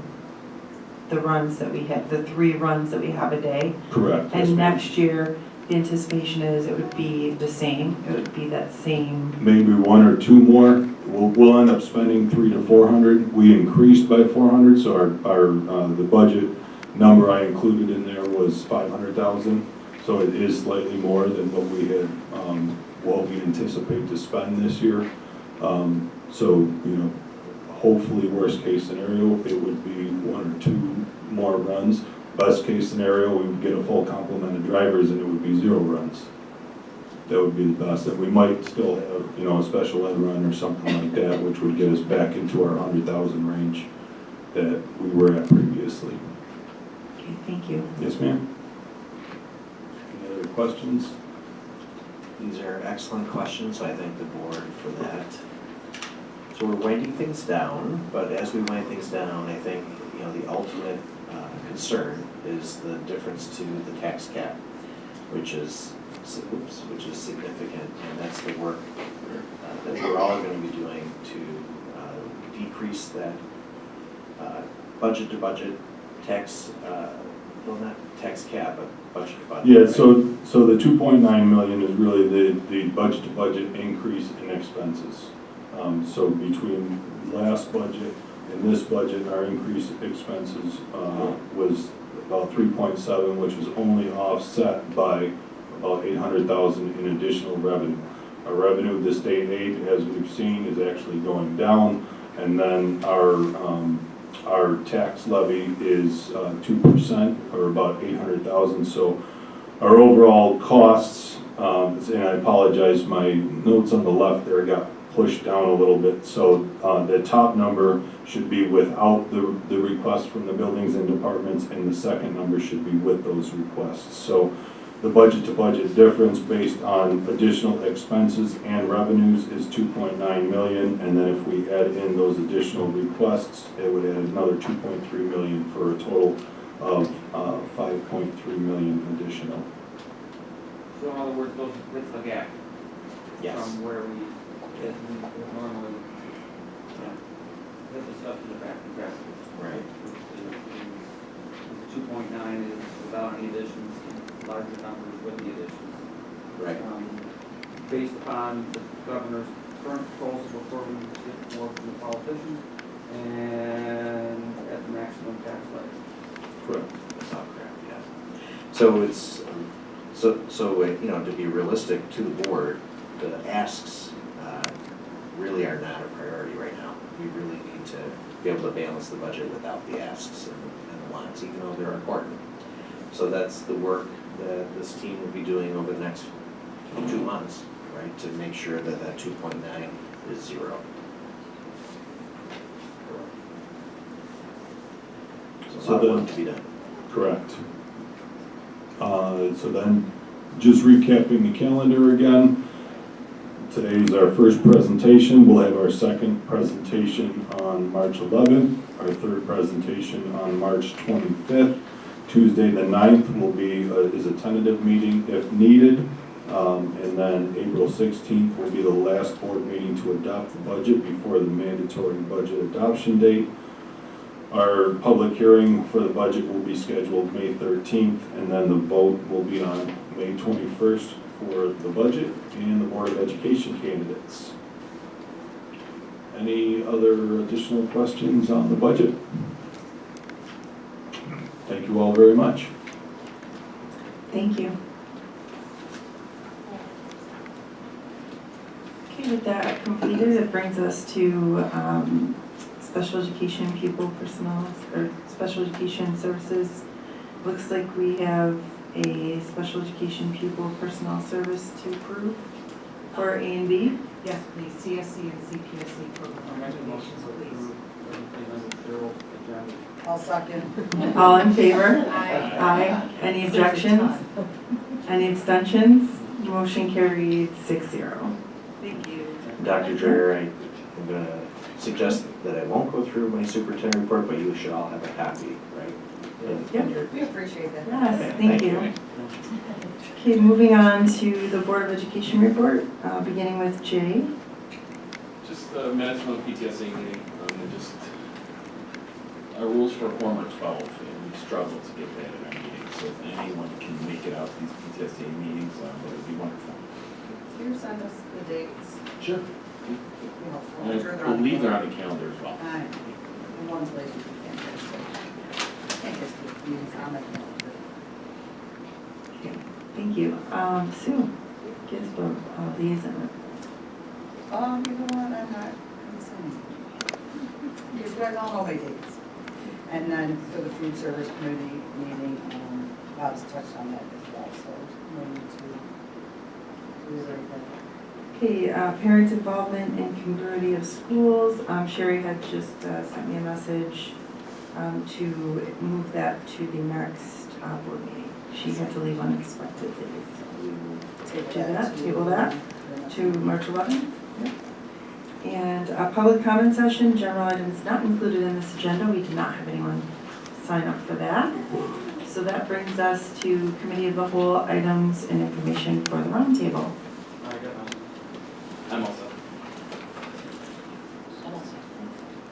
runs that we have, the 3 runs that we have a day? Correct. Yes, And ma'am. next year, the anticipation is it would be the same, it would be that same? Maybe 1 or 2 more. We'll end up spending $300 to $400. We increased by $400, so our the budget number I included in there was $500,000. So it is slightly more than what we had, what we anticipate to spend this year. So, you know, hopefully worst case scenario, it would be 1 or 2 more runs. Best case scenario, we would get a full complement of drivers and it would be 0 runs. That would be the best. And we might still have, you know, a special ed run or something like that, which would get us back into our 100,000 range that we were at previously. Okay, thank you. Yes, ma'am. Any other questions? These are excellent questions, I thank the board for that. So we're winding things down, but as we wind things down, I think, you know, the ultimate concern is the difference to the tax cap, which is significant, and that's the work that we're all going to be doing to decrease that budget to budget tax, well, not tax cap, but budget to budget. Yeah, right? so the 2.9 million is really the budget to budget increase in expenses. So between last budget and this budget, our increase in expenses was about 3.7, which was only offset by about 800,000 in additional revenue. Our revenue, the state aid, as we've seen, is actually going down, and then our tax levy is 2%, or about 800,000. So our overall costs, and I apologize, my notes on the left there got pushed down a little bit. So the top number should be without the request from the buildings and departments, and the second number should be with those requests. So the budget to budget difference based on additional expenses and revenues is 2.9 million, and then if we add in those additional requests, it would add another 2.3 million for a total of 5.3 million additional. So in other words, it's the gap. Yes. From where we normally, hit the stuff to the back and back. Right. The 2.9 is without any additions, larger numbers with the additions. Right. Based upon the governor's current proposals before we get more from the politicians, and at the maximum tax levy. Correct. That's not correct, yeah. So it's, to be realistic to the board, the asks really are not a priority right now. We really need to be able to balance the budget without the asks and the wants, even though they're important. So that's the work that this team will be doing over the next 2 months, right, to make sure that that 2.9 is zero. So a lot of work to be done. Correct. So then, just recapping the calendar again, today is our first presentation. We'll have our second presentation on March 11th, our third presentation on March 25th. Tuesday the 9th will be is a tentative meeting if needed, and then April 16th will be the last board meeting to adopt the budget before the mandatory budget adoption date. Our public hearing for the budget will be scheduled May 13th, and then the vote will be on May 21st for the budget and the Board of Education candidates. Any other additional questions on the budget? Thank you all very much. Thank you. Okay, with that completed, it brings us to special education pupil personnel, or special education services. Looks like we have a special education pupil personnel service to approve for A and B. Yes, please, CSC and CPSC program recommendations, please. Everything under Cheryl's agenda. I'll second. All in favor? Aye. Aye. Any objections? Any abstentions? Motion carried 6-0. Thank you. Dr. Dreyer, I'm going to suggest that I won't go through my superintendent report, but you should all have a copy, right? Yep. We appreciate that. Yes, Okay, thank you. Okay, moving on to the Board of Education report, beginning with Jay. Just minutes from the PTSA meeting, our rules for quorum are 12, and we struggle to get that in our meetings, so if anyone can make it out to these PTSA meetings, that would be wonderful. Can you send us the dates? Sure. I'm And sure I they're on the believe they're on calendar. the calendar as well. Aye. In one place you can't just put meetings on the calendar. Thank you. Sue, Gisbo, liaison. You know what, I'm not concerned. Because you guys all know my dates. And then for the food service committee meeting, Bob's touched on that as well, so no need to reiterate that. Okay, parents' involvement in congruity of schools. Sherry had just sent me a message to move that to the next board meeting. She had to leave unexpectedly, so we will table that to March 11th. And a public comment session, general items not included in this agenda. We did not have anyone sign up for that. So that brings us to Committee of the Whole items and information for the roundtable. I'm also.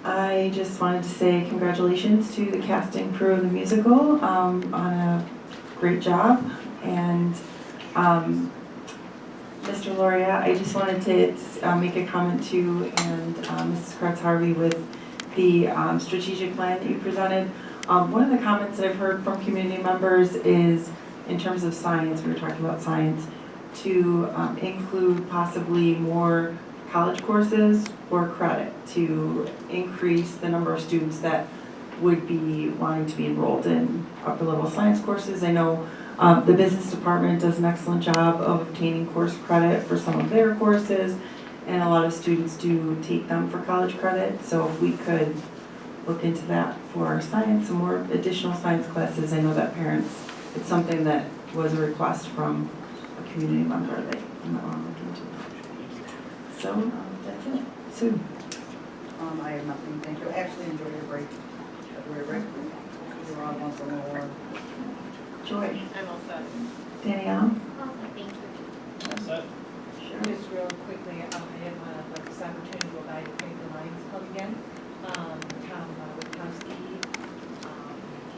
I just wanted to say congratulations to the casting crew of the musical on a great job. And Mr. Loria, I just wanted to make a comment too, and Mrs. Kratz-Harvey with the strategic plan that you presented. One of the comments that I've heard from community members is, in terms of science, we were talking about science, to include possibly more college courses for credit to increase the number of students that would be wanting to be enrolled in upper level science courses. I know the business department does an excellent job of obtaining course credit for some of their courses, and a lot of students do take them for college credit. So if we could look into that for our science, some more additional science classes. I know that parents, it's something that was a request from a community member that you might want to look into. So that's it. Sue. I have nothing, thank you. I actually enjoyed your break. February break. You were on once in a while. Joy. I'm all set. Danielle. Thank you. That's it. Just real quickly, I have this opportunity to go by to Craig the Lions Club again. Tom Witkowski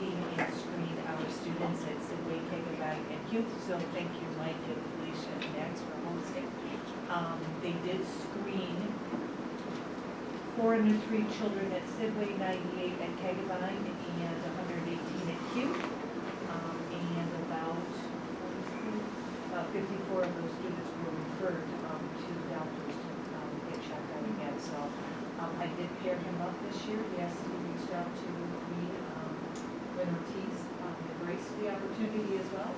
came and screened our students at Sidway Kegabag and Youth. So thank you, Mike and Felicia and Max for hosting. They did screen 403 children at Sidway, 98 at Kegabag, and 118 at Youth. And about 54 of those students were referred to doctors to get checked out again. So I did pair him up this year. Yes, he reached out to me, Lynn Ortiz, embraced the opportunity as well.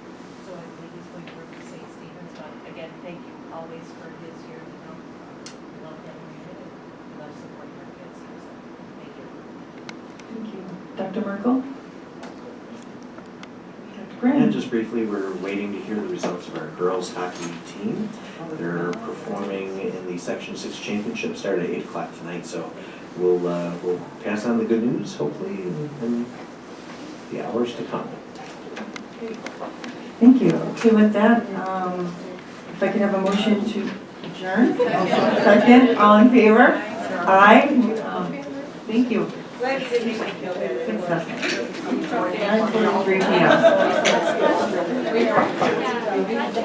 So I believe he's going to work with St. Stephen's. But again, thank you always for his year. We love that we did it. We love supporting our kids here. So thank you. Thank you. Dr. Merkel? And just briefly, we're waiting to hear the results of our girls hockey team. They're performing in the Section 6 championship, start at 8 o'clock tonight, so we'll pass on the good news, hopefully, in the hours to come. Thank you. Okay, with that, if I could have a motion to adjourn? Second, all in favor? Aye. Thank you. Glad you didn't make me feel bad. 9:43 p.m.